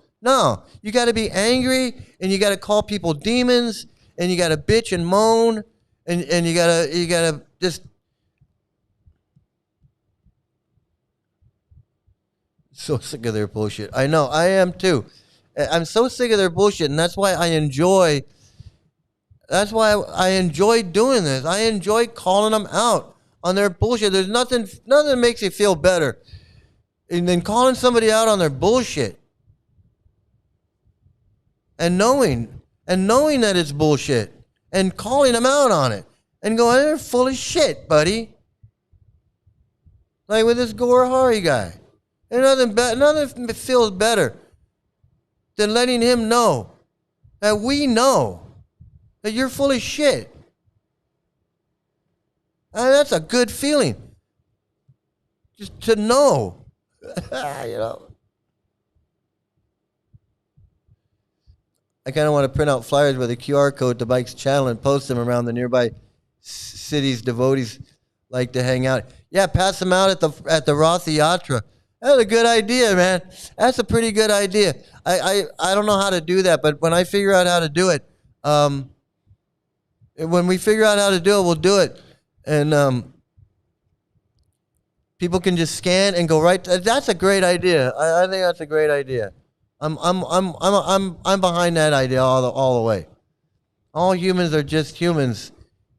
you got to be angry, and you got to call people demons, and you got to bitch and moan, and you got to just. So sick of their bullshit. I know, I am too. I'm so sick of their bullshit, and that's why I enjoy. That's why I enjoy doing this. I enjoy calling them out on their bullshit. There's nothing that makes you feel better than calling somebody out on their bullshit, and knowing that it's bullshit, and calling them out on it, and going, they're full of shit, buddy. Like with this Gorahari guy, and nothing feels better than letting him know that we know that you're full of shit. That's a good feeling. Just to know, you know. I kind of want to print out flyers with a QR code to Mike's channel and post them around the nearby cities devotees like to hang out. Yeah, pass them out at the Rath Yatra. That's a good idea, man. That's a pretty good idea. I don't know how to do that, but when I figure out how to do it, when we figure out how to do it, we'll do it. And people can just scan and go right. That's a great idea. I think that's a great idea. I'm behind that idea all the way. All humans are just humans.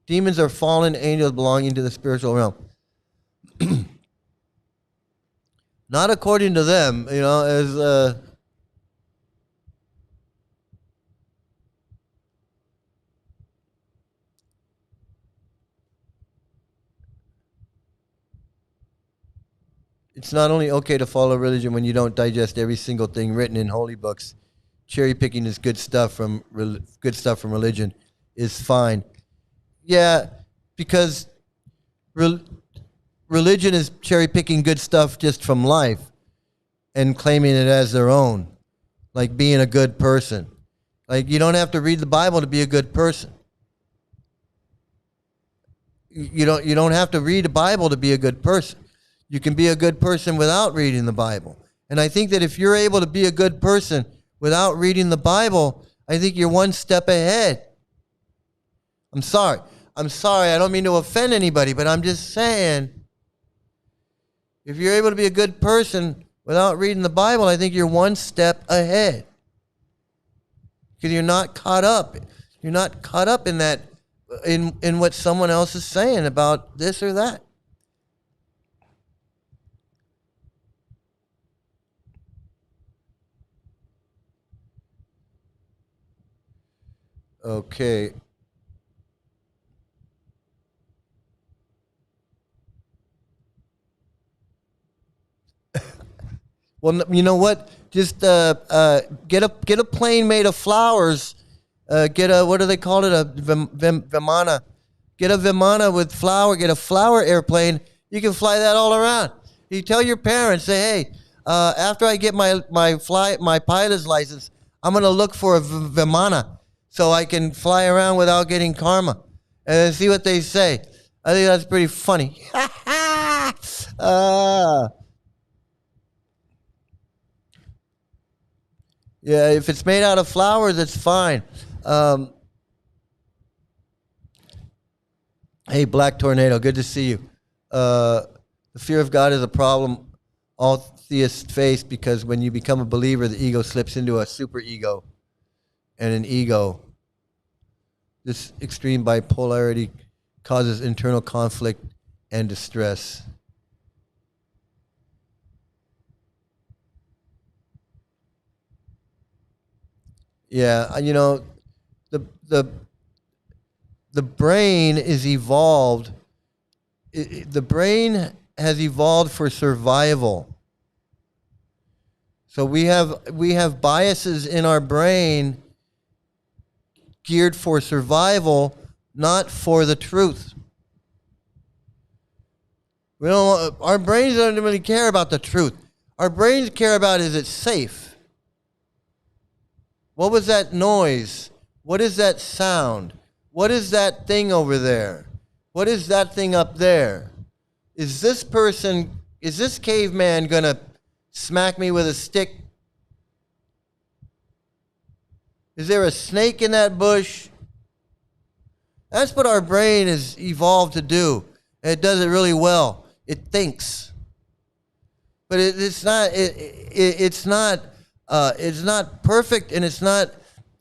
Demons are fallen angels belonging to the spiritual realm. Not according to them, you know, as it's not only okay to follow religion when you don't digest every single thing written in holy books. Cherry picking is good stuff from religion is fine. Yeah, because religion is cherry picking good stuff just from life and claiming it as their own, like being a good person. Like you don't have to read the Bible to be a good person. You don't have to read the Bible to be a good person. You can be a good person without reading the Bible. And I think that if you're able to be a good person without reading the Bible, I think you're one step ahead. I'm sorry. I don't mean to offend anybody, but I'm just saying, if you're able to be a good person without reading the Bible, I think you're one step ahead. Because you're not caught up. You're not caught up in that, in what someone else is saying about this or that. Okay. Well, you know what? Just get a plane made of flowers. Get a, what do they call it? A Vimana. Get a Vimana with flower. Get a flower airplane. You can fly that all around. You tell your parents, say, hey, after I get my pilot's license, I'm gonna look for a Vimana so I can fly around without getting karma, and see what they say. I think that's pretty funny. Yeah, if it's made out of flowers, it's fine. Hey, Black Tornado, good to see you. The fear of God is a problem all theists face because when you become a believer, the ego slips into a super ego and an ego. This extreme bipolarity causes internal conflict and distress. Yeah, you know, the brain is evolved. The brain has evolved for survival. So we have biases in our brain geared for survival, not for the truth. Our brains don't really care about the truth. Our brains care about, is it safe? What was that noise? What is that sound? What is that thing over there? What is that thing up there? Is this caveman gonna smack me with a stick? Is there a snake in that bush? That's what our brain is evolved to do. And it does it really well. It thinks. But it's not It's not perfect, and it's not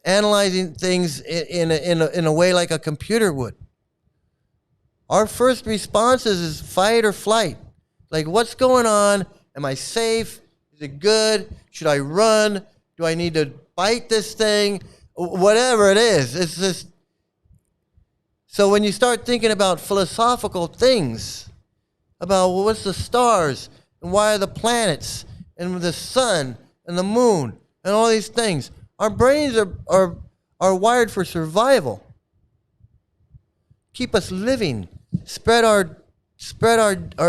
analyzing things in a way like a computer would. Our first responses is fight or flight. Like, what's going on? Am I safe? Is it good? Should I run? Do I need to bite this thing? Whatever it is. It's just... So when you start thinking about philosophical things, about what's the stars, and why are the planets, and the sun, and the moon, and all these things, our brains are wired for survival. Keep us living. Spread our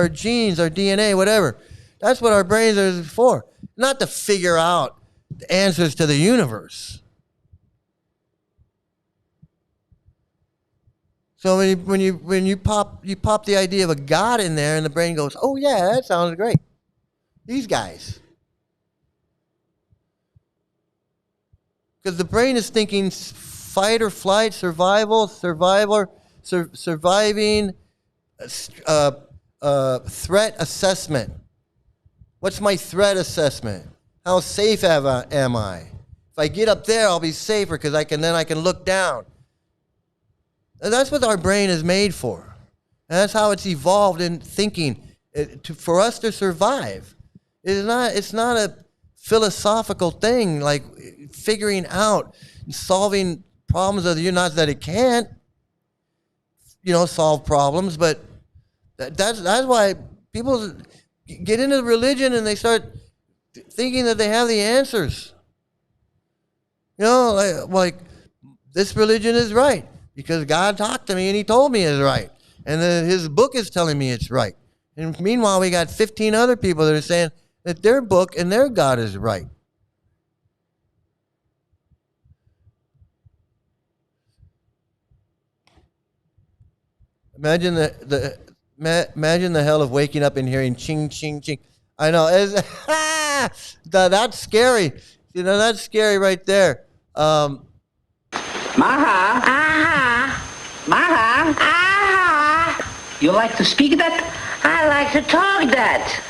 genes, our DNA, whatever. That's what our brains are for. Not to figure out the answers to the universe. So when you pop the idea of a God in there, and the brain goes, oh yeah, that sounds great. These guys. Because the brain is thinking fight or flight, survival, surviving, threat assessment. What's my threat assessment? How safe am I? If I get up there, I'll be safer because I can look down. And that's what our brain is made for. And that's how it's evolved in thinking for us to survive. It's not a philosophical thing like figuring out and solving problems of the universe. Not that it can't, solve problems, but that's why people get into religion and they start thinking that they have the answers. Like this religion is right because God talked to me and he told me it's right. And his book is telling me it's right. And meanwhile, we got 15 other people that are saying that their book and their God is right. Imagine the hell of waking up and hearing ching, ching, ching. I know. That's scary. That's scary right there. Maha, aha, Maha, aha. You like to speak that? I like to talk that.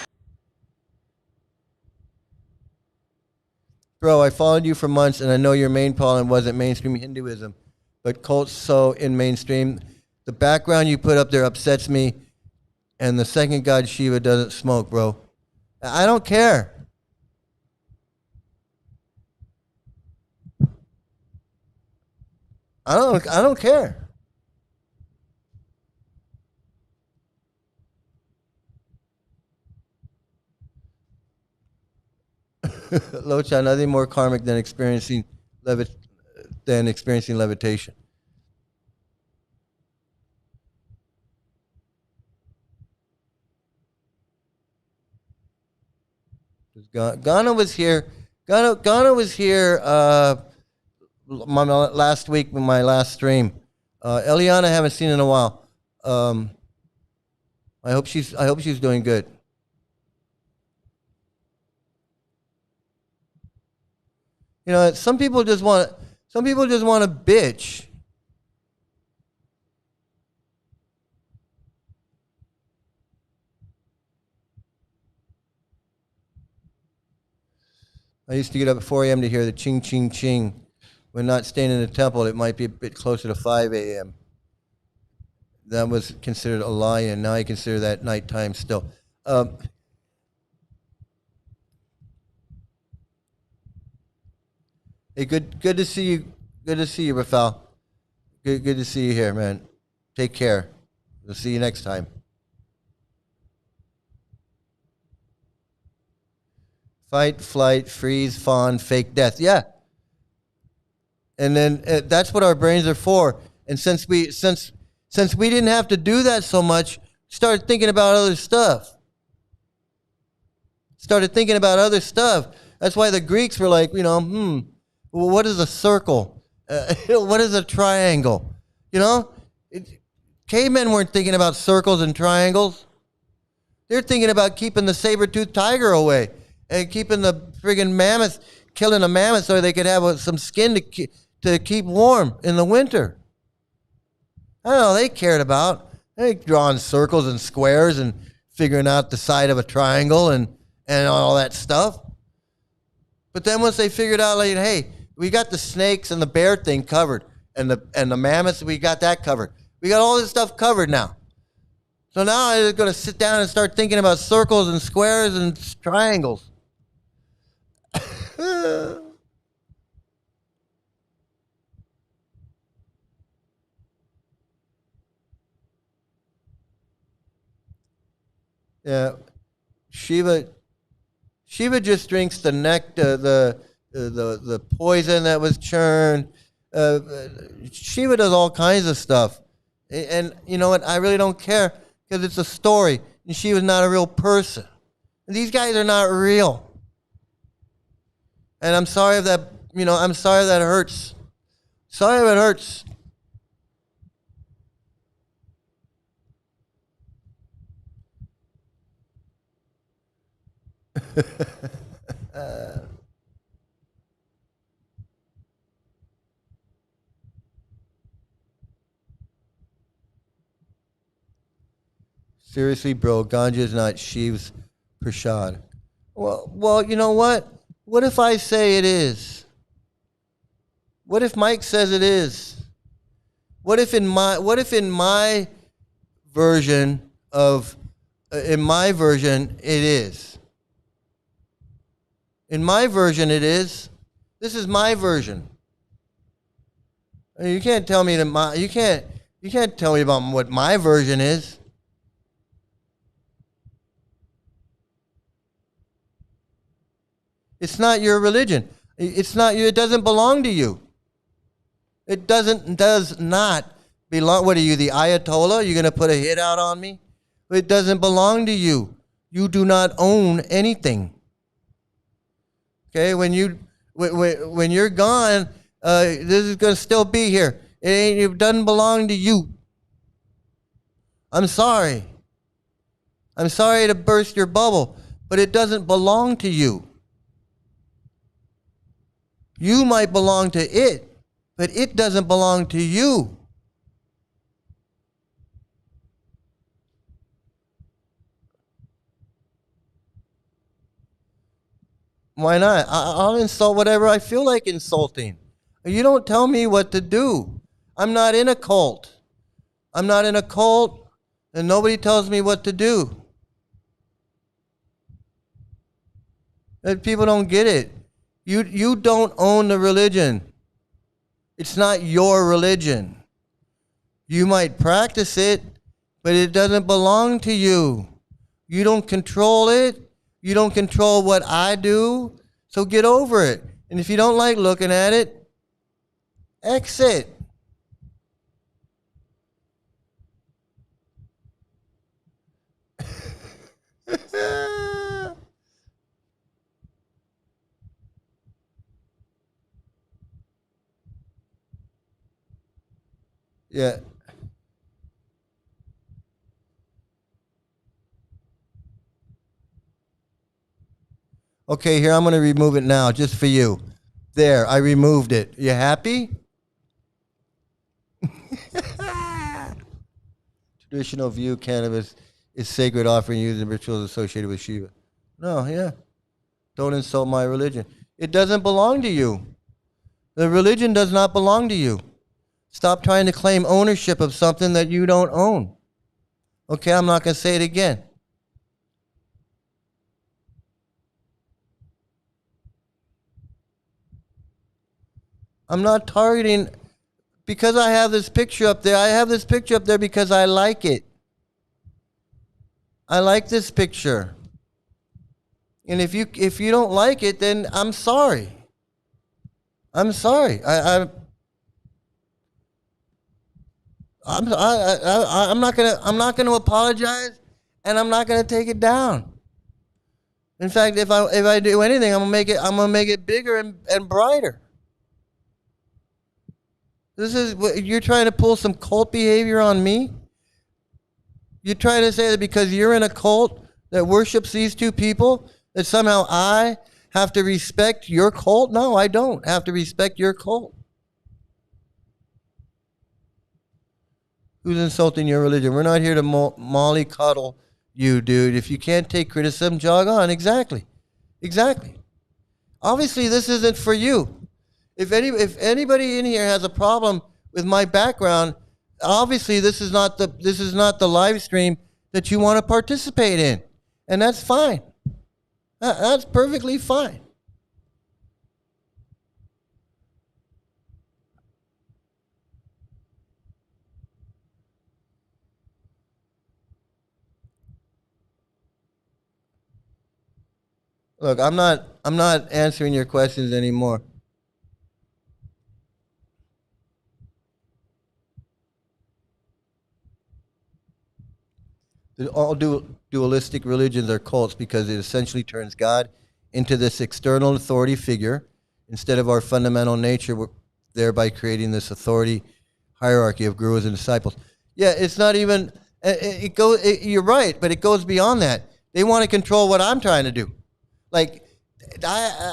Bro, I followed you for months, and I know your main problem wasn't mainstream Hinduism, but cults so in mainstream. The background you put up there upsets me, and the second god Shiva doesn't smoke, bro. I don't care. I don't care. Locha, nothing more karmic than experiencing levitation. Ghana was here. Ghana was here last week with my last stream. Eliana, I haven't seen in a while. I hope she's doing good. Some people just want to bitch. I used to get up at 4 a.m. to hear the ching, ching, ching. When not staying in the temple, it might be a bit closer to 5 a.m. That was considered a lie, and now I consider that nighttime still. Hey, good to see you. Good to see you, Rafael. Good to see you here, man. Take care. We'll see you next time. Fight, flight, freeze, fawn, fake death. Yeah. And then that's what our brains are for. And since we didn't have to do that so much, started thinking about other stuff. That's why the Greeks were like, well, what is a circle? What is a triangle? Cavemen weren't thinking about circles and triangles. They're thinking about keeping the saber-toothed tiger away and keeping the friggin' mammoth, killing a mammoth so they could have some skin to keep warm in the winter. I don't know, they cared about. They drawing circles and squares and figuring out the side of a triangle and all that stuff. But then once they figured out, like, hey, we got the snakes and the bear thing covered, and the mammoths, we got that covered. We got all this stuff covered now. So now I'm going to sit down and start thinking about circles and squares and triangles. Yeah, Shiva just drinks the nectar, the poison that was churned. Shiva does all kinds of stuff, and you know what? I really don't care because it's a story, and Shiva's not a real person. And these guys are not real, and I'm sorry if that. I'm sorry if that hurts. Sorry if it hurts. Seriously, bro, ganja is not Shiv's prasad. Well, you know what? What if I say it is? What if Mike says it is? What if in my version it is? In my version it is. This is my version. You can't tell me that you can't tell me about what my version is. It's not your religion. It's not you. It doesn't belong to you. It does not belong. What are you, the Ayatollah? You're going to put a hit out on me? It doesn't belong to you. You do not own anything. Okay, when you're gone, this is going to still be here. It doesn't belong to you. I'm sorry. I'm sorry to burst your bubble, but it doesn't belong to you. You might belong to it, but it doesn't belong to you. Why not? I'll insult whatever I feel like insulting. You don't tell me what to do. I'm not in a cult. I'm not in a cult, and nobody tells me what to do. And people don't get it. You don't own the religion. It's not your religion. You might practice it, but it doesn't belong to you. You don't control it. You don't control what I do. So get over it. And if you don't like looking at it, exit. Yeah. Okay, here, I'm going to remove it now, just for you. There, I removed it. You happy? Traditional view, cannabis is sacred offering used in rituals associated with Shiva. No, yeah. Don't insult my religion. It doesn't belong to you. The religion does not belong to you. Stop trying to claim ownership of something that you don't own. Okay, I'm not going to say it again. I'm not targeting, because I have this picture up there. I have this picture up there because I like it. I like this picture. And if you don't like it, then I'm sorry. I'm sorry. I'm not gonna apologize, and I'm not gonna take it down. In fact, if I do anything, I'm gonna make it bigger and brighter. This is what you're trying to pull some cult behavior on me. You're trying to say that because you're in a cult that worships these two people, that somehow I have to respect your cult? No, I don't have to respect your cult. Who's insulting your religion? We're not here to mollycoddle you, dude. If you can't take criticism, jog on. Exactly. Obviously, this isn't for you. If anybody in here has a problem with my background, obviously this is not the live stream that you want to participate in, and that's fine. That's perfectly fine. Look, I'm not answering your questions anymore. All dualistic religions are cults because it essentially turns God into this external authority figure instead of our fundamental nature, thereby creating this authority hierarchy of gurus and disciples. Yeah, it's not even. You're right, but it goes beyond that. They want to control what I'm trying to do. Like,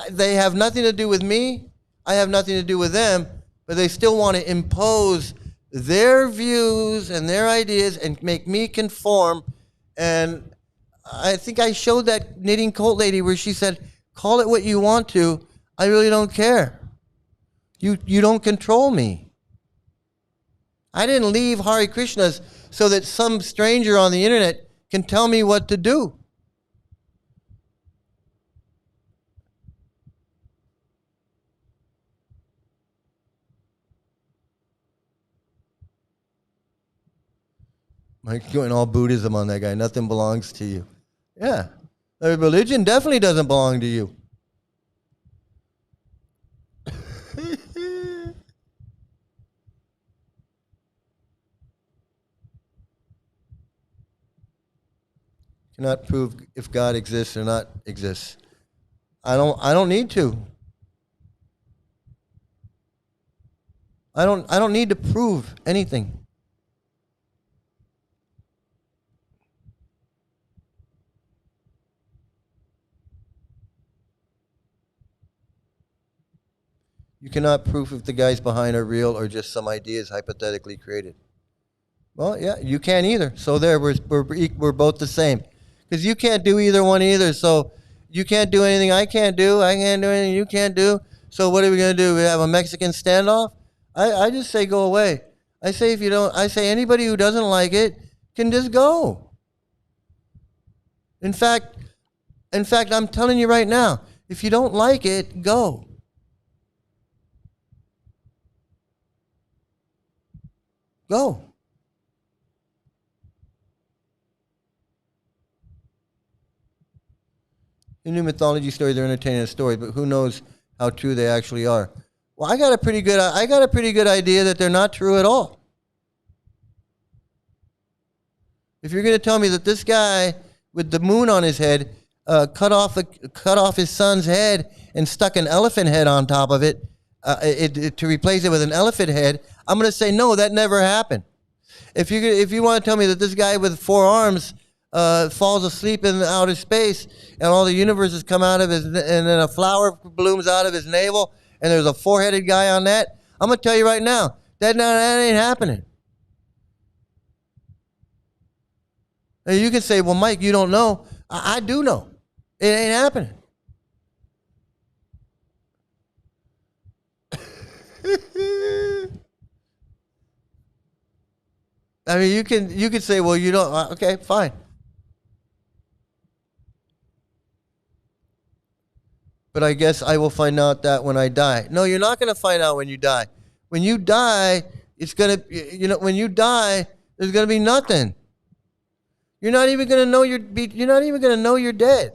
they have nothing to do with me. I have nothing to do with them, but they still want to impose their views and their ideas and make me conform. And I think I showed that knitting cult lady where she said, call it what you want to. I really don't care. You don't control me. I didn't leave Hare Krishnas so that some stranger on the internet can tell me what to do. Like going all Buddhism on that guy. Nothing belongs to you. Yeah. Religion definitely doesn't belong to you. Cannot prove if God exists or not exists. I don't need to. I don't need to prove anything. You cannot prove if the guys behind are real or just some ideas hypothetically created. Well, yeah, you can't either. So there, we're both the same. Because you can't do either one either. So you can't do anything I can't do. I can't do anything you can't do. So what are we going to do? We have a Mexican standoff? I just say go away. I say anybody who doesn't like it can just go. In fact, I'm telling you right now, if you don't like it, go. Go. Hindu mythology stories, they're entertaining stories, but who knows how true they actually are? Well, I got a pretty good idea that they're not true at all. If you're going to tell me that this guy with the moon on his head cut off his son's head and stuck an elephant head on top of it, to replace it with an elephant head, I'm going to say no, that never happened. If you want to tell me that this guy with 4 arms falls asleep in outer space and all the universes come out of his, and then a flower blooms out of his navel and there's a 4-headed guy on that, I'm going to tell you right now, that ain't happening. Now you can say, well, Mike, you don't know. I do know. It ain't happening. I mean, you can say, well, you don't. Okay, fine. But I guess I will find out that when I die. No, you're not going to find out when you die. When you die, it's going to, when you die, there's going to be nothing. You're not even going to know you're not even going to know you're dead.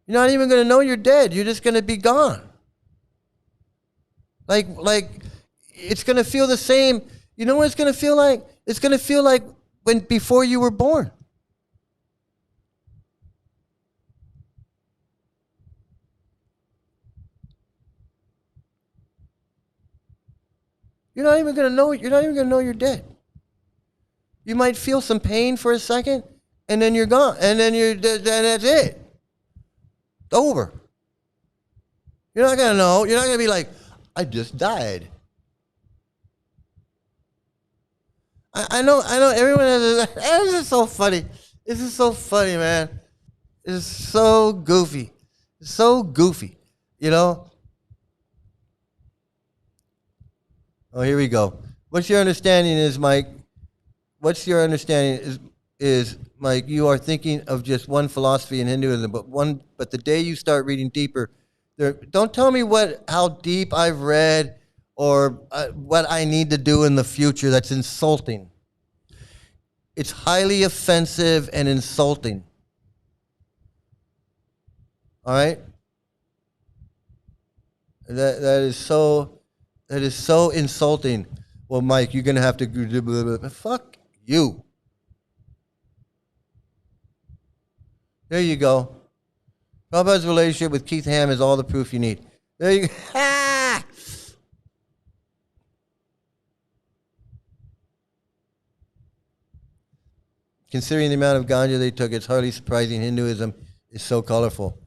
You're not even going to know you're dead. You're just going to be gone. Like it's going to feel the same. You know what it's going to feel like? It's going to feel like before you were born. You're not even going to know you're dead. You might feel some pain for a second, and then you're gone, and then that's it. It's over. You're not going to know. You're not going to be like, I just died. I know everyone has this is so funny. This is so funny, man. It's so goofy. So goofy, you know? Oh, here we go. What's your understanding is, Mike? What's your understanding is Mike, you are thinking of just one philosophy in Hinduism, but the day you start reading deeper, don't tell me how deep I've read or what I need to do in the future. That's insulting. It's highly offensive and insulting. All right? That is so insulting. Well, Mike, you're gonna have to do blah, blah, blah. Fuck you. There you go. Prabhupada's relationship with Keith Ham is all the proof you need. There you go. Ah! Considering the amount of ganja they took, it's hardly surprising Hinduism is so colorful.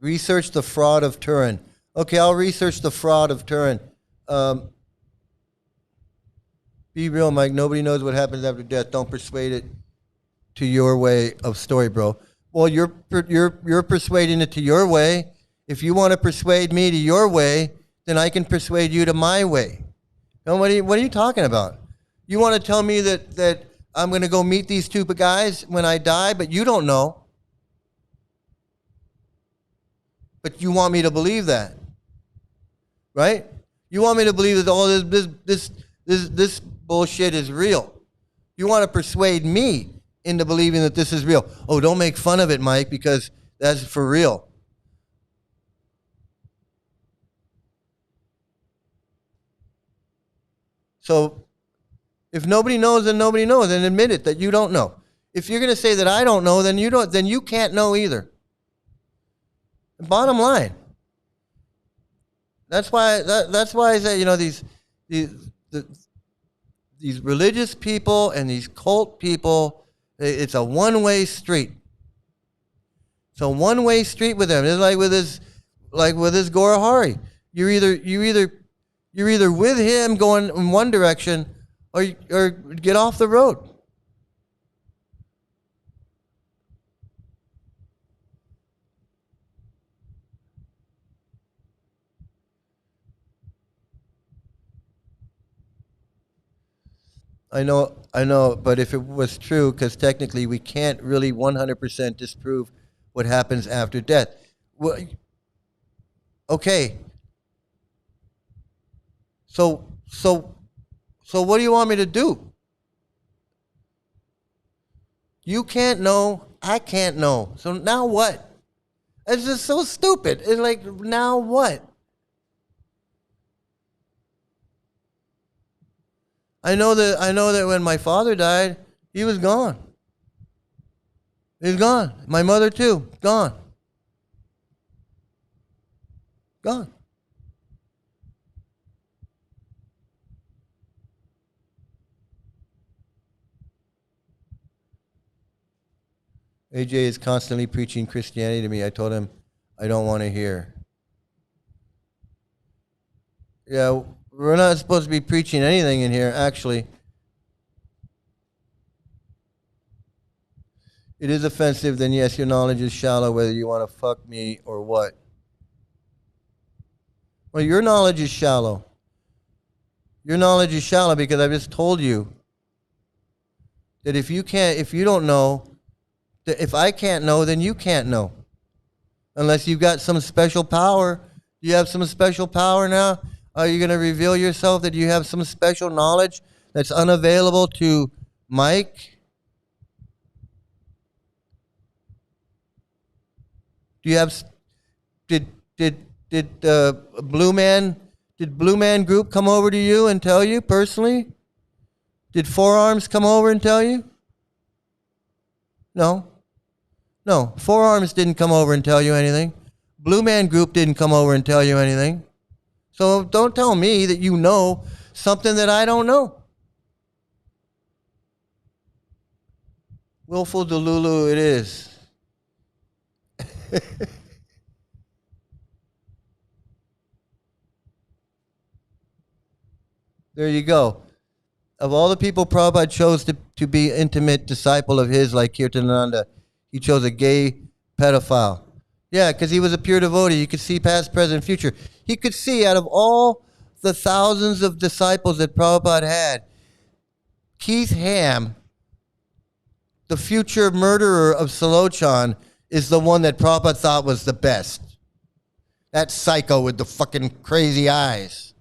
Research the fraud of Turin. Okay, I'll research the fraud of Turin. Be real, Mike. Nobody knows what happens after death. Don't persuade it to your way of story, bro. Well, you're persuading it to your way. If you want to persuade me to your way, then I can persuade you to my way. Now, what are you talking about? You want to tell me that I'm going to go meet these two guys when I die, but you don't know. But you want me to believe that, right? You want me to believe that all this bullshit is real. You want to persuade me into believing that this is real. Oh, don't make fun of it, Mike, because that's for real. So if nobody knows, then nobody knows, then admit it that you don't know. If you're going to say that I don't know, then you can't know either. Bottom line. That's why I say, these religious people and these cult people, it's a one-way street. It's a one-way street with them. It's like with this Gorahari. You're either with him going in one direction or get off the road. I know, but if it was true, because technically we can't really 100% disprove what happens after death. Well, okay. So what do you want me to do? You can't know, I can't know. So now what? It's just so stupid. It's like, now what? I know that when my father died, he was gone. He's gone. My mother too, gone. Gone. AJ is constantly preaching Christianity to me. I told him I don't want to hear. Yeah, we're not supposed to be preaching anything in here, actually. It is offensive, then yes, your knowledge is shallow, whether you want to fuck me or what. Well, your knowledge is shallow. Your knowledge is shallow because I just told you that if you don't know, that if I can't know, then you can't know. Unless you've got some special power. You have some special power now? Are you going to reveal yourself that you have some special knowledge that's unavailable to Mike? Do you have? Did Blue Man Group come over to you and tell you personally? Did Forearms come over and tell you? No. Forearms didn't come over and tell you anything. Blue Man Group didn't come over and tell you anything. So don't tell me that you know something that I don't know. Willful Delulu it is. There you go. Of all the people Prabhupada chose to be intimate disciple of his, like Kirtananda, he chose a gay pedophile. Yeah, because he was a pure devotee. You could see past, present, future. He could see out of all the thousands of disciples that Prabhupada had, Keith Ham, the future murderer of Salochan, is the one that Prabhupada thought was the best. That psycho with the fucking crazy eyes.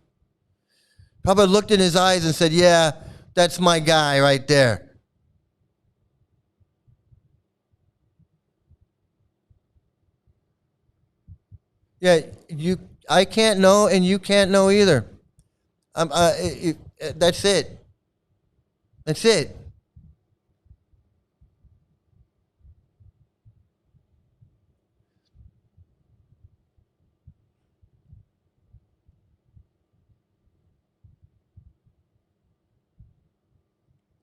Prabhupada looked in his eyes and said, yeah, that's my guy right there. Yeah, I can't know and you can't know either. That's it. That's it.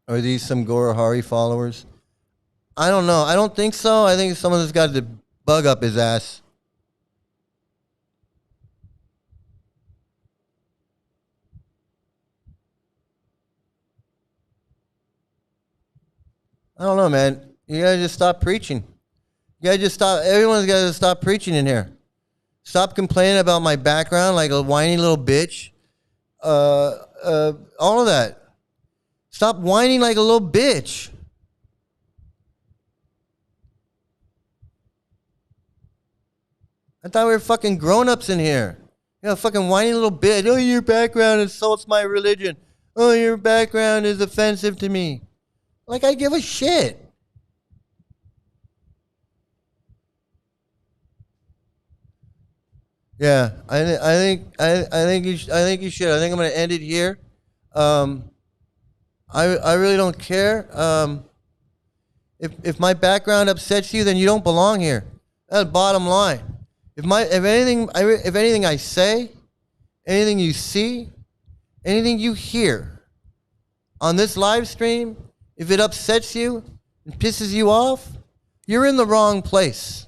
Are these some Gorahari followers? I don't know. I don't think so. I think someone has got the bug up his ass. I don't know, man. You gotta just stop preaching. You gotta just stop. Everyone's gotta stop preaching in here. Stop complaining about my background like a whiny little bitch. All of that. Stop whining like a little bitch. I thought we were fucking grown-ups in here. You know, fucking whiny little bitch. Oh, your background insults my religion. Oh, your background is offensive to me. Like I give a shit. Yeah, I think you should. I think I'm gonna end it here. I really don't care. If my background upsets you, then you don't belong here. That's the bottom line. If anything I say, anything you see, anything you hear on this live stream, if it upsets you and pisses you off, you're in the wrong place.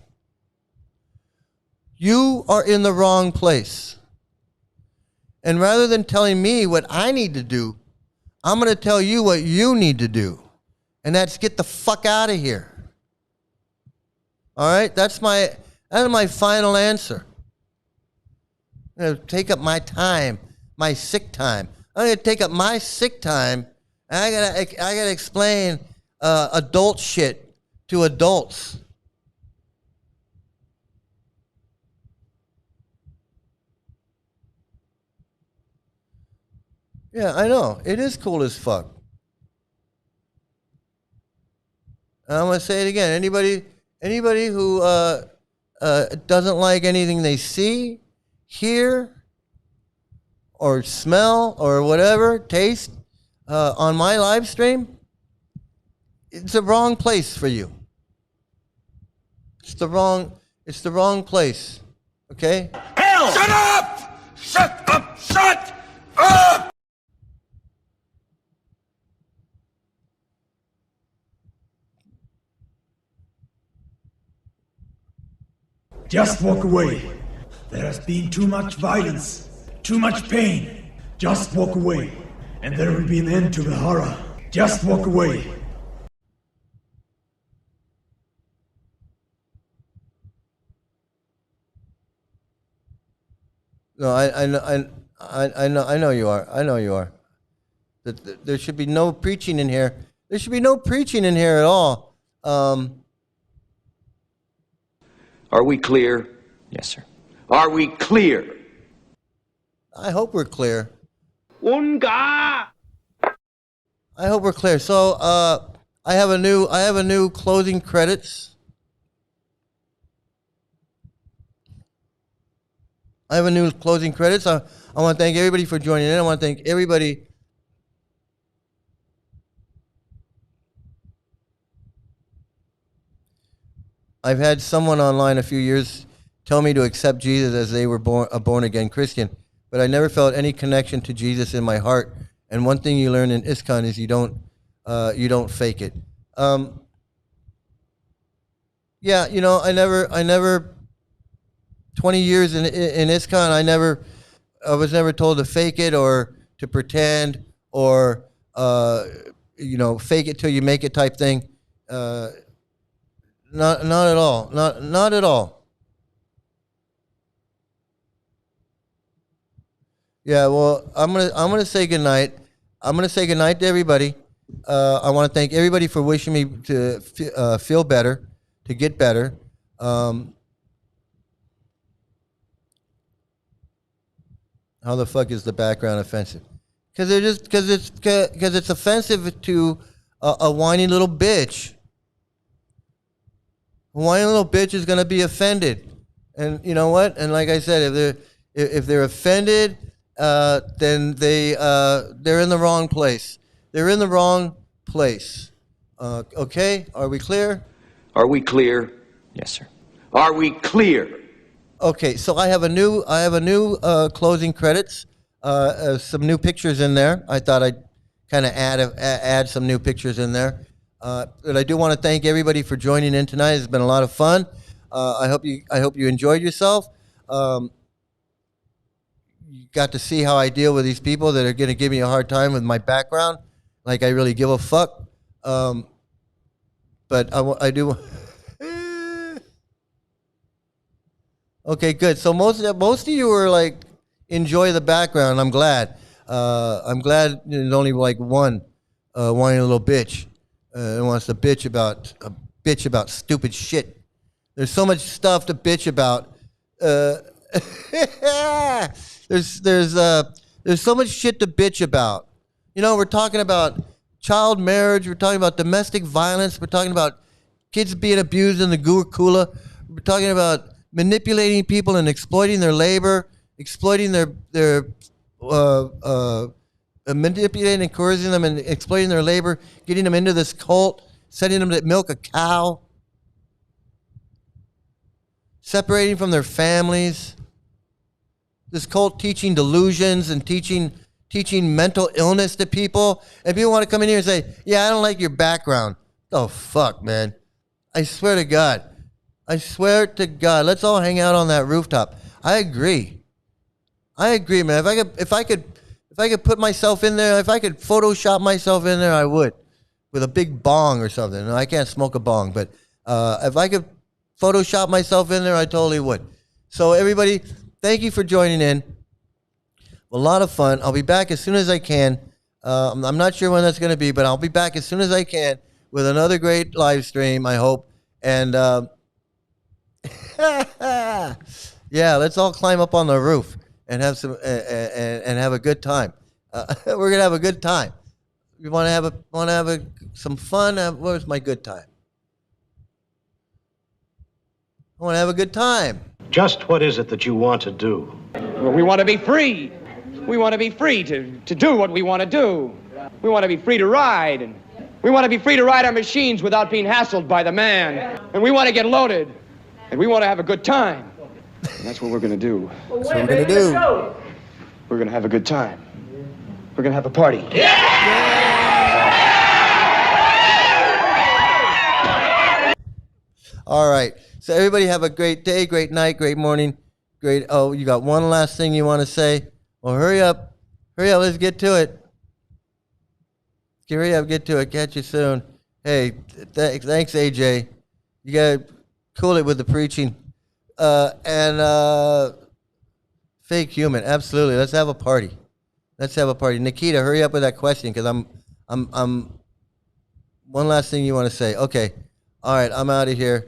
You are in the wrong place. And rather than telling me what I need to do, I'm going to tell you what you need to do. And that's get the fuck out of here. All right? That's my final answer. I'm going to take up my time, my sick time. I'm going to take up my sick time, and I gotta explain adult shit to adults. Yeah, I know. It is cool as fuck. And I'm going to say it again. Anybody who doesn't like anything they see, hear, or smell, or whatever, taste on my live stream, it's the wrong place for you. It's the wrong place. Okay? Hell! Shut up! Shut up! Shut up! Just walk away. There has been too much violence, too much pain. Just walk away, and there will be an end to the horror. Just walk away. No, I know you are. I know you are. There should be no preaching in here. There should be no preaching in here at all. Are we clear? Yes, sir. Are we clear? I hope we're clear. Unga! I hope we're clear. So I have a new closing credits. I have a new closing credits. I want to thank everybody for joining in. I want to thank everybody. I've had someone online a few years tell me to accept Jesus as they were a born-again Christian, but I never felt any connection to Jesus in my heart. And one thing you learn in ISKCON is you don't fake it. Yeah, you know, I never 20 years in ISKCON, I was never told to fake it or to pretend or fake it till you make it type thing. Not at all. Not at all. Yeah, well, I'm gonna say goodnight. I'm gonna say goodnight to everybody. I want to thank everybody for wishing me to feel better, to get better. How the fuck is the background offensive? Because it's offensive to a whiny little bitch. A whiny little bitch is gonna be offended, and you know what? And like I said, if they're offended, then they're in the wrong place. They're in the wrong place. Okay, are we clear? Are we clear? Yes, sir. Are we clear? Okay, so I have a new closing credits. Some new pictures in there. I thought I'd kind of add some new pictures in there. But I do want to thank everybody for joining in tonight. It's been a lot of fun. I hope you enjoyed yourself. You got to see how I deal with these people that are going to give me a hard time with my background. Like I really give a fuck. But I do. Okay, good. So most of you were like enjoy the background. I'm glad. I'm glad there's only like one whiny little bitch who wants to bitch about stupid shit. There's so much stuff to bitch about. There's so much shit to bitch about. You know, we're talking about child marriage. We're talking about domestic violence. We're talking about kids being abused in the Gurukula. We're talking about manipulating people and exploiting their labor, exploiting manipulating and coercing them and exploiting their labor, getting them into this cult, sending them to milk a cow, separating from their families. This cult teaching delusions and teaching mental illness to people. And people want to come in here and say, yeah, I don't like your background. Oh, fuck, man. I swear to God. Let's all hang out on that rooftop. I agree, man. If I could put myself in there, if I could Photoshop myself in there, I would, with a big bong or something. No, I can't smoke a bong, but if I could Photoshop myself in there, I totally would. So everybody, thank you for joining in. A lot of fun. I'll be back as soon as I can. I'm not sure when that's going to be, but I'll be back as soon as I can with another great live stream, I hope. And yeah, let's all climb up on the roof and have some and have a good time. We're gonna have a good time. You want to have some fun? Where's my good time? I want to have a good time. Just what is it that you want to do? Well, we want to be free. We want to be free to do what we want to do. We want to be free to ride. And we want to be free to ride our machines without being hassled by the man. And we want to get loaded. And we want to have a good time. And that's what we're going to do. That's what we're going to do. We're going to have a good time. We're going to have a party. All right. So everybody have a great day, great night, great morning, great. Oh, you got one last thing you want to say? Well, hurry up. Hurry up. Let's get to it. Hurry up. Get to it. Catch you soon. Hey, thanks, AJ. You got to cool it with the preaching. And fake human. Absolutely. Let's have a party. Let's have a party. Nikita, hurry up with that question because I'm one last thing you want to say. Okay. All right. I'm out of here.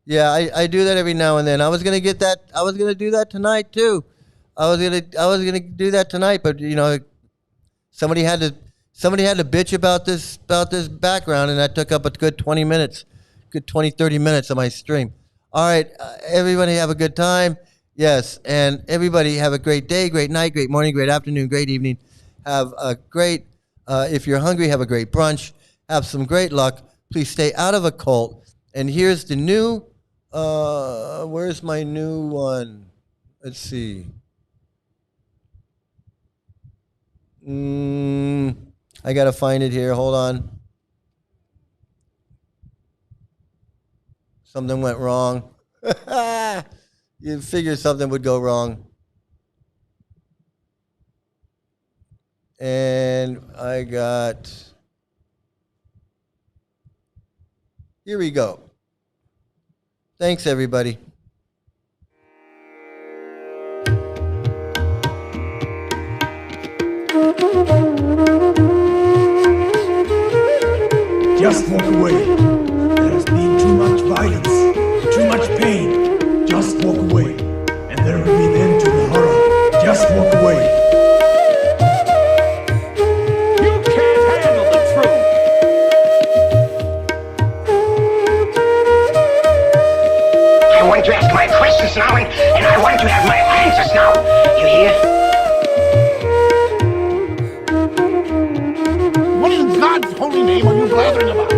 Yeah, I do that every now and then. I was gonna do that tonight too. I was gonna do that tonight, but you know, somebody had to bitch about this background, and that took up a good 20 minutes, good 20, 30 minutes of my stream. All right, everybody have a good time. Yes, and everybody have a great day, great night, great morning, great afternoon, great evening. Have a great, if you're hungry, have a great brunch. Have some great luck. Please stay out of a cult. And here's the new, where's my new one? Let's see. I got to find it here. Hold on. Something went wrong. You figure something would go wrong. And I got, here we go. Thanks, everybody. Just walk away. There has been too much violence, too much pain. Just walk away, and there will be an end to the horror. Just walk away. You can't handle the truth. I want to ask my questions now, and I want to have my answers now. You hear? What in God's holy name are you blathering about?